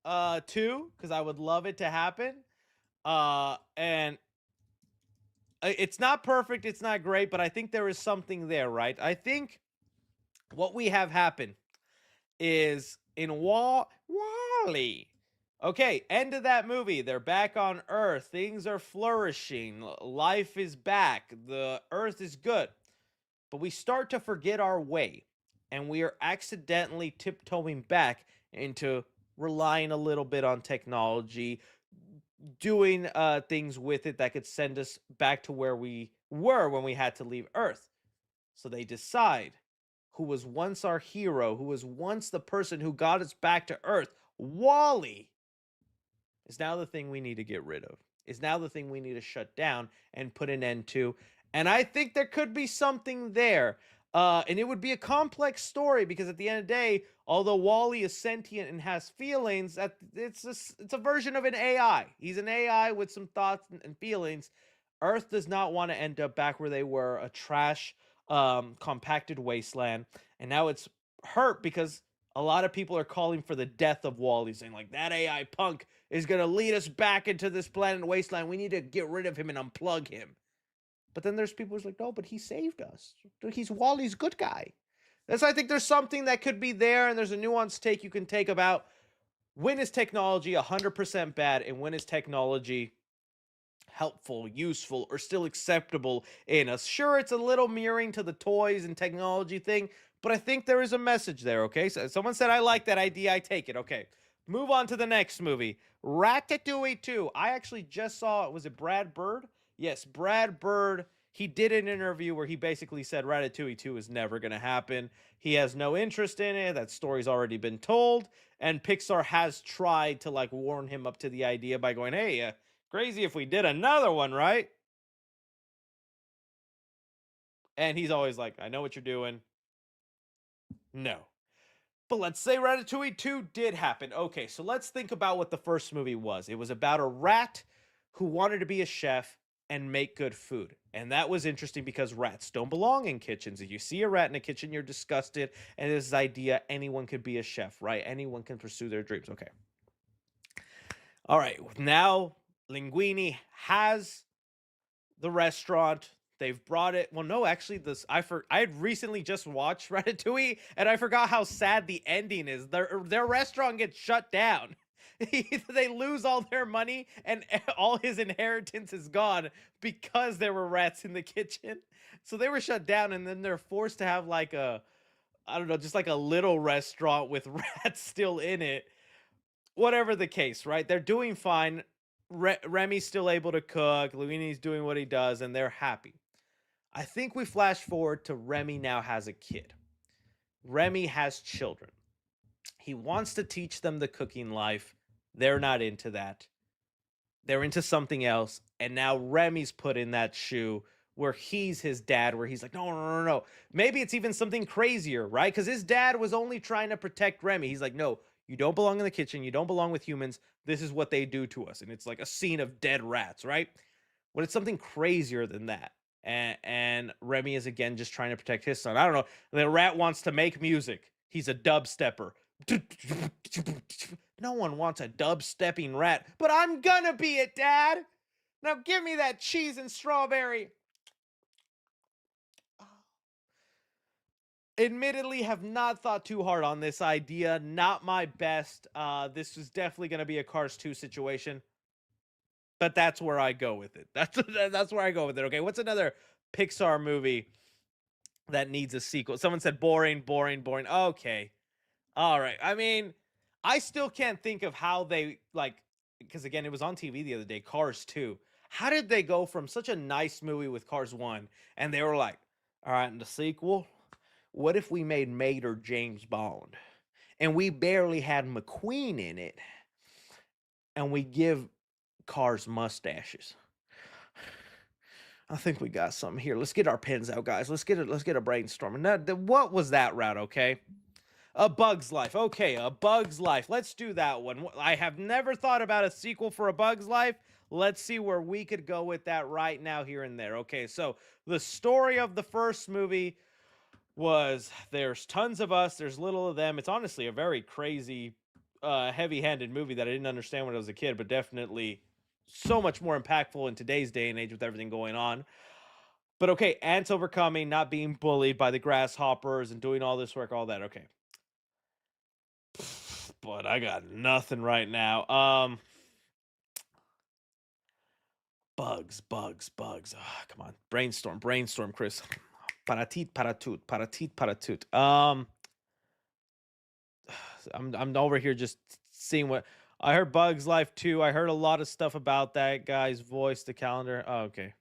2, because I would love it to happen. And it's not perfect, it's not great, but I think there is something there, right? I think what we have happen is in WALL-E. Okay, end of that movie. They're back on Earth. Things are flourishing. Life is back. The Earth is good. But we start to forget our way, and we are accidentally tiptoeing back into relying a little bit on technology, doing things with it that could send us back to where we were when we had to leave Earth. So they decide who was once our hero, who was once the person who got us back to Earth, WALL-E, is now the thing we need to get rid of, is now the thing we need to shut down and put an end to. And I think there could be something there. And it would be a complex story because at the end of the day, although WALL-E is sentient and has feelings, it's a version of an AI. He's an AI with some thoughts and feelings. Earth does not want to end up back where they were, a trash, compacted wasteland. And now it's hurt because a lot of people are calling for the death of WALL-E, saying like, that AI punk is going to lead us back into this planet wasteland. We need to get rid of him and unplug him. But then there's people who's like, no, but he saved us. He's WALL-E's good guy. That's, I think there's something that could be there, and there's a nuanced take you can take about when is technology 100% bad and when is technology helpful, useful, or still acceptable in us. Sure, it's a little mirroring to the toys and technology thing, but I think there is a message there, okay? So someone said, I like that idea, I take it, okay. Move on to the next movie. Ratatouille 2. I actually just saw, was it Brad Bird? Yes, Brad Bird, he did an interview where he basically said Ratatouille 2 is never going to happen. He has no interest in it. That story's already been told. And Pixar has tried to like warn him up to the idea by going, hey, crazy if we did another one, right? And he's always like, I know what you're doing. No. But let's say Ratatouille 2 did happen. Okay, so let's think about what the first movie was. It was about a rat who wanted to be a chef and make good food. And that was interesting because rats don't belong in kitchens. If you see a rat in a kitchen, you're disgusted. And this idea, anyone could be a chef, right? Anyone can pursue their dreams. Okay. All right. Now, Linguini has the restaurant. They've brought it. Well, no, actually, I had recently just watched Ratatouille, and I forgot how sad the ending is. Their restaurant gets shut down. They lose all their money and all his inheritance is gone because there were rats in the kitchen. So they were shut down, and then they're forced to have like I don't know, just like a little restaurant with rats still in it. Whatever the case, right? They're doing fine. Remy's still able to cook. Luini's doing what he does, and they're happy. I think we flash forward to Remy now has a kid. Remy has children. He wants to teach them the cooking life. They're not into that. They're into something else. And now Remy's put in that shoe where he's his dad, where he's like, no. Maybe it's even something crazier, right? Because his dad was only trying to protect Remy. He's like, no, You don't belong in the kitchen. You don't belong with humans. This is what they do to us. And it's like a scene of dead rats, right? But it's something crazier than that. And Remy is again just trying to protect his son. I don't know. The rat wants to make music. He's a dubstepper. No one wants a dubstepping rat, but I'm gonna be it, Dad. Now give me that cheese and strawberry. Admittedly, have not thought too hard on this idea. Not my best. This is definitely going to be a Cars 2 situation. But that's where I go with it. That's where I go with it. Okay, what's another Pixar movie that needs a sequel? Someone said boring, boring, boring. Okay. All right. I mean, I still can't think of how they, like, because again, it was on TV the other day, Cars 2. How did they go from such a nice movie with Cars 1 and they were like, all right, in the sequel, what if we made Mater James Bond and we barely had McQueen in it and we give Cars mustaches? I think we got something here. Let's get our pens out, guys. Let's get a brainstorming. What was that route? Okay. A Bug's Life. Okay, A Bug's Life. Let's do that one. I have never thought about a sequel for A Bug's Life. Let's see where we could go with that right now, here and there. Okay, so the story of the first movie was there's tons of us, there's little of them. It's honestly a very crazy, heavy-handed movie that I didn't understand when I was a kid, but definitely so much more impactful in today's day and age with everything going on. But okay, ants overcoming, not being bullied by the grasshoppers and doing all this work, all that. Okay. But I got nothing right now. Bugs. Oh, come on. Brainstorm, Chris. Paratit, paratut. I'm over here just seeing what I heard. Bugs Life 2. I heard a lot of stuff about that guy's voice, the calendar. Oh, okay.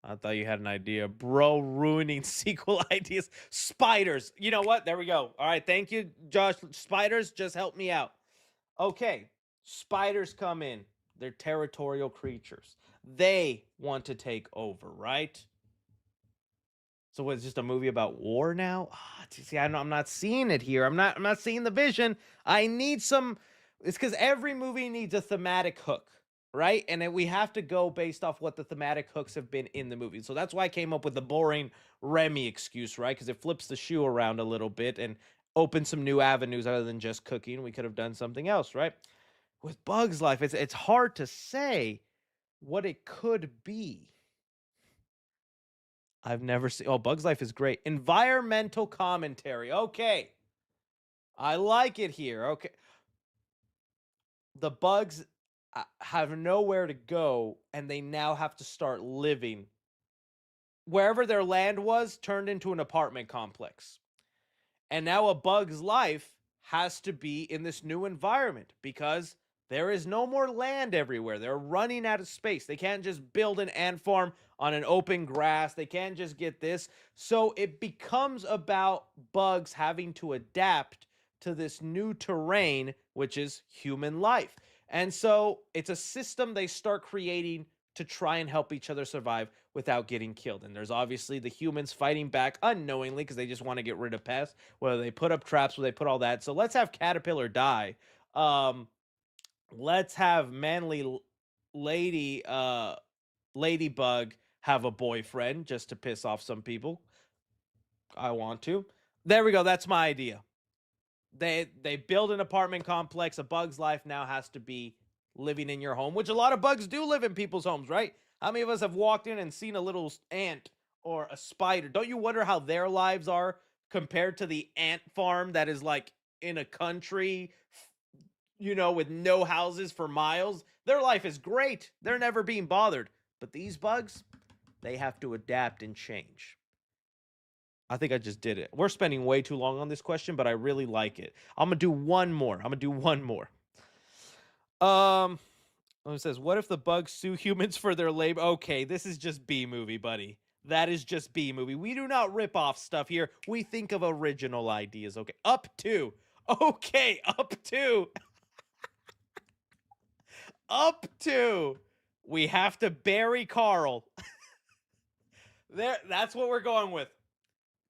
I thought you had an idea. Bro, ruining sequel ideas. Spiders. You know what? There we go. All right. Thank you, Josh. Spiders, just help me out. Okay. Spiders come in. They're territorial creatures. They want to take over, right? So it's just a movie about war now? See, I'm not seeing it here. I'm not seeing the vision. I need some. It's because every movie needs a thematic hook, right? And then we have to go based off what the thematic hooks have been in the movie. So that's why I came up with the boring Remy excuse, right? Because it flips the shoe around a little bit and opens some new avenues other than just cooking. We could have done something else, right? With Bug's Life, it's hard to say what it could be. I've never seen. Oh, Bug's Life is great. Environmental commentary. Okay. I like it here. Okay. The bugs have nowhere to go, and they now have to start living. Wherever their land was turned into an apartment complex. And now A Bug's Life has to be in this new environment because there is no more land everywhere. They're running out of space. They can't just build an ant farm on an open grass. They can't just get this. So it becomes about bugs having to adapt to this new terrain, which is human life. And so it's a system they start creating to try and help each other survive without getting killed. And there's obviously the humans fighting back unknowingly because they just want to get rid of pests, whether they put up traps, whether they put all that. So let's have Caterpillar die. Let's have manly ladybug have a boyfriend just to piss off some people. I want to. There we go. That's my idea. They build an apartment complex. A Bug's Life now has to be living in your home, which a lot of bugs do live in people's homes, right? How many of us have walked in and seen a little ant or a spider? Don't you wonder how their lives are compared to the ant farm that is like in a country, you know, with no houses for miles? Their life is great. They're never being bothered. But these bugs, they have to adapt and change. I think I just did it. We're spending way too long on this question, but I really like it. I'm going to do one more. It says, what if the bugs sue humans for their labor? Okay, this is just B-movie, buddy. That is just B-movie. We do not rip off stuff here. We think of original ideas. Okay, up to. Okay, up to. Up to. We have to bury Carl. That's what we're going with.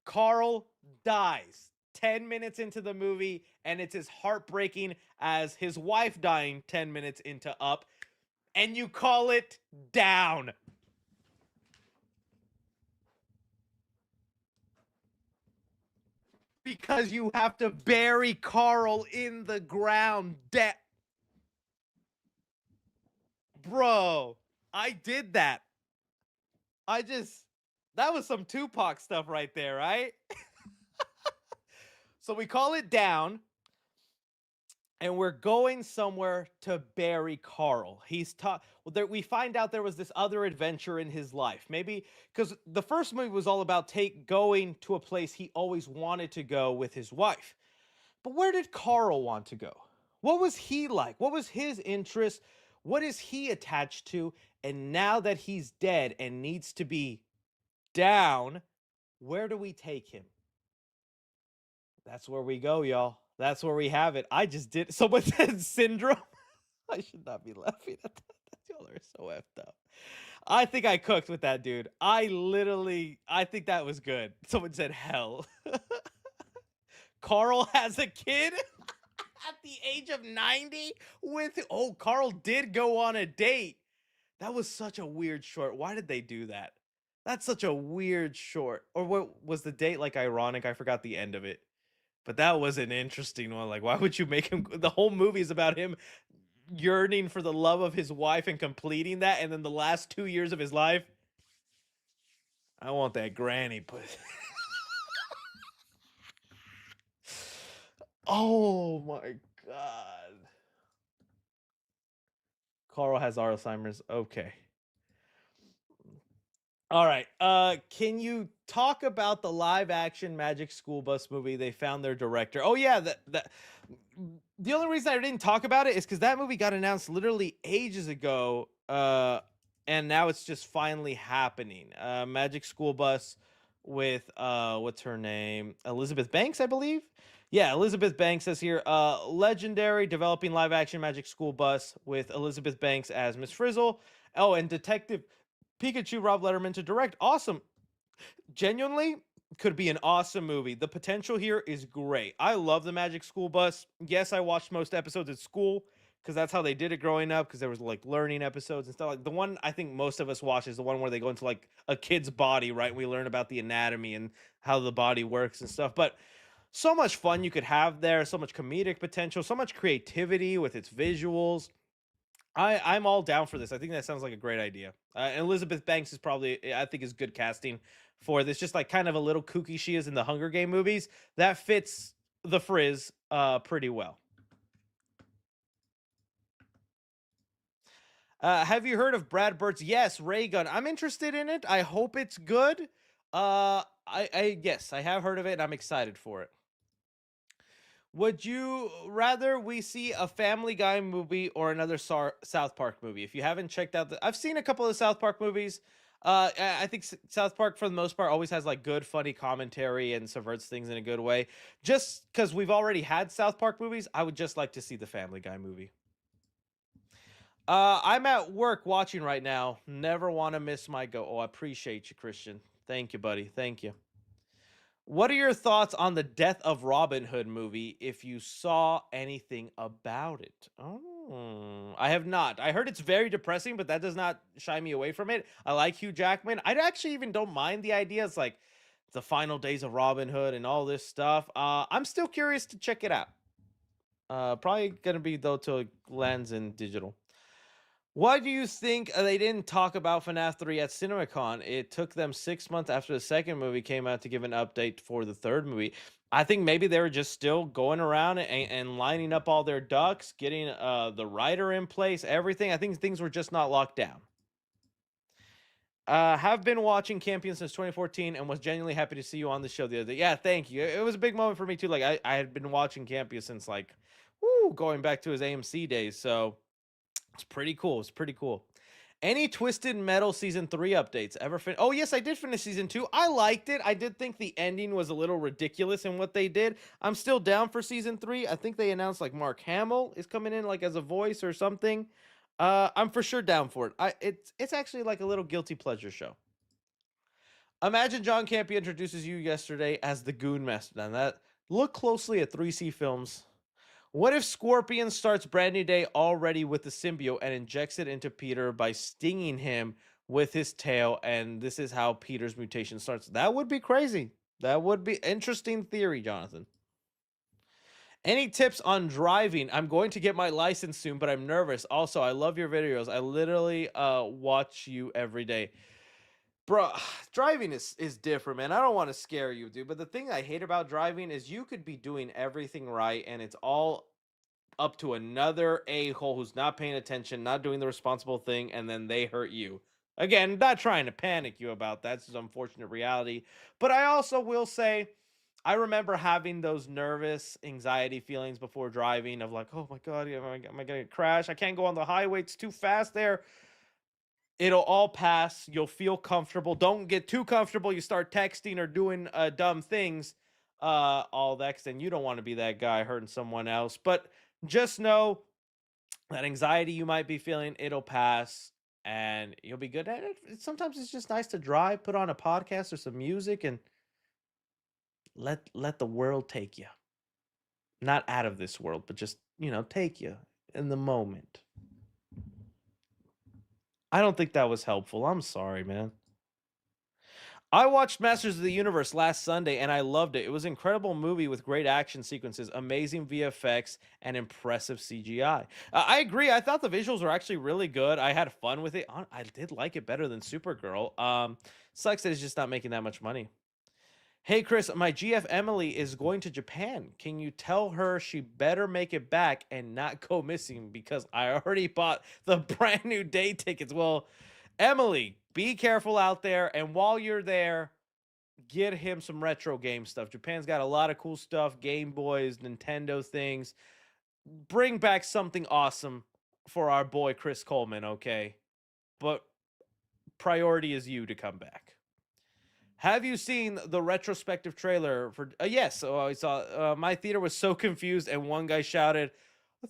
Carl dies. 10 minutes into the movie, and it's as heartbreaking as his wife dying 10 minutes into Up, and you call it Down. Because you have to bury Carl in the ground. Bro, I did that. That was some Tupac stuff right there, right? So we call it Down, and we're going somewhere to bury Carl. We find out there was this other adventure in his life. Maybe because the first movie was all about going to a place he always wanted to go with his wife. But where did Carl want to go? What was he like? What was his interest? What is he attached to? And now that he's dead and needs to be down, where do we take him? That's where we go, y'all. That's where we have it. I just did. Someone said syndrome. I should not be laughing at that. Y'all are so effed up. I think I cooked with that, dude. I think that was good. Someone said hell. Carl has a kid at the age of 90 Carl did go on a date. That was such a weird short. Why did they do that? That's such a weird short. Or what was the date like ironic? I forgot the end of it. But that was an interesting one. Like, why would you make him? The whole movie is about him yearning for the love of his wife and completing that. And then the last 2 years of his life, I want that granny pussy. Oh my God. Carl has Alzheimer's. Okay. All right. Can you talk about the live action Magic School Bus movie? They found their director. Oh yeah, the only reason I didn't talk about it is because that movie got announced literally ages ago. And now it's just finally happening. Magic School Bus with what's her name? Elizabeth Banks, I believe. Yeah, Elizabeth Banks says here, legendary developing live action Magic School Bus with Elizabeth Banks as Miss Frizzle. Oh, and Detective Pikachu, Rob Letterman to direct. Awesome. Genuinely could be an awesome movie. The potential here is great. I love the Magic School Bus. Yes, I watched most episodes at school because that's how they did it growing up, because there was like learning episodes and stuff. Like the one I think most of us watch is the one where they go into like a kid's body, right? We learn about the anatomy and how the body works and stuff. But so much fun you could have there, so much comedic potential, so much creativity with its visuals. I'm all down for this. I think that sounds like a great idea. And Elizabeth Banks is probably, I think, is good casting for this. Just like kind of a little kooky she is in the Hunger Game movies. That fits the Frizz pretty well. Have you heard of Brad Bird's? Yes, Ray Gun. I'm interested in it. I hope it's good. Yes, I have heard of it and I'm excited for it. Would you rather we see a Family Guy movie or another South Park movie? If you haven't checked out I've seen a couple of South Park movies. I think South Park, for the most part, always has like good, funny commentary and subverts things in a good way. Just because we've already had South Park movies, I would just like to see the Family Guy movie. I'm at work watching right now. Never want to miss my go. Oh, I appreciate you, Christian. Thank you, buddy. Thank you. What are your thoughts on the Death of Robin Hood movie, if you saw anything about it? Oh, I have not. I heard it's very depressing, but that does not shy me away from it. I like Hugh Jackman. I actually even don't mind the idea. It's like the final days of Robin Hood and all this stuff. I'm still curious to check it out. Probably going to be, though, till it lands in digital. What do you think they didn't talk about FNAF 3 at CinemaCon? It took them 6 months after the second movie came out to give an update for the third movie. I think maybe they were just still going around and lining up all their ducks, getting the writer in place, everything. I think things were just not locked down. Have been watching Campion since 2014 and was genuinely happy to see you on the show the other day. Yeah, thank you. It was a big moment for me too. Like I had been watching Campion since like, going back to his AMC days. So it's pretty cool. It's pretty cool. Any Twisted Metal Season 3 updates ever Oh, yes, I did finish Season 2. I liked it. I did think the ending was a little ridiculous in what they did. I'm still down for Season 3. I think they announced, like, Mark Hamill is coming in, like, as a voice or something. I'm for sure down for it. It's actually, like, a little guilty pleasure show. Imagine John Campea introduces you yesterday as the Goon Master. Now, that Look closely at 3C Films. What if Scorpion starts Brand New Day already with the symbiote and injects it into Peter by stinging him with his tail, and this is how Peter's mutation starts? That would be crazy. That would be interesting theory, Jonathan. Any tips on driving? I'm going to get my license soon, but I'm nervous. Also, I love your videos. I literally watch you every day. Bro, driving is different, man. I don't want to scare you, dude. But the thing I hate about driving is you could be doing everything right, and it's all up to another a-hole who's not paying attention, not doing the responsible thing, and then they hurt you. Again, not trying to panic you about that. It's an unfortunate reality. But I also will say, I remember having those nervous anxiety feelings before driving of like, oh my God, am I going to crash? I can't go on the highway. It's too fast there. It'll all pass. You'll feel comfortable. Don't get too comfortable. You start texting or doing dumb things, all that, 'cause then you don't want to be that guy hurting someone else. But just know that anxiety you might be feeling, it'll pass and you'll be good at it. Sometimes it's just nice to drive, put on a podcast or some music, and let the world take you. Not out of this world, but just, take you in the moment. I don't think that was helpful. I'm sorry, man. I watched Masters of the Universe last Sunday and I loved it. It was an incredible movie with great action sequences, amazing VFX, and impressive CGI. I agree. I thought the visuals were actually really good. I had fun with it. I did like it better than Supergirl. Sucks that it's just not making that much money. Hey, Chris, my GF Emily is going to Japan. Can you tell her she better make it back and not go missing because I already bought the Brand New Day tickets? Well, Emily, be careful out there. And while you're there, get him some retro game stuff. Japan's got a lot of cool stuff, Game Boys, Nintendo things. Bring back something awesome for our boy Chris Coleman, okay? But priority is you to come back. Have you seen the retrospective trailer for? Yes. I saw. My theater was so confused, and one guy shouted,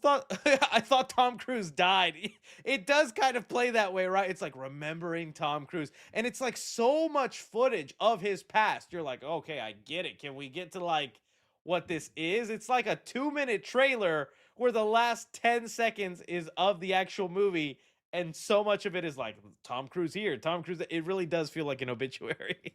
I thought Tom Cruise died." It does kind of play that way, right? It's like remembering Tom Cruise, and it's like so much footage of his past. You're like, okay, I get it. Can we get to like what this is? It's like a 2-minute trailer where the last 10 seconds is of the actual movie, and so much of it is like Tom Cruise here, Tom Cruise. It really does feel like an obituary.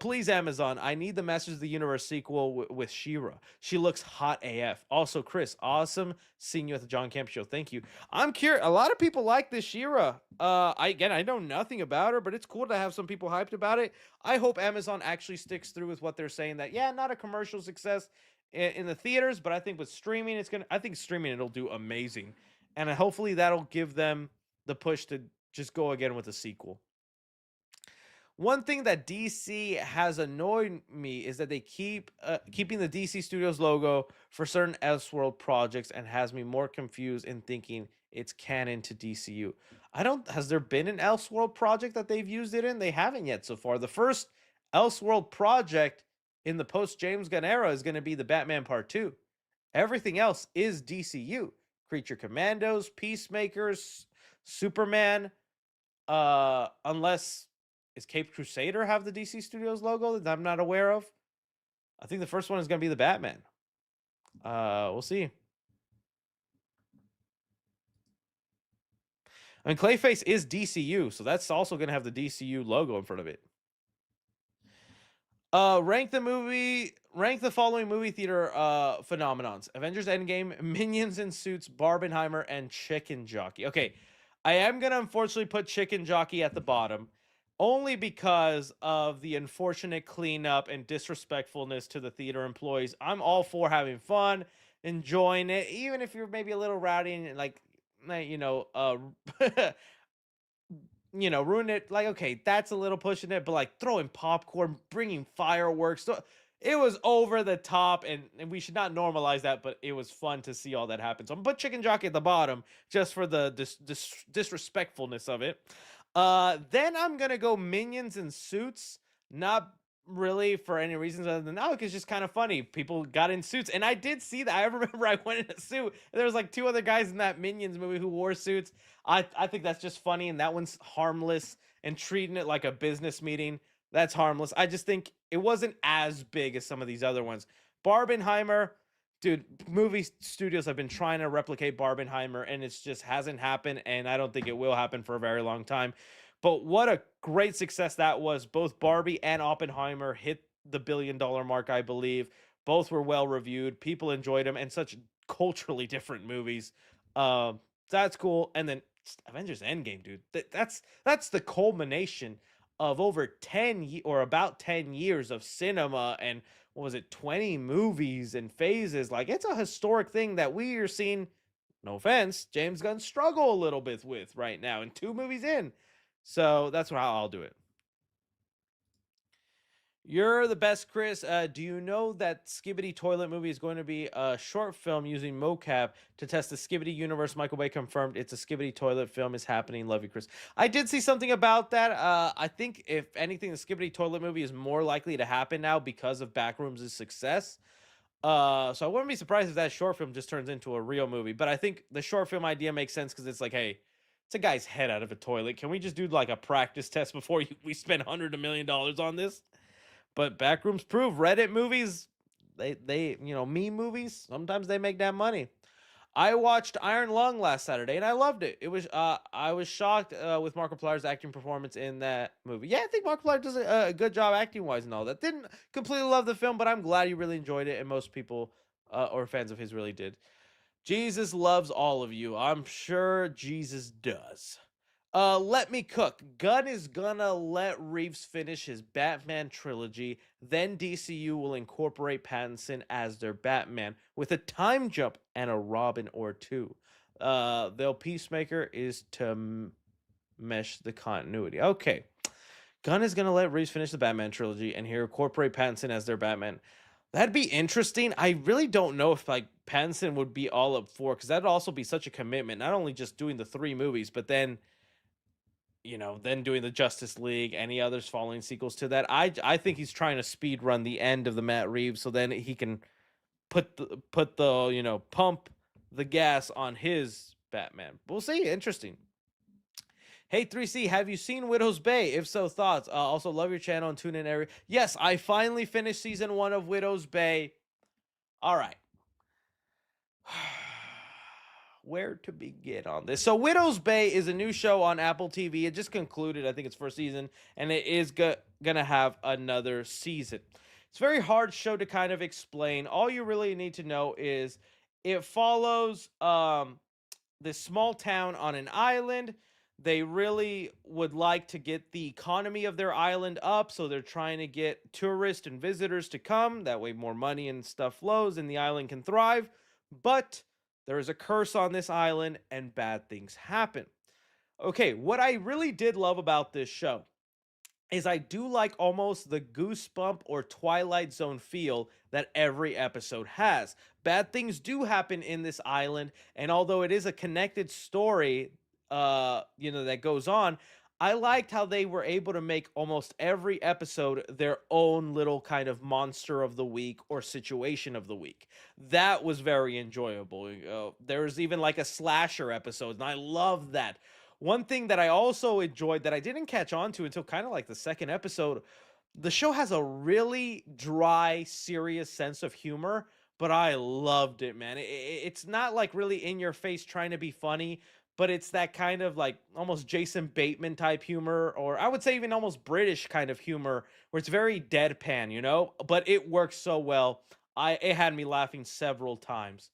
Please, Amazon, I need the Masters of the Universe sequel with She-Ra. She looks hot AF. Also, Chris, awesome seeing you at the John Camp show. Thank you. I'm curious. A lot of people like this She-Ra. I know nothing about her, but it's cool to have some people hyped about it. I hope Amazon actually sticks through with what they're saying, that, yeah, not a commercial success in the theaters, but I think with streaming, I think streaming, it'll do amazing. And hopefully that'll give them the push to just go again with a sequel. One thing that DC has annoyed me is that they keep keeping the DC Studios logo for certain Elseworld projects, and has me more confused in thinking it's canon to DCU. Has there been an Elseworld project that they've used it in? They haven't yet so far. The first Elseworld project in the post-James Gunn era is going to be the Batman Part 2. Everything else is DCU. Creature Commandos, Peacemakers, Superman, unless... Is Cape Crusader have the DC Studios logo that I'm not aware of? I think the first one is going to be the Batman. We'll see. I mean, Clayface is DCU, so that's also going to have the DCU logo in front of it. Rank the following movie theater phenomenons: Avengers Endgame, Minions in Suits, Barbenheimer, and Chicken Jockey. Okay, I am going to unfortunately put Chicken Jockey at the bottom, only because of the unfortunate cleanup and disrespectfulness to the theater employees. I'm all for having fun, enjoying it, even if you're maybe a little rowdy and ruin it. Like, okay, that's a little pushing it, but like throwing popcorn, bringing fireworks. So it was over the top, and we should not normalize that, but it was fun to see all that happen. So I'm gonna put Chicken Jockey at the bottom just for the disrespectfulness of it. Then I'm gonna go Minions in Suits, not really for any reasons other than, it's just kind of funny. People got in suits, and I did see that. I remember I went in a suit, and there was like 2 other guys in that Minions movie who wore suits. I think that's just funny, and that one's harmless and treating it like a business meeting. That's harmless. I just think it wasn't as big as some of these other ones. Barbenheimer, dude, movie studios have been trying to replicate Barbenheimer, and it's just hasn't happened, and I don't think it will happen for a very long time. But what a great success that was. Both Barbie and Oppenheimer hit the billion-dollar mark, I believe. Both were well reviewed. People enjoyed them, and such culturally different movies. That's cool. And then Avengers Endgame, dude. That's the culmination of over 10 or about 10 years of cinema, and what was it, 20 movies and phases. Like, it's a historic thing that we are seeing, no offense, James Gunn struggle a little bit with right now, and 2 movies in. So that's how I'll do it. You're the best, Chris. Do you know that Skibidi Toilet movie is going to be a short film using mocap to test the Skibidi universe? Michael Bay confirmed it's a Skibidi Toilet film is happening. Love you, Chris. I did see something about that. I think, if anything, the Skibidi Toilet movie is more likely to happen now because of Backrooms' success. So I wouldn't be surprised if that short film just turns into a real movie. But I think the short film idea makes sense because it's like, hey, it's a guy's head out of a toilet. Can we just do like a practice test before we spend $100 million on this? But Backrooms prove Reddit movies, they meme movies, sometimes they make that money. I watched Iron Lung last Saturday and I loved it. It was I was shocked with Markiplier's acting performance in that movie. Yeah, I think Markiplier does a good job acting wise and all that. Didn't completely love the film, but I'm glad you really enjoyed it, and most people or fans of his really did. Jesus loves all of you. I'm sure Jesus does. Let me cook. Gunn is gonna let Reeves finish his Batman trilogy, then DCU will incorporate Pattinson as their Batman with a time jump and a Robin or two. They'll Peacemaker is to mesh the continuity. Okay. Gunn is gonna let Reeves finish the Batman trilogy and here incorporate Pattinson as their Batman. That'd be interesting. I really don't know if like Pattinson would be all up for, because that'd also be such a commitment, not only just doing the 3 movies, but then then doing the Justice League, any others following sequels to that. I think he's trying to speed run the end of the Matt Reeves so then he can put the pump the gas on his Batman. We'll see. Interesting. Hey 3C, have you seen Widow's Bay? If so, thoughts. Also love your channel and tune in every. Yes, I finally finished season 1 of Widow's Bay. All right. Where to begin on this? So Widow's Bay is a new show on Apple TV. It just concluded, I think it's first season, and it is gonna have another season. It's a very hard show to kind of explain. All you really need to know is it follows this small town on an island. They really would like to get the economy of their island up, so they're trying to get tourists and visitors to come. That way more money and stuff flows and the island can thrive. But there is a curse on this island and bad things happen. Okay, what I really did love about this show is I do like almost the Goosebump or Twilight Zone feel that every episode has. Bad things do happen in this island, and although it is a connected story, that goes on, I liked how they were able to make almost every episode their own little kind of monster of the week or situation of the week. That was very enjoyable. There was even like a slasher episode, and I love that. One thing that I also enjoyed that I didn't catch on to until kind of like the second episode, the show has a really dry, serious sense of humor, but I loved it, man. It's not like really in your face trying to be funny, but it's that kind of like almost Jason Bateman type humor, or I would say even almost British kind of humor, where it's very deadpan, but it works so well. It had me laughing several times.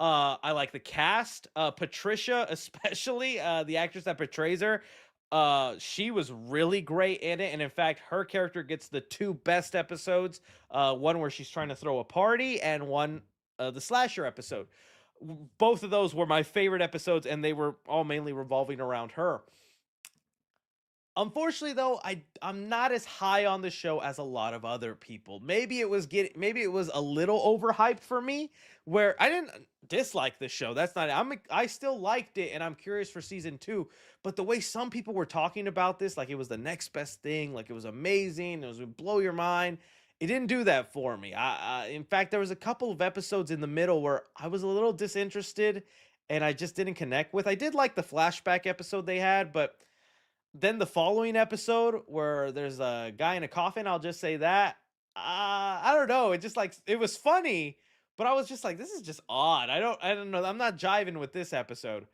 I like the cast, Patricia, especially, the actress that portrays her. She was really great in it, and in fact, her character gets the 2 best episodes. One where she's trying to throw a party, and one, the slasher episode. Both of those were my favorite episodes, and they were all mainly revolving around her. Unfortunately, though, I'm not as high on the show as a lot of other people. Maybe it was a little overhyped for me, where I didn't dislike the show. That's not it. I still liked it, and I'm curious for season 2. But the way some people were talking about this, like it was the next best thing, like it was amazing, it was gonna blow your mind. It didn't do that for me. In fact, there was a couple of episodes in the middle where I was a little disinterested, and I just didn't connect with. I did like the flashback episode they had, but then the following episode where there's a guy in a coffin, I'll just say that. I don't know. It just like it was funny, but I was just like, this is just odd. I don't know. I'm not jiving with this episode.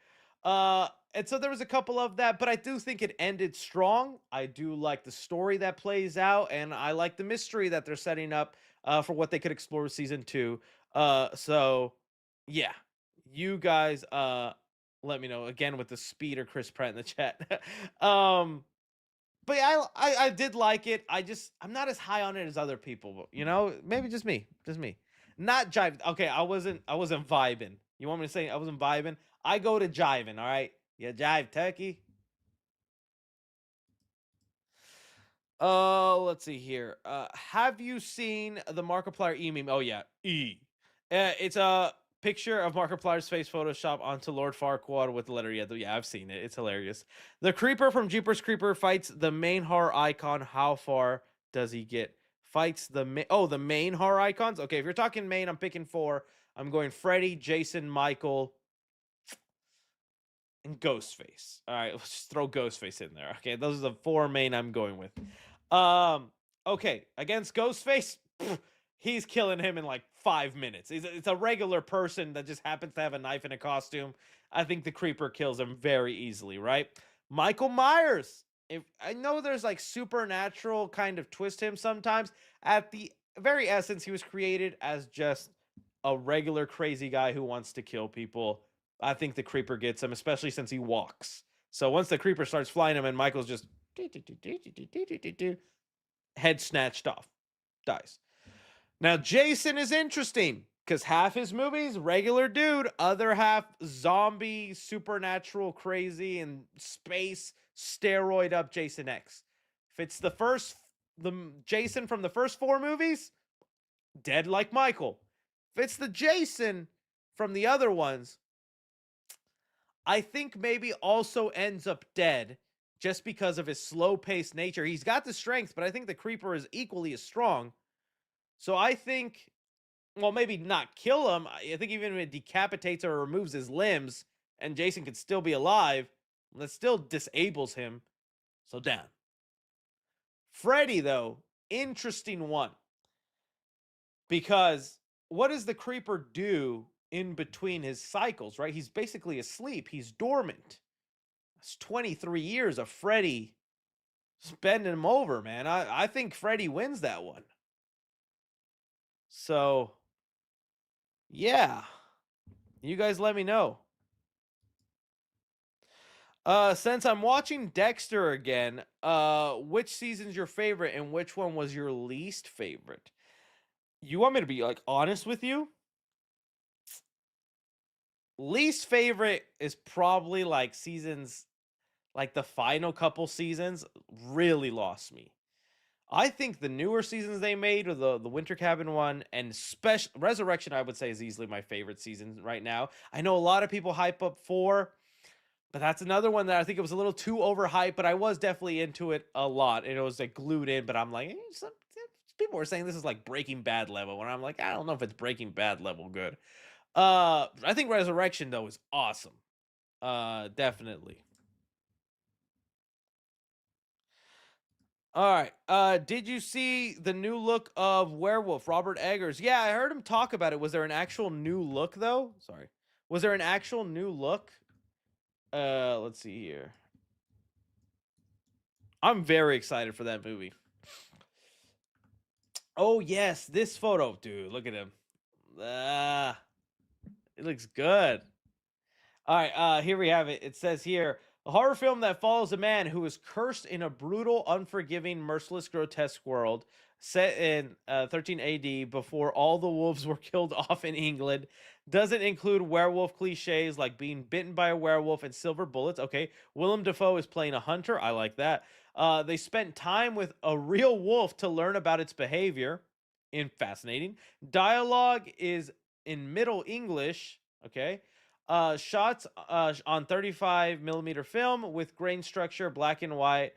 And so there was a couple of that, but I do think it ended strong. I do like the story that plays out, and I like the mystery that they're setting up for what they could explore with season 2. So yeah, you guys let me know again with the speed or Chris Pratt in the chat. But yeah, I did like it. I'm not as high on it as other people, you know? Maybe just me. Just me. Not jive. Okay, I wasn't vibing. You want me to say I wasn't vibing? I go to jiving, all right? Yeah, jive turkey. Let's see here. Have you seen the Markiplier E meme? Oh yeah, E. It's a picture of Markiplier's face Photoshop onto Lord Farquaad with the letter E. Yeah, I've seen it. It's hilarious. The Creeper from Jeepers Creeper fights the main horror icon. How far does he get? Fights the the main horror icons. Okay, if you're talking main, I'm picking 4. I'm going Freddy, Jason, Michael, and Ghostface. All right, let's just throw Ghostface in there. Okay, those are the 4 main I'm going with. Okay, against Ghostface, he's killing him in like 5 minutes. It's a regular person that just happens to have a knife and a costume. I think the Creeper kills him very easily, right? Michael Myers. If I know there's like supernatural kind of twist to him sometimes, at the very essence, he was created as just a regular crazy guy who wants to kill people. I think the Creeper gets him, especially since he walks. So once the Creeper starts flying him and Michael's just head snatched off, dies. Now Jason is interesting because half his movies regular dude, other half zombie, supernatural, crazy, and space steroid up Jason X. If it's the Jason from the first 4 movies, dead like Michael. If it's the Jason from the other ones, I think maybe also ends up dead just because of his slow-paced nature. He's got the strength, but I think the Creeper is equally as strong. So I think, well, maybe not kill him. I think even if it decapitates or removes his limbs and Jason could still be alive, that still disables him. So down. Freddy, though, interesting one. Because what does the Creeper do in between his cycles, right? He's basically asleep. He's dormant. It's 23 years of Freddy spending him over, man. I think Freddy wins that one. So, yeah. You guys let me know. Since I'm watching Dexter again, which season's your favorite and which one was your least favorite? You want me to be like honest with you? Least favorite is probably like seasons, like the final couple seasons really lost me. I think the newer seasons they made, or the Winter Cabin one, and special Resurrection, I would say is easily my favorite season right now. I know a lot of people hype up 4, but that's another one that I think it was a little too overhyped, but I was definitely into it a lot, and it was like glued in, but I'm like, people were saying this is like Breaking Bad level, and I'm like, I don't know if it's Breaking Bad level good. I think Resurrection though is awesome. Definitely. All right. Did you see the new look of Werewolf, Robert Eggers? Yeah, I heard him talk about it. Was there an actual new look though? Sorry. Was there an actual new look? Let's see here. I'm very excited for that movie. Oh yes, this photo, dude. Look at him. It looks good. All right, here we have it. It says here, a horror film that follows a man who is cursed in a brutal, unforgiving, merciless, grotesque world set in 13 AD before all the wolves were killed off in England. Doesn't include werewolf cliches like being bitten by a werewolf and silver bullets. Okay, Willem Dafoe is playing a hunter. I like that. They spent time with a real wolf to learn about its behavior. Fascinating. Dialogue is in Middle English. Okay. Shots on 35mm film with grain structure, black and white.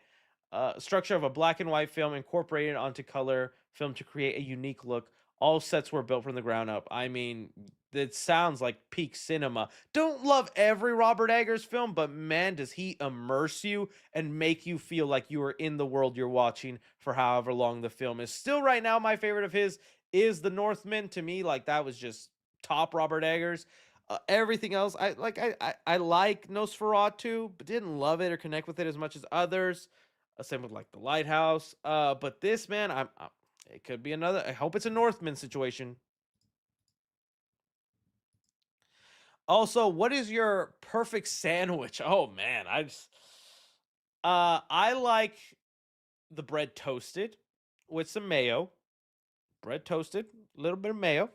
Structure of a black and white film incorporated onto color film to create a unique look All sets were built from the ground up. I mean, it sounds like peak cinema. Don't love every Robert Eggers film, but man, does he immerse you and make you feel like you are in the world you're watching for however long the film is. Still, right now, my favorite of his is The Northman. To me, like, that was just top Robert Eggers. Everything else, I like Nosferatu, but didn't love it or connect with it as much as others. Same with like The Lighthouse. But this, man, it could be another. I hope it's a Northman situation. Also, what is your perfect sandwich? Oh man, I like the bread toasted with some mayo. Bread toasted, a little bit of mayo.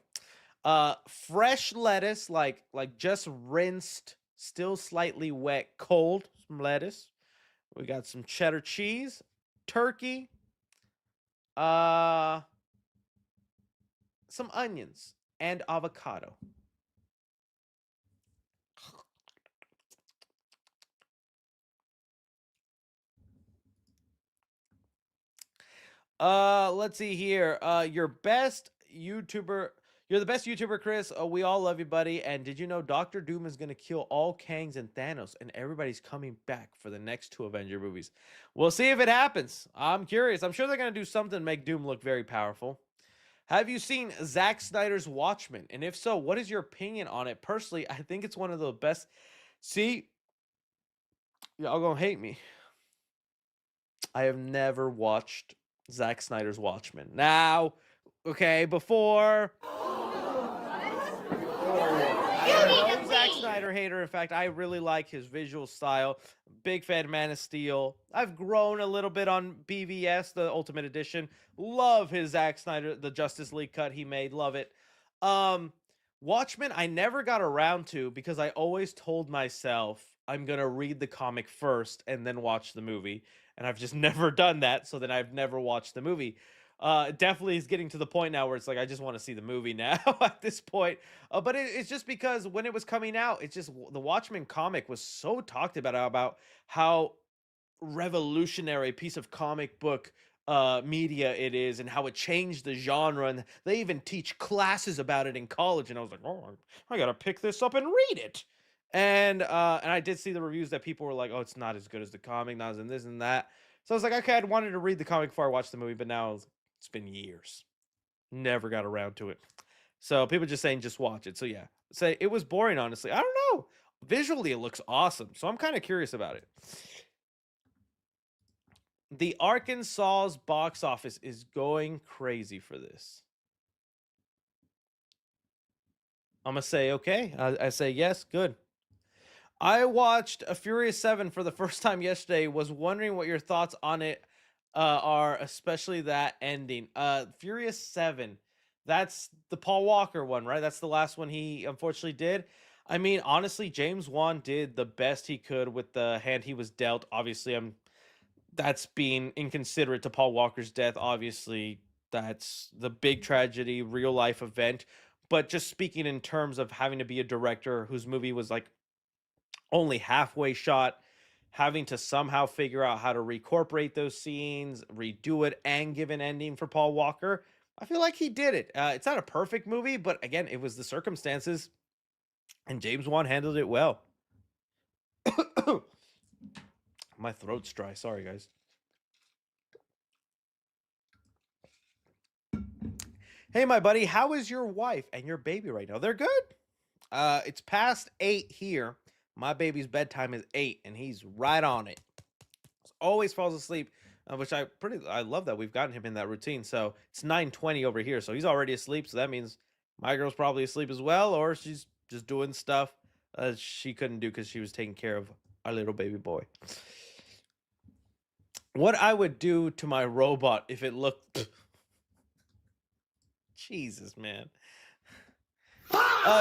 Fresh lettuce, like just rinsed, still slightly wet, cold, some lettuce. We got some cheddar cheese, turkey, some onions, and avocado. Let's see here. Your best YouTuber. You're the best YouTuber, Chris. We all love you, buddy. And did you know Doctor Doom is gonna kill all Kangs and Thanos, and everybody's coming back for the next 2 Avenger movies? We'll see if it happens. I'm curious. I'm sure they're gonna do something to make Doom look very powerful. Have you seen Zack Snyder's Watchmen? And if so, what is your opinion on it? Personally, I think it's one of the best. See, y'all gonna hate me. I have never watched Zack Snyder's Watchmen. Now, okay, before. I'm a Zack Snyder hater. In fact, I really like his visual style. Big fan of Man of Steel. I've grown a little bit on BVS, the Ultimate Edition. Love his Zack Snyder, the Justice League cut he made. Love it. Watchmen, I never got around to because I always told myself I'm going to read the comic first and then watch the movie. And I've just never done that. So then I've never watched the movie. Definitely is getting to the point now where it's like, I just want to see the movie now at this point. But it's just because when it was coming out, it's just the Watchmen comic was so talked about how revolutionary piece of comic book media it is and how it changed the genre. And they even teach classes about it in college. And I was like, oh, I got to pick this up and read it. And I did see the reviews that people were like, oh, it's not as good as the comic, not as in this and that. So I was like, okay, I wanted to read the comic before I watched the movie, but now it's been years. Never got around to it. So people just saying just watch it. So yeah, say it was boring, honestly. I don't know. Visually, it looks awesome. So I'm kind of curious about it. The Arkansas's box office is going crazy for this. I'm going to say, okay. I say yes, good. I watched A Furious 7 for the first time yesterday. Was wondering what your thoughts on it are, especially that ending. Furious 7, that's the Paul Walker one, right? That's the last one he unfortunately did. I mean, honestly, James Wan did the best he could with the hand he was dealt. Obviously, that's being inconsiderate to Paul Walker's death. Obviously, that's the big tragedy, real life event. But just speaking in terms of having to be a director whose movie was like only halfway shot, having to somehow figure out how to reincorporate those scenes, redo it, and give an ending for Paul Walker, I feel like he did it. It's not a perfect movie, but again, it was the circumstances, and James Wan handled it well. My throat's dry. Sorry, guys. Hey, my buddy, how is your wife and your baby right now? They're good. It's past 8 here. My baby's bedtime is 8, and he's right on it. Always falls asleep, which I love that we've gotten him in that routine. So it's 9:20 over here, so he's already asleep. So that means my girl's probably asleep as well, or she's just doing stuff she couldn't do because she was taking care of our little baby boy. What I would do to my robot if it looked... Jesus, man.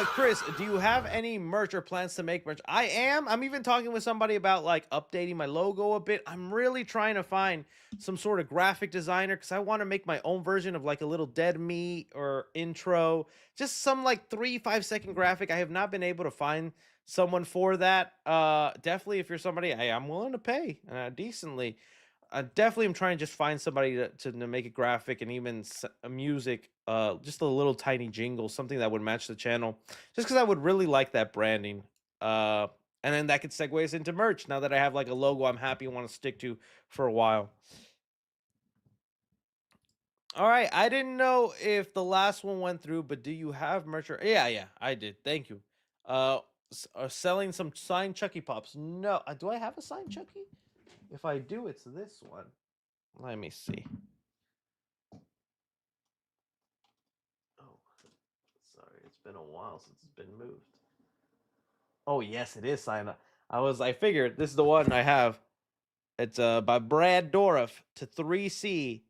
Chris, do you have any merch or plans to make merch? I'm even talking with somebody about like updating my logo a bit. I'm really trying to find some sort of graphic designer because I want to make my own version of like a little dead meat or intro, just some like 3-5 second graphic. I have not been able to find someone for that. Definitely if you're somebody, hey, I'm willing to pay decently. I definitely am trying to just find somebody to make a graphic and even a music, just a little tiny jingle, something that would match the channel, just because I would really like that branding. Uh, and then that could segue us into merch. Now that I have like a logo, I'm happy and want to stick to for a while. All right, I didn't know if the last one went through, but do you have merch? Yeah, I did. Thank you. Selling some signed Chucky Pops. No, do I have a signed Chucky? If I do, it's this one. Let me see. Oh, sorry, it's been a while since it's been moved. Oh yes, it is signed up. I figured this is the one I have. It's by Brad Dourif to 3C.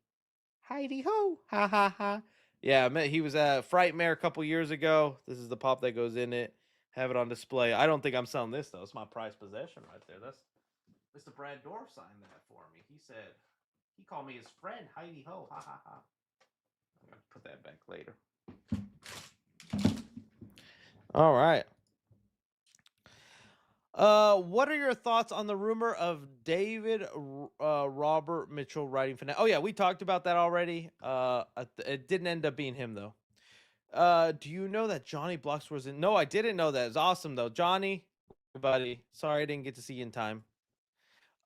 Heidi ho, ha ha ha. Yeah, he was at Frightmare a couple years ago. This is the pop that goes in it. Have it on display. I don't think I'm selling this though. It's my prized possession right there. That's Mr. Brad Dorf signed that for me. He said he called me his friend. Heidi ho, ha ha ha. I'm gonna put that back later. All right. What are your thoughts on the rumor of David Robert Mitchell writing FNAF? Oh yeah, we talked about that already. It didn't end up being him though. Do you know that Johnny Blocks was in? No, I didn't know that. It's awesome though, Johnny, buddy. Sorry I didn't get to see you in time.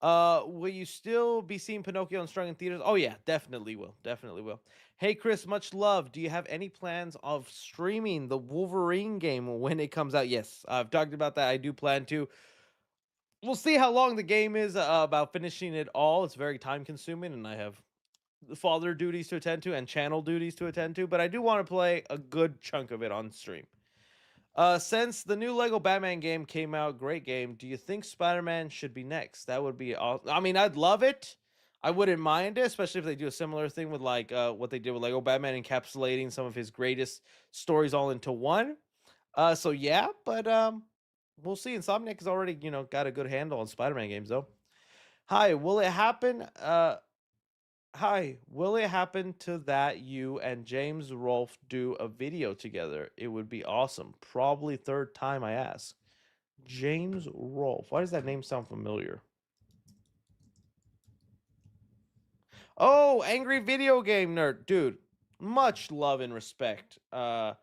Will you still be seeing Pinocchio and Strung in theaters? Oh yeah, definitely will. Definitely will. Hey Chris, much love. Do you have any plans of streaming the Wolverine game when it comes out? Yes, I've talked about that. I do plan to. We'll see how long the game is about finishing it all. It's very time consuming, and I have father duties to attend to and channel duties to attend to. But I do want to play a good chunk of it on stream. Since the new Lego Batman game came out, great game. Do you think Spider-Man should be next? That would be awesome. I mean, I'd love it. I wouldn't mind it, especially if they do a similar thing with like what they did with Lego Batman, encapsulating some of his greatest stories all into one. So yeah, but we'll see. Insomniac has already, got a good handle on Spider-Man games though. Hi, will it happen? Hi, will it happen to that you and James Rolfe do a video together? It would be awesome. Probably third time I ask. James Rolfe. Why does that name sound familiar? Oh, Angry Video Game Nerd. Dude, much love and respect to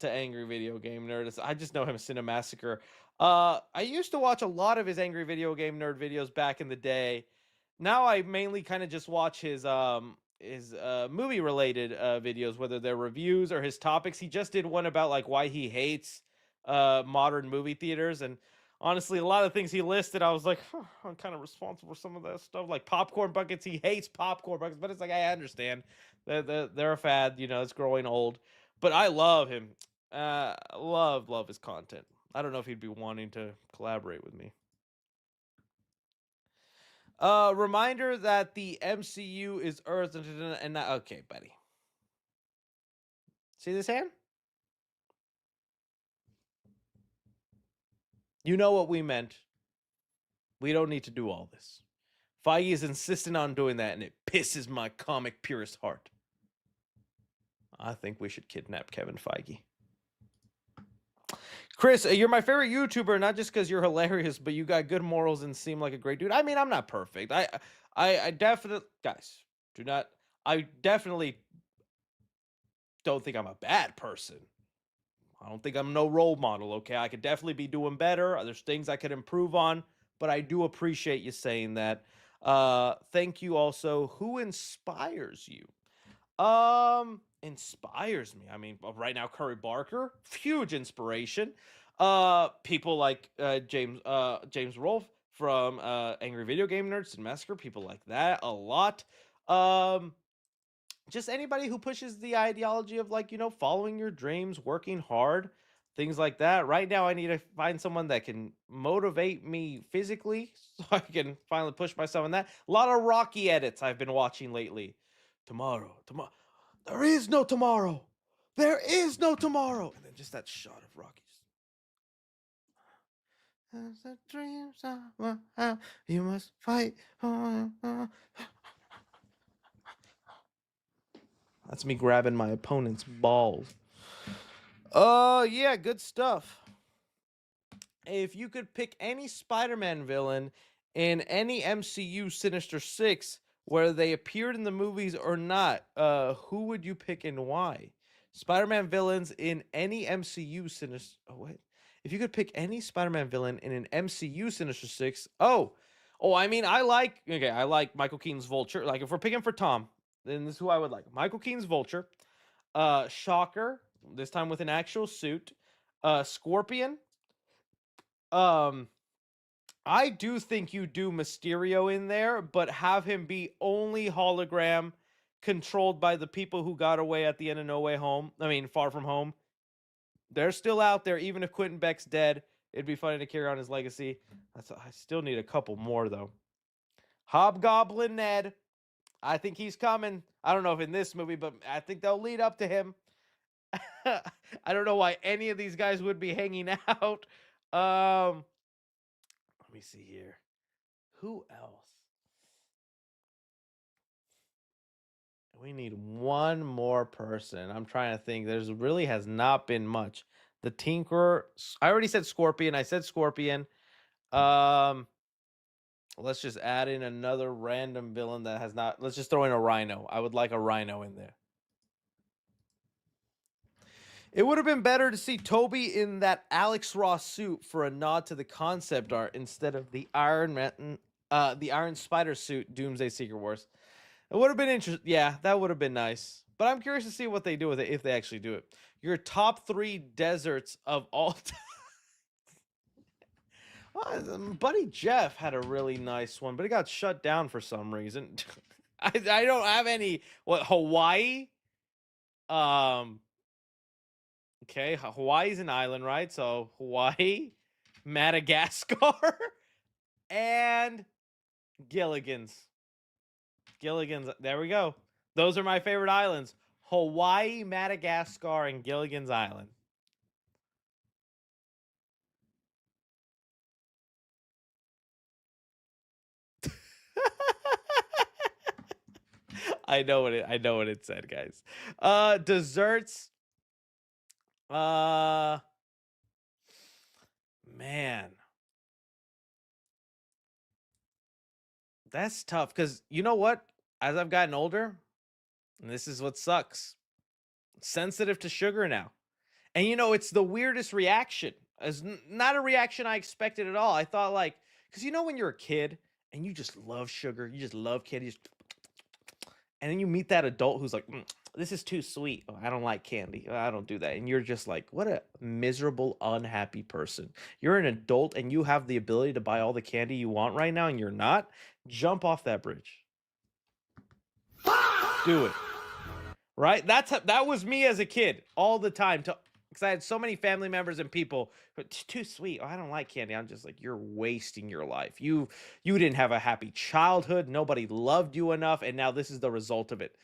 Angry Video Game Nerd. I just know him as Cinemassacre. I used to watch a lot of his Angry Video Game Nerd videos back in the day. Now I mainly kind of just watch his movie related videos, whether they're reviews or his topics. He just did one about like why he hates modern movie theaters, and honestly a lot of things he listed I was like, I'm kind of responsible for some of that stuff, like popcorn buckets. He hates popcorn buckets, but it's like, I understand they're a fad, it's growing old, but I love him. Love his content. I don't know if he'd be wanting to collaborate with me. Reminder that the MCU is Earth and not, okay, buddy. See this hand? You know what we meant. We don't need to do all this. Feige is insistent on doing that, and it pisses my comic purist heart. I think we should kidnap Kevin Feige. Chris, you're my favorite YouTuber, not just because you're hilarious, but you got good morals and seem like a great dude. I mean, I'm not perfect. I definitely, guys, I definitely don't think I'm a bad person. I don't think I'm no role model, okay? I could definitely be doing better. There's things I could improve on, but I do appreciate you saying that. Thank you also. Who inspires you? Inspires me. I mean, right now, Curry Barker, huge inspiration. People like James Rolfe from Angry Video Game Nerds and Massacre, people like that a lot. Just anybody who pushes the ideology of like, following your dreams, working hard, things like that. Right now, I need to find someone that can motivate me physically so I can finally push myself in that. A lot of Rocky edits I've been watching lately. Tomorrow. There is no tomorrow. There is no tomorrow. And then just that shot of Rocky. As the dreams are, you must fight. That's me grabbing my opponent's balls. Yeah, good stuff. If you could pick any Spider-Man villain in any MCU Sinister Six, whether they appeared in the movies or not. Who would you pick and why? Spider-Man villains in any MCU Sinister. Oh wait, if you could pick any Spider-Man villain in an MCU Sinister Six. I mean, I like Michael Keaton's Vulture. Like, if we're picking for Tom, then this is who I would like. Michael Keaton's Vulture, Shocker, this time with an actual suit, Scorpion. I do think you do Mysterio in there, but have him be only hologram, controlled by the people who got away at the end of No Way Home. I mean, Far From Home. They're still out there, even if Quentin Beck's dead. It'd be funny to carry on his legacy. I still need a couple more, though. Hobgoblin Ned. I think he's coming. I don't know if in this movie, but I think they'll lead up to him. I don't know why any of these guys would be hanging out. Let me see here. Who else? We need one more person. I'm trying to think. There's really has not been much. The Tinkerer. I already said Scorpion. I said Scorpion. Let's just add in another random villain that has not. Let's just throw in a Rhino. I would like a Rhino in there. It would have been better to see Tobey in that Alex Ross suit for a nod to the concept art instead of the Iron Spider suit, Doomsday Secret Wars. It would have been interesting. Yeah, that would have been nice. But I'm curious to see what they do with it if they actually do it. Your top 3 deserts of all time. Buddy Jeff had a really nice one, but it got shut down for some reason. I don't have any. What, Hawaii? Okay, Hawaii's an island, right? So Hawaii, Madagascar, and Gilligan's. Gilligan's, there we go. Those are my favorite islands. Hawaii, Madagascar, and Gilligan's Island. I know what it said, guys. Desserts. Man. That's tough because you know what? As I've gotten older, and this is what sucks. Sensitive to sugar now. And it's the weirdest reaction. As not a reaction I expected at all. I thought because when you're a kid and you just love sugar, you just love candy, and then you meet that adult who's like, this is too sweet. Oh, I don't like candy. I don't do that. And you're just like, what a miserable, unhappy person. You're an adult and you have the ability to buy all the candy you want right now and you're not. Jump off that bridge. Do it. Right? That was me as a kid all the time. Because I had so many family members and people, it's too sweet. Oh, I don't like candy. I'm just like, you're wasting your life. You didn't have a happy childhood. Nobody loved you enough. And now this is the result of it.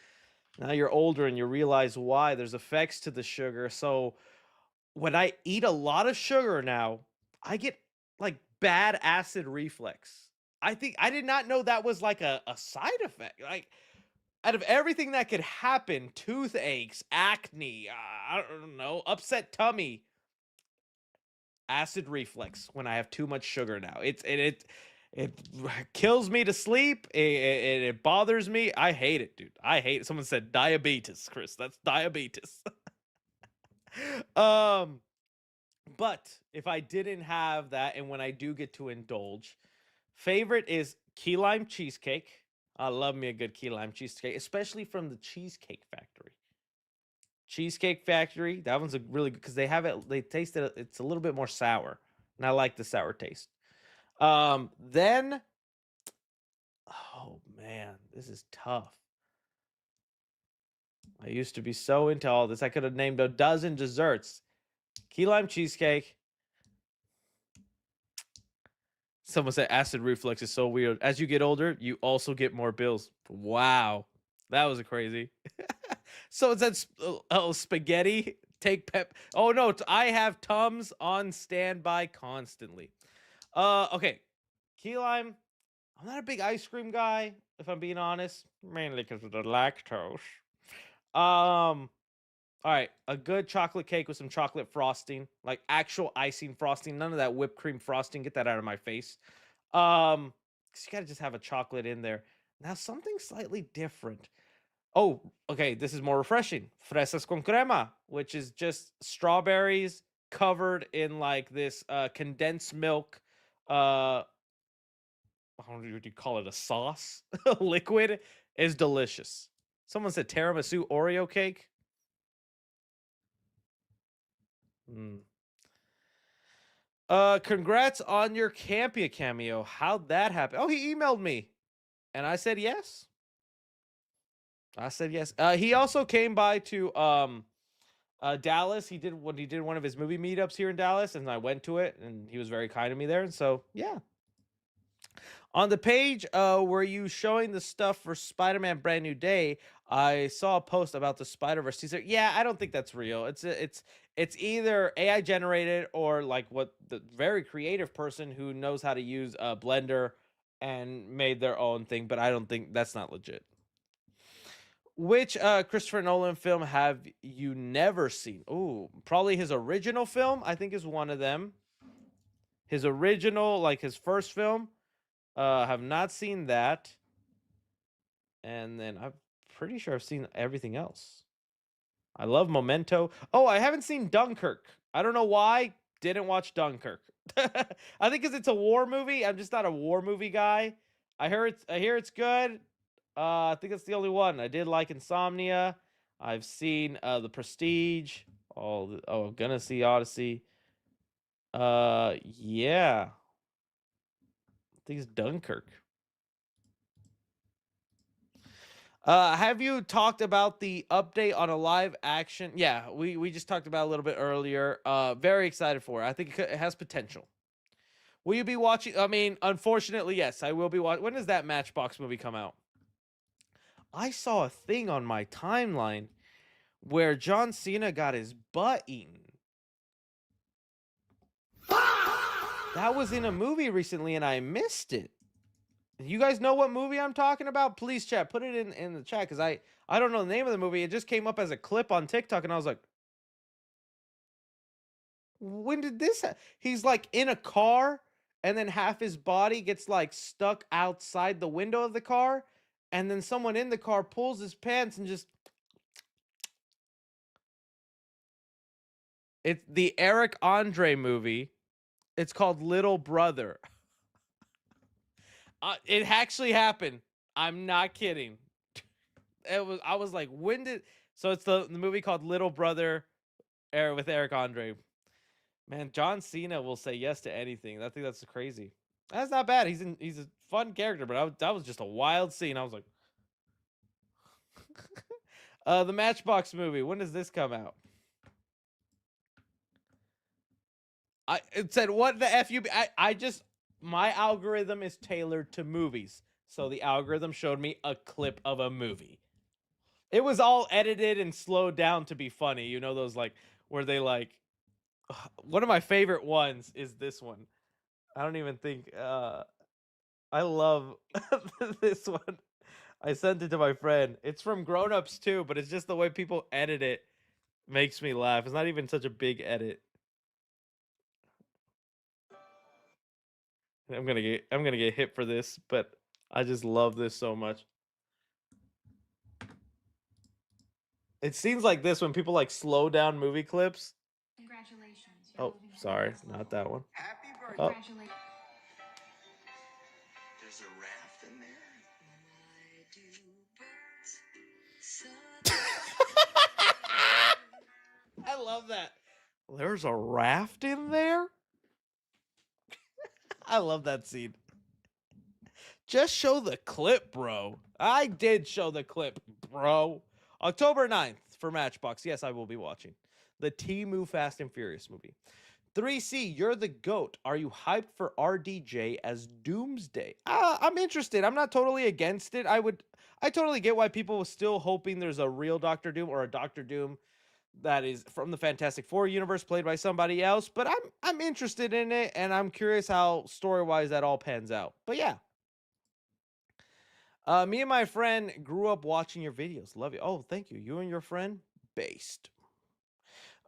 Now you're older and you realize why. There's effects to the sugar. So when I eat a lot of sugar now, I get bad acid reflux. I did not know that was a side effect. Out of everything that could happen, toothaches, acne, I don't know, upset tummy, acid reflux when I have too much sugar now. It kills me to sleep. It bothers me. I hate it, dude. I hate it. Someone said diabetes, Chris. That's diabetes. But if I didn't have that, and when I do get to indulge, favorite is key lime cheesecake. I love me a good key lime cheesecake, especially from the Cheesecake Factory. Cheesecake Factory, that one's a really good because they taste it. It's a little bit more sour, and I like the sour taste. Then, oh man, this is tough. I used to be so into all this. I could have named a dozen desserts. Key lime cheesecake. Someone said acid reflux is so weird. As you get older, you also get more bills. Wow. That was crazy. So it said spaghetti. Take pep. Oh no, I have Tums on standby constantly. Okay. Key lime. I'm not a big ice cream guy, if I'm being honest. Mainly because of the lactose. All right, a good chocolate cake with some chocolate frosting, like actual icing frosting, none of that whipped cream frosting. Get that out of my face. 'cause you gotta just have a chocolate in there. Now something slightly different. Oh, okay, this is more refreshing. Fresas con crema, which is just strawberries covered in like this condensed milk. I don't know what you call it, a sauce, liquid, is delicious. Someone said tiramisu Oreo cake. Mm. Congrats on your Campia cameo. How'd that happen? Oh, he emailed me, and I said yes. I said yes. He also came by to Dallas. He did one of his movie meetups here in Dallas, and I went to it, and he was very kind to me there. And so, yeah. On the page where you showing the stuff for Spider-Man Brand New Day, I saw a post about the Spider-Verse teaser. Yeah, I don't think that's real. It's either AI generated or like what the very creative person who knows how to use a Blender and made their own thing, but I don't think that's not legit. Which Christopher Nolan film have you never seen? Ooh, probably his original film, I think, is one of them. His original, like his first film. Have not seen that. And then I'm pretty sure I've seen everything else. I love Memento. Oh, I haven't seen Dunkirk. I don't know why. Didn't watch Dunkirk. I think because it's a war movie. I'm just not a war movie guy. I hear it's good. I think it's the only one. I did like Insomnia. I've seen The Prestige. I'm gonna see Odyssey. Yeah. I think it's Dunkirk. Have you talked about the update on a live action? Yeah, we just talked about it a little bit earlier. Very excited for it. I think it has potential. Will you be watching? I mean, unfortunately, yes, I will be watching. When does that Matchbox movie come out? I saw a thing on my timeline where John Cena got his butt eaten. That was in a movie recently, and I missed it. You guys know what movie I'm talking about? Please chat. Put it in the chat, because I don't know the name of the movie. It just came up as a clip on TikTok, and I was like, when did this he's like in a car, and then half his body gets like stuck outside the window of the car, and then someone in the car pulls his pants and just... It's the Eric Andre movie. It's called Little Brother. It actually happened. I'm not kidding. I was like, when did... So it's the movie called Little Brother with Eric Andre. Man, John Cena will say yes to anything. I think that's crazy. That's not bad. He's a fun character, but that was just a wild scene. I was like... The Matchbox movie. When does this come out? It said, what the F you... I just... My algorithm is tailored to movies. So the algorithm showed me a clip of a movie. It was all edited and slowed down to be funny. You know, those like, where they like... One of my favorite ones is this one. I don't even think... I love this one. I sent it to my friend. It's from Grown Ups too, but it's just the way people edit it makes me laugh. It's not even such a big edit. I'm gonna get hit for this, but I just love this so much. It seems like this when people like slow down movie clips. Congratulations. Oh, sorry, not that one. Happy birthday. Oh. Congratulations. There's a raft in there. I love that. There's a raft in there? I love that scene. Just show the clip, bro. I did show the clip, bro. October 9th for Matchbox. Yes, I will be watching the Temu Fast and Furious movie. 3C, you're the GOAT. Are you hyped for RDJ as Doomsday? I'm interested. I'm not totally against it. I totally get why people were still hoping there's a real Doctor Doom or a Doctor Doom that is from the Fantastic Four universe played by somebody else, but I'm interested in it, and I'm curious how story-wise that all pans out. But yeah. Me and my friend grew up watching your videos. Love you. Oh, thank you. You and your friend? Based.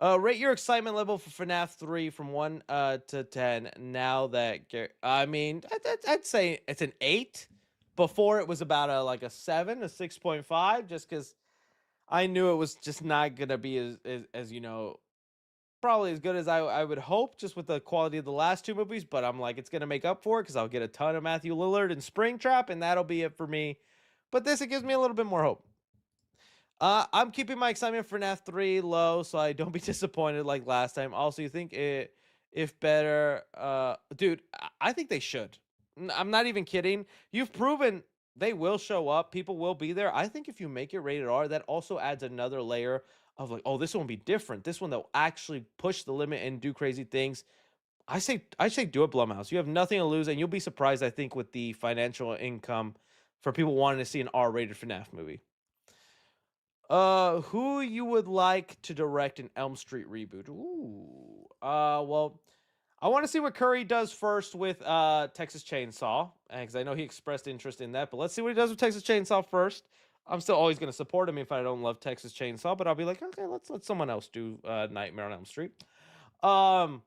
Rate your excitement level for FNAF 3 from 1 to 10 now that I mean, I'd say it's an 8. Before it was about a 7, a 6.5 just cuz I knew it was just not going to be as probably as good as I would hope just with the quality of the last 2 movies, but I'm like it's going to make up for it cuz I'll get a ton of Matthew Lillard and Springtrap and that'll be it for me. But this it gives me a little bit more hope. I'm keeping my excitement for FNAF 3 low, so I don't be disappointed like last time. Also, you think if better, dude, I think they should. I'm not even kidding. You've proven they will show up. People will be there. I think if you make it rated R, that also adds another layer of like, oh, this one will be different. This one they'll actually push the limit and do crazy things. I say do it, Blumhouse. You have nothing to lose, and you'll be surprised. I think with the financial income for people wanting to see an R-rated FNAF movie. Who you would like to direct an Elm Street reboot? Ooh. Well, I want to see what Curry does first with Texas Chainsaw, because I know he expressed interest in that. But let's see what he does with Texas Chainsaw first. I'm still always going to support him if I don't love Texas Chainsaw, but I'll be like, okay, let's let someone else do Nightmare on Elm Street. I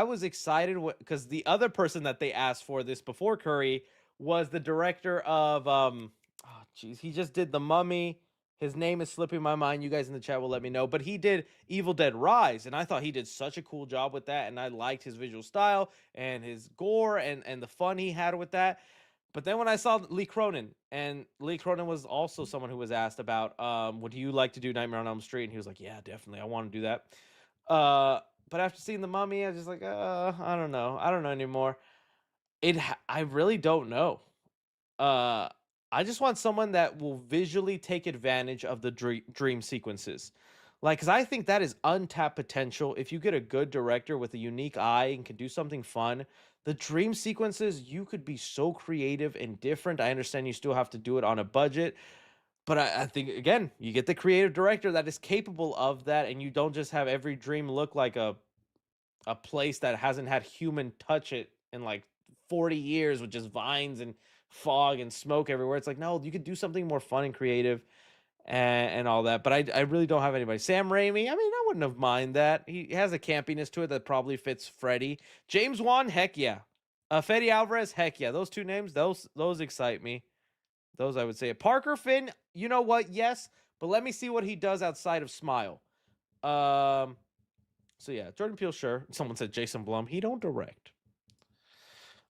was excited because the other person that they asked for this before Curry was the director of oh jeez, he just did The Mummy. His name is slipping my mind. You guys in the chat will let me know. But he did Evil Dead Rise, and I thought he did such a cool job with that, and I liked his visual style and his gore and the fun he had with that. But then when I saw Lee Cronin, and Lee Cronin was also someone who was asked about, would you like to do Nightmare on Elm Street? And he was like, yeah, definitely, I want to do that. But after seeing The Mummy, I was just like, I don't know. I don't know anymore. I really don't know. I just want someone that will visually take advantage of the dream sequences. Like, because I think that is untapped potential. If you get a good director with a unique eye and can do something fun, the dream sequences, you could be so creative and different. I understand you still have to do it on a budget, but I think, again, you get the creative director that is capable of that, and you don't just have every dream look like a place that hasn't had human touch it in like 40 years with just vines and fog and smoke everywhere. It's like, no, you could do something more fun and creative and all that. But I really don't have anybody. Sam Raimi, I mean, I wouldn't have mind that. He has a campiness to it that probably fits Freddy. James Wan, heck yeah. Fede Alvarez, heck yeah. Those two names, those excite me. Those I would say. Parker Finn, you know what? Yes, but let me see what he does outside of Smile. So yeah, Jordan Peele, sure. Someone said Jason Blum. He don't direct.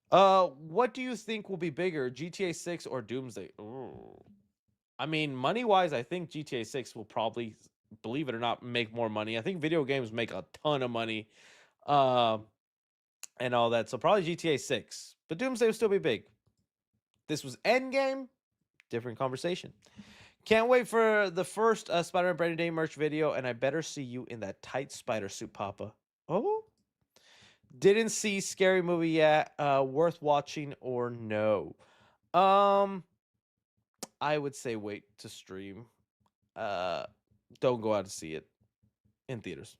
What do you think will be bigger, GTA 6 or Doomsday? Ooh. I mean, money-wise, I think GTA 6 will probably, believe it or not, make more money. I think video games make a ton of money, and all that. So probably GTA 6. But Doomsday will still be big. This was Endgame. Different conversation. Can't wait for the first Spider-Man Brand New Day merch video, and I better see you in that tight spider suit, Papa. Oh? Didn't see Scary Movie yet. Worth watching or no? I would say wait to stream. Don't go out to see it in theaters.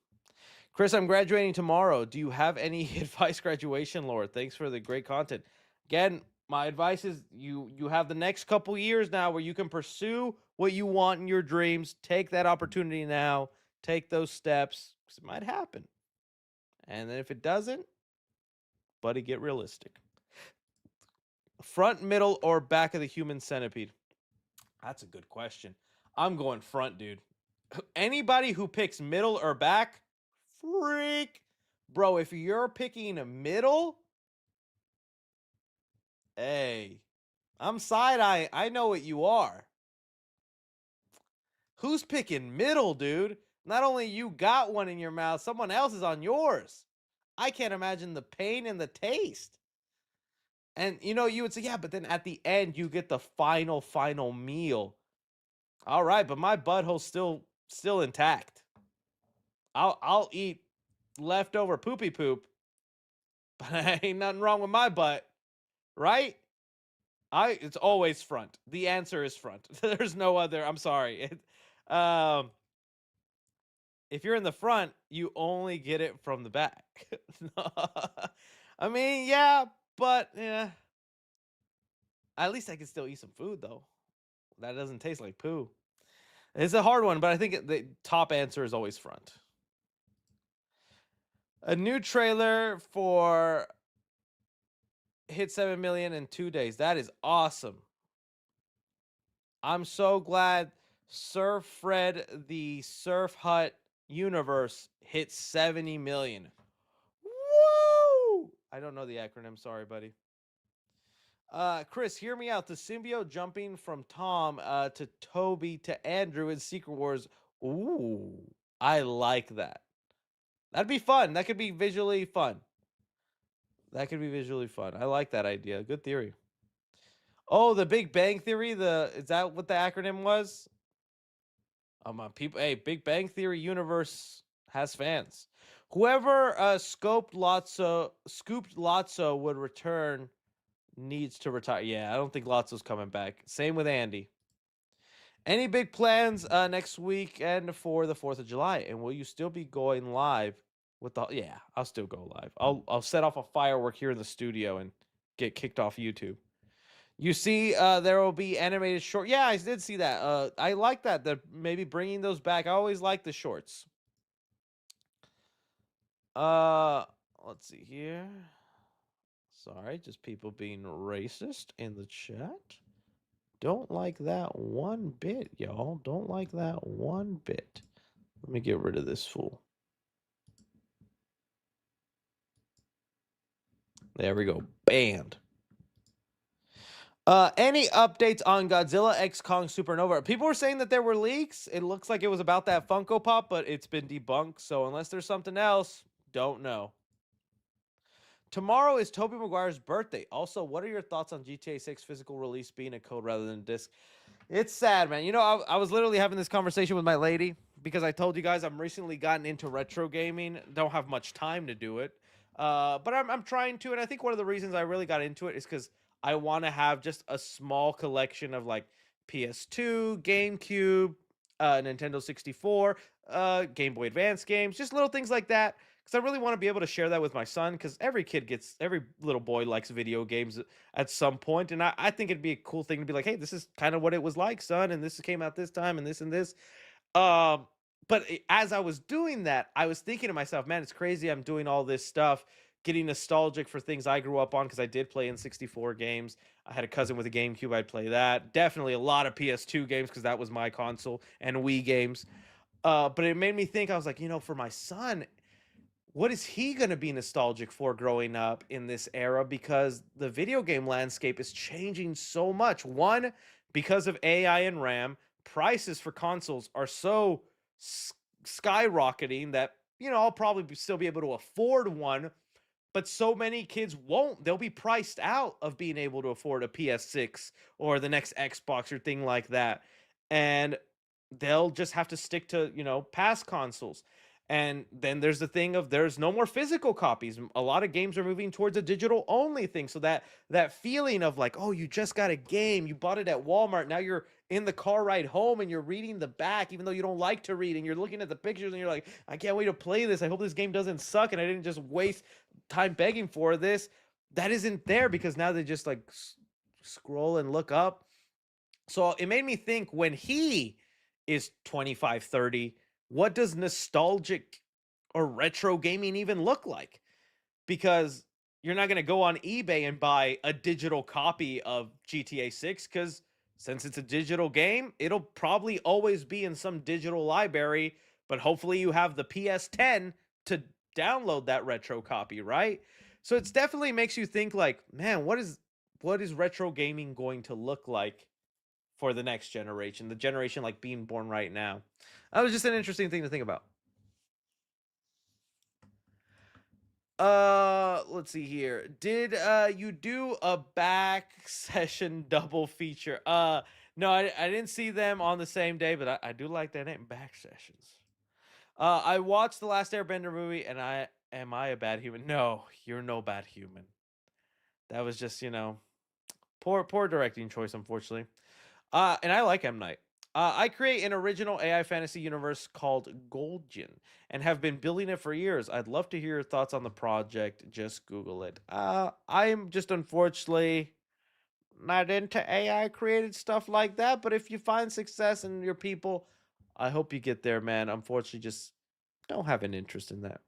Chris, I'm graduating tomorrow. Do you have any advice, graduation lore? Thanks for the great content. Again, my advice is you have the next couple years now where you can pursue what you want in your dreams. Take that opportunity now. Take those steps because it might happen. And then if it doesn't, buddy, get realistic. Front, middle, or back of the human centipede? That's a good question. I'm going front, dude. Anybody who picks middle or back, freak. Bro, if you're picking a middle, hey, I'm side-eye. I know what you are. Who's picking middle, dude? Not only you got one in your mouth, someone else is on yours. I can't imagine the pain and the taste. And, you would say, yeah, but then at the end, you get the final meal. All right, but my butthole's still intact. I'll eat leftover poopy poop, but ain't nothing wrong with my butt, right? It's always front. The answer is front. There's no other. I'm sorry. If you're in the front, you only get it from the back. I mean, yeah, but yeah. At least I can still eat some food though. That doesn't taste like poo. It's a hard one, but I think the top answer is always front. A new trailer for hit 7 million in 2 days. That is awesome. I'm so glad Surf Fred, the Surf Hut universe, hit 70 million. Woo! I don't know the acronym. Sorry, buddy. Chris, hear me out. The symbiote jumping from Tom to Tobey to Andrew in Secret Wars. Ooh, I like that. That'd be fun. That could be visually fun. That could be visually fun. I like that idea. Good theory. Oh, the Big Bang Theory. Is that what the acronym was? People. Hey, Big Bang Theory universe has fans. Whoever scooped Lotso would return. Needs to retire. Yeah, I don't think Lotso's coming back. Same with Andy. Any big plans next weekend for the 4th of July? And will you still be going live with the? Yeah, I'll still go live. I'll set off a firework here in the studio and get kicked off YouTube. You see, there will be animated short. Yeah, I did see that. I like that. They're maybe bringing those back. I always like the shorts. Let's see here. Sorry, just people being racist in the chat. Don't like that one bit, y'all. Don't like that one bit. Let me get rid of this fool. There we go. Banned. Any updates on Godzilla X Kong Supernova? People were saying that there were leaks. It looks like it was about that Funko Pop, but it's been debunked. So unless there's something else, don't know. Tomorrow is Tobey Maguire's birthday. Also, what are your thoughts on GTA 6 physical release being a code rather than a disc? It's sad, man. You know, I was literally having this conversation with my lady because I told you guys I'm recently gotten into retro gaming. Don't have much time to do it. But I'm trying to, and I think one of the reasons I really got into it is because I want to have just a small collection of like PS2, GameCube, Nintendo 64, Game Boy Advance games, just little things like that. Because I really want to be able to share that with my son, because every little boy likes video games at some point, and I think it'd be a cool thing to be like, hey, this is kind of what it was like, son, and this came out this time, and this and this. As I was doing that, I was thinking to myself, man, it's crazy I'm doing all this stuff, getting nostalgic for things I grew up on, because I did play N64 games. I had a cousin with a GameCube, I'd play that. Definitely a lot of PS2 games, because that was my console, and Wii games. But it made me think, I was like, for my son, what is he going to be nostalgic for growing up in this era? Because the video game landscape is changing so much. One, because of AI and RAM, prices for consoles are so skyrocketing that, I'll probably still be able to afford one, but so many kids won't. They'll be priced out of being able to afford a PS6 or the next Xbox or thing like that. And they'll just have to stick to, past consoles. And then there's the thing of there's no more physical copies. A lot of games are moving towards a digital only thing. So that feeling of like, oh, you just got a game, you bought it at Walmart, now you're in the car ride home and you're reading the back, even though you don't like to read, and you're looking at the pictures and you're like, I can't wait to play this. I hope this game doesn't suck and I didn't just waste time begging for this. That isn't there because now they just like scroll and look up. So it made me think, when he is 25, 30, what does nostalgic or retro gaming even look like? Because you're not going to go on eBay and buy a digital copy of GTA 6, because since it's a digital game, it'll probably always be in some digital library, but hopefully you have the PS10 to download that retro copy, right? So it's definitely makes you think like, man, what is retro gaming going to look like for the next generation, the generation like being born right now? That was just an interesting thing to think about. Let's see here. Did you do a back session double feature? No, I didn't see them on the same day, but I do like that name, back sessions. I watched the last Airbender movie, and am I a bad human? No, you're no bad human. That was just, poor directing choice, unfortunately. And I like M. Night. I create an original AI fantasy universe called Goldgen and have been building it for years. I'd love to hear your thoughts on the project. Just Google it. I am just unfortunately not into AI created stuff like that, but if you find success and your people I hope you get there, man. Unfortunately, just don't have an interest in that.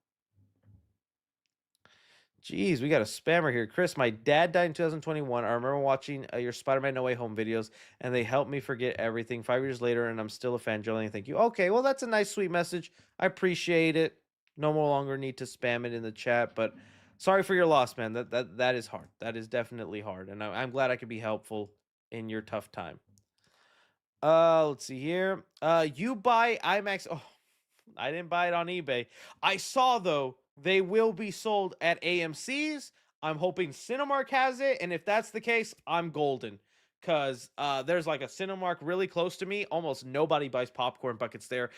Jeez, we got a spammer here. Chris, my dad died in 2021. I remember watching your Spider-Man No Way Home videos, and they helped me forget everything 5 years later, and I'm still a fan. Jolene, thank you. Okay, well, that's a nice, sweet message. I appreciate it. No longer need to spam it in the chat, but sorry for your loss, man. That is hard. That is definitely hard, and I'm glad I could be helpful in your tough time. Let's see here. You buy IMAX. Oh, I didn't buy it on eBay. I saw, though, they will be sold at AMC's. I'm hoping Cinemark has it, and if that's the case, I'm golden. Because there's like a Cinemark really close to me. Almost nobody buys popcorn buckets there.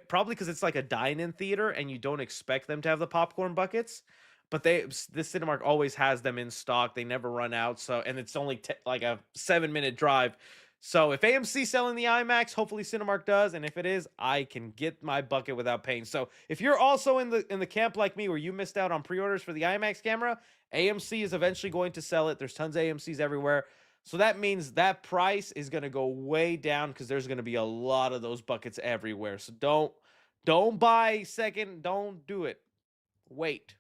Probably because it's like a dine-in theater, and you don't expect them to have the popcorn buckets. But this Cinemark always has them in stock. They never run out. So, and it's only like a 7-minute drive. So if AMC's selling the IMAX, hopefully Cinemark does, and if it is, I can get my bucket without paying. So if you're also in the camp like me where you missed out on pre-orders for the IMAX camera, AMC is eventually going to sell it. There's tons of AMCs everywhere. So that means that price is going to go way down because there's going to be a lot of those buckets everywhere. So don't buy second, don't do it. Wait.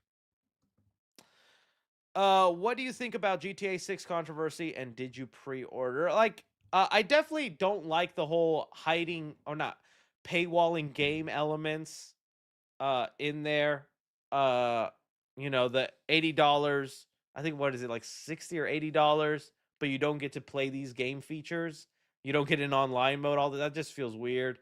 What do you think about GTA 6 controversy, and did you pre-order? Like, I definitely don't like the whole hiding or not paywalling game elements in there. You know, the $80, I think, what is it, like $60 or $80, but you don't get to play these game features. You don't get an online mode. All that just feels weird.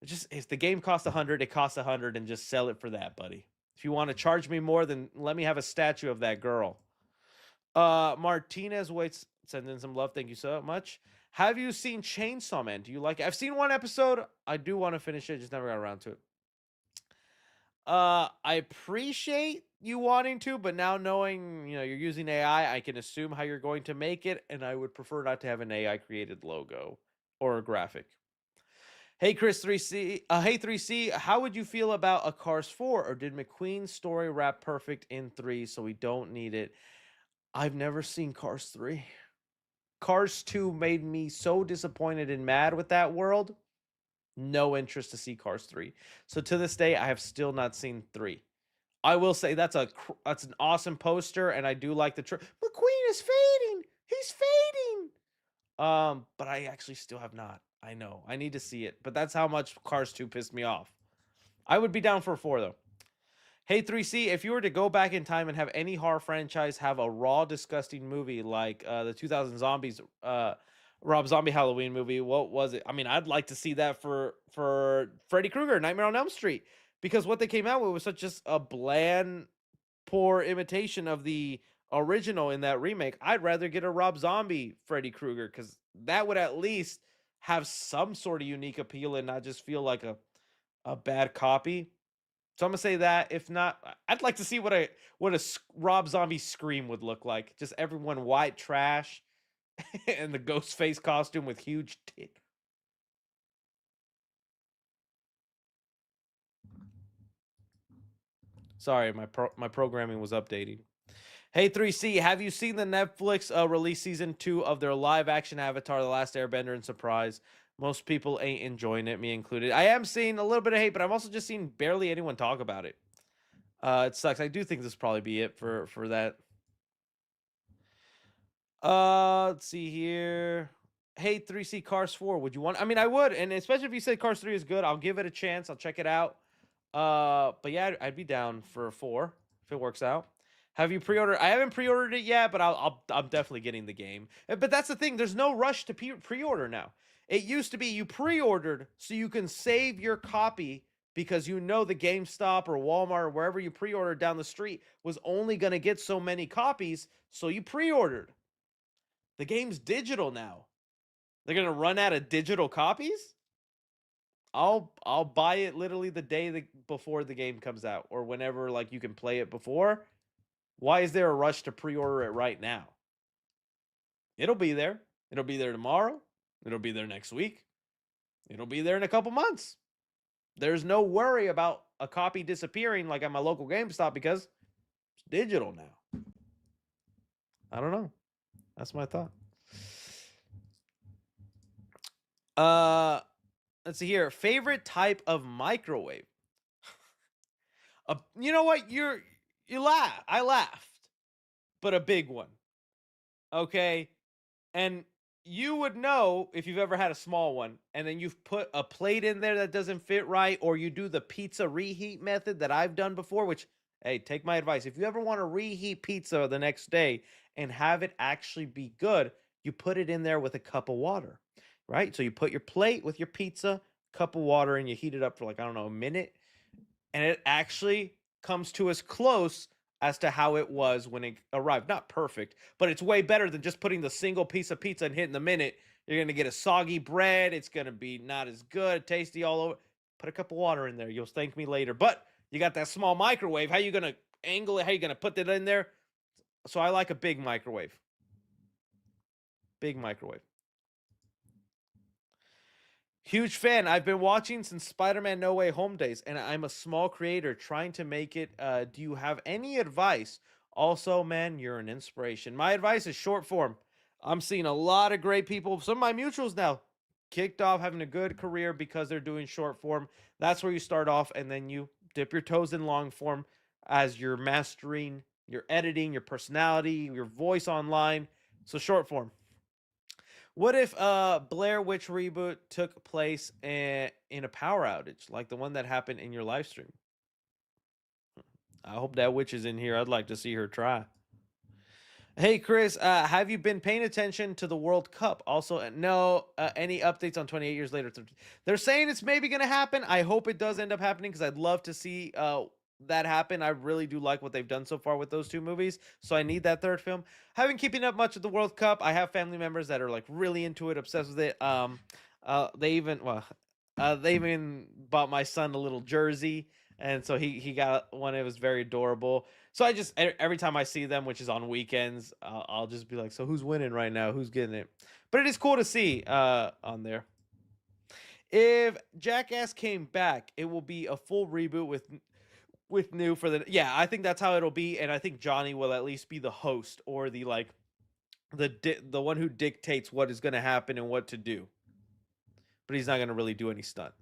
It just, if the game costs 100, it costs 100, and just sell it for that, buddy. If you want to charge me more, then let me have a statue of that girl. Martinez waits, send in some love. Thank you so much. Have you seen Chainsaw Man? Do you like it? I've seen one episode. I do want to finish it. Just never got around to it. I appreciate you wanting to, but now knowing, you're using AI, I can assume how you're going to make it, and I would prefer not to have an AI created logo or a graphic. Hey, Chris 3C. Hey, 3C. How would you feel about a Cars 4, or did McQueen's story wrap perfect in 3, so we don't need it? I've never seen Cars 3. Cars 2 made me so disappointed and mad with that world. No interest to see Cars 3. So to this day, I have still not seen 3. I will say that's an awesome poster, and I do like the McQueen is fading. He's fading. But I actually still have not. I know. I need to see it. But that's how much Cars 2 pissed me off. I would be down for 4, though. Hey, 3C, if you were to go back in time and have any horror franchise have a raw, disgusting movie like the 2000 Zombies, Rob Zombie Halloween movie, what was it? I mean, I'd like to see that for Freddy Krueger, Nightmare on Elm Street, because what they came out with was such just a bland, poor imitation of the original in that remake. I'd rather get a Rob Zombie Freddy Krueger, because that would at least have some sort of unique appeal and not just feel like a bad copy. So I'm gonna say that. If not, I'd like to see what a Rob Zombie Scream would look like. Just everyone white trash and the ghost face costume with huge tit. Sorry, my programming was updating. Hey, 3C, have you seen the Netflix release season 2 of their live action Avatar: The Last Airbender and Surprise? Most people ain't enjoying it, me included. I am seeing a little bit of hate, but I'm also just seeing barely anyone talk about it. It sucks. I do think this will probably be it for that. Let's see here. Hey, 3C, Cars 4, would you want? I mean, I would, and especially if you say Cars 3 is good, I'll give it a chance. I'll check it out. But yeah, I'd be down for 4 if it works out. Have you pre-ordered? I haven't pre-ordered it yet, but I'm definitely getting the game. But that's the thing. There's no rush to pre-order now. It used to be you pre-ordered so you can save your copy because the GameStop or Walmart or wherever you pre-ordered down the street was only going to get so many copies, so you pre-ordered. The game's digital now. They're going to run out of digital copies? I'll buy it literally the day before the game comes out, or whenever you can play it before. Why is there a rush to pre-order it right now? It'll be there. It'll be there tomorrow. It'll be there next week. It'll be there in a couple months. There's no worry about a copy disappearing like at my local GameStop because it's digital now. I don't know. That's my thought. let's see here. Favorite type of microwave. You know what? You laugh. I laughed, but a big one. Okay, and you would know if you've ever had a small one, and then you've put a plate in there that doesn't fit right, or you do the pizza reheat method that I've done before. Which, hey, take my advice. If you ever want to reheat pizza the next day and have it actually be good, you put it in there with a cup of water, right? So you put your plate with your pizza, cup of water, and you heat it up for like, I don't know, a minute, and it actually comes to as close as to how it was when it arrived. Not perfect, but it's way better than just putting the single piece of pizza and hitting the minute. You're going to get a soggy bread. It's going to be not as good, tasty all over. Put a cup of water in there. You'll thank me later. But you got that small microwave. How you going to angle it? How you going to put that in there? So I like a big microwave. Big microwave. Huge fan. I've been watching since Spider-Man No Way Home days, and I'm a small creator trying to make it. Do you have any advice? Also, man, you're an inspiration. My advice is short form. I'm seeing a lot of great people. Some of my mutuals now kicked off having a good career because they're doing short form. That's where you start off, and then you dip your toes in long form as you're mastering your editing, your personality, your voice online. So short form. What if Blair Witch reboot took place in a power outage, like the one that happened in your live stream? I hope that witch is in here. I'd like to see her try. Hey, Chris, have you been paying attention to the World Cup? Also, no, any updates on 28 years later? They're saying it's maybe going to happen. I hope it does end up happening because I'd love to see that happen. I really do like what they've done so far with those two movies, so I need that third film. Haven't keeping up much with the World Cup. I have family members that are like really into it, obsessed with it. They even bought my son a little jersey, and so he got one. It was very adorable. So I just every time I see them, which is on weekends, I'll just be like, so who's winning right now? Who's getting it? But it is cool to see on there. If Jackass came back, it will be a full reboot with new for the I think that's how it'll be, and I think Johnny will at least be the host or the like the one who dictates what is going to happen and what to do, but he's not going to really do any stunt.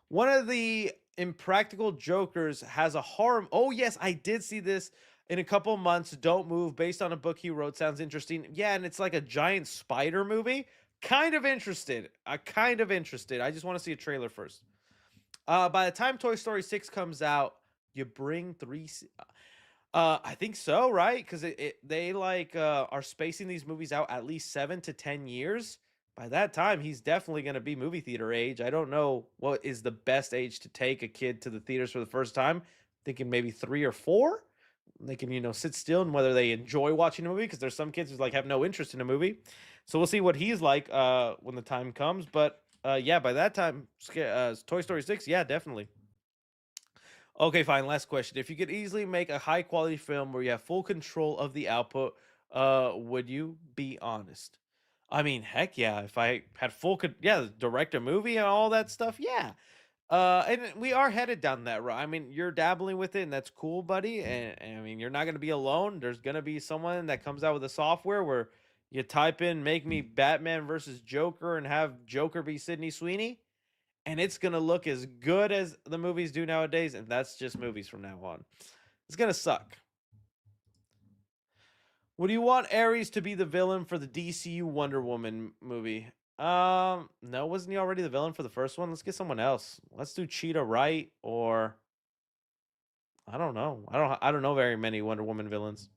One of the Impractical Jokers has a horror. Oh yes, I did see this in a couple months. Don't Move, based on a book he wrote. Sounds interesting. Yeah, and it's like a giant spider movie. Kind of interested. Kind of interested. I just want to see a trailer first. By the time Toy Story 6 comes out, you bring I think so, right? Because they like are spacing these movies out at least 7 to 10 years. By that time, he's definitely going to be movie theater age. I don't know what is the best age to take a kid to the theaters for the first time. Thinking maybe 3 or 4. They can, sit still and whether they enjoy watching a movie, because there's some kids who like have no interest in a movie. So we'll see what he's like when the time comes. But yeah, by that time, Toy Story 6, yeah, definitely. Okay, fine. Last question. If you could easily make a high quality film where you have full control of the output, would you? Be honest. I mean, heck yeah. If I had direct a movie and all that stuff, yeah. And we are headed down that road. I mean, you're dabbling with it, and that's cool, buddy. And I mean, you're not going to be alone. There's going to be someone that comes out with a software where you type in, make me Batman versus Joker, and have Joker be Sydney Sweeney. And it's going to look as good as the movies do nowadays. And that's just movies from now on. It's going to suck. Would you want Ares to be the villain for the DCU Wonder Woman movie? No, wasn't he already the villain for the first one? Let's get someone else. Let's do Cheetah Wright, or I don't know. I don't know very many Wonder Woman villains.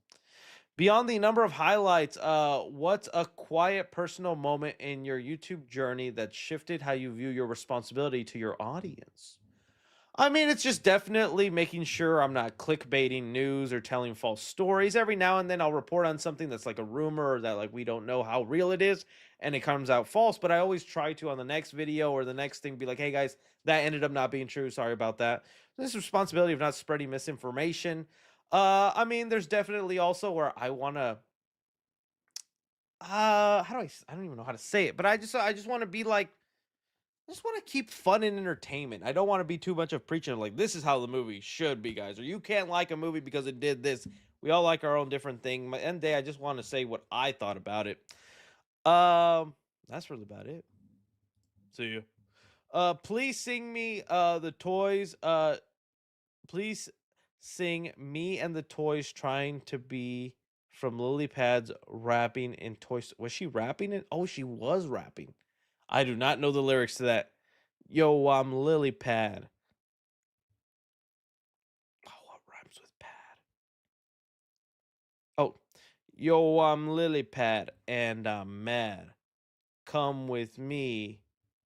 Beyond the number of highlights, what's a quiet personal moment in your YouTube journey that shifted how you view your responsibility to your audience? I mean, it's just definitely making sure I'm not clickbaiting news or telling false stories. Every now and then I'll report on something that's like a rumor or that like we don't know how real it is and it comes out false, but I always try to on the next video or the next thing be like, hey guys, that ended up not being true. Sorry about that. This responsibility of not spreading misinformation. I mean, there's definitely also where I want to I don't even know how to say it, but I just want to be like, I just want to keep fun and entertainment. I don't want to be too much of preaching like this is how the movie should be, guys, or you can't like a movie because it did this. We all like our own different thing. At the end of the day, I just want to say what I thought about it. That's really about it. See you. Please sing me the toys. Please sing me and the toys trying to be from Lily Pads rapping in toys. Was she rapping it? Oh, she was rapping. I do not know the lyrics to that. Yo, I'm Lily Pad. Oh, what rhymes with pad? Oh, yo, I'm Lily Pad and I'm mad. Come with me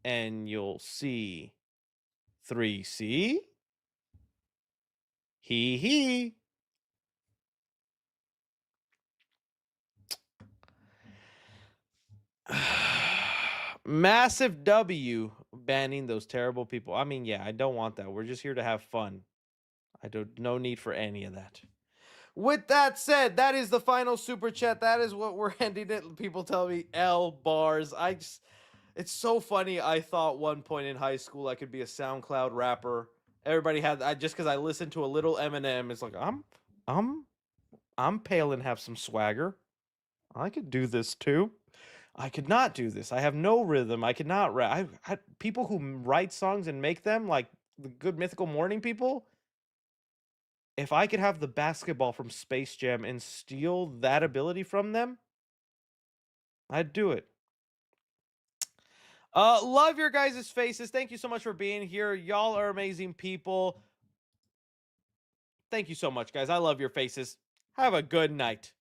and you'll see. 3C? Hee hee. Massive W banning those terrible people. I mean, yeah, I don't want that. We're just here to have fun. I don't no need for any of that. With that said, that is the final super chat. That is what we're ending it. People tell me L bars. It's so funny. I thought one point in high school I could be a SoundCloud rapper. Everybody had just because I listened to a little Eminem. It's like I'm pale and have some swagger. I could do this too. I could not do this. I have no rhythm. I could not rap. People who write songs and make them, like the Good Mythical Morning people. If I could have the basketball from Space Jam and steal that ability from them, I'd do it. Love your guys' faces. Thank you so much for being here. Y'all are amazing people. Thank you so much, guys. I love your faces. Have a good night.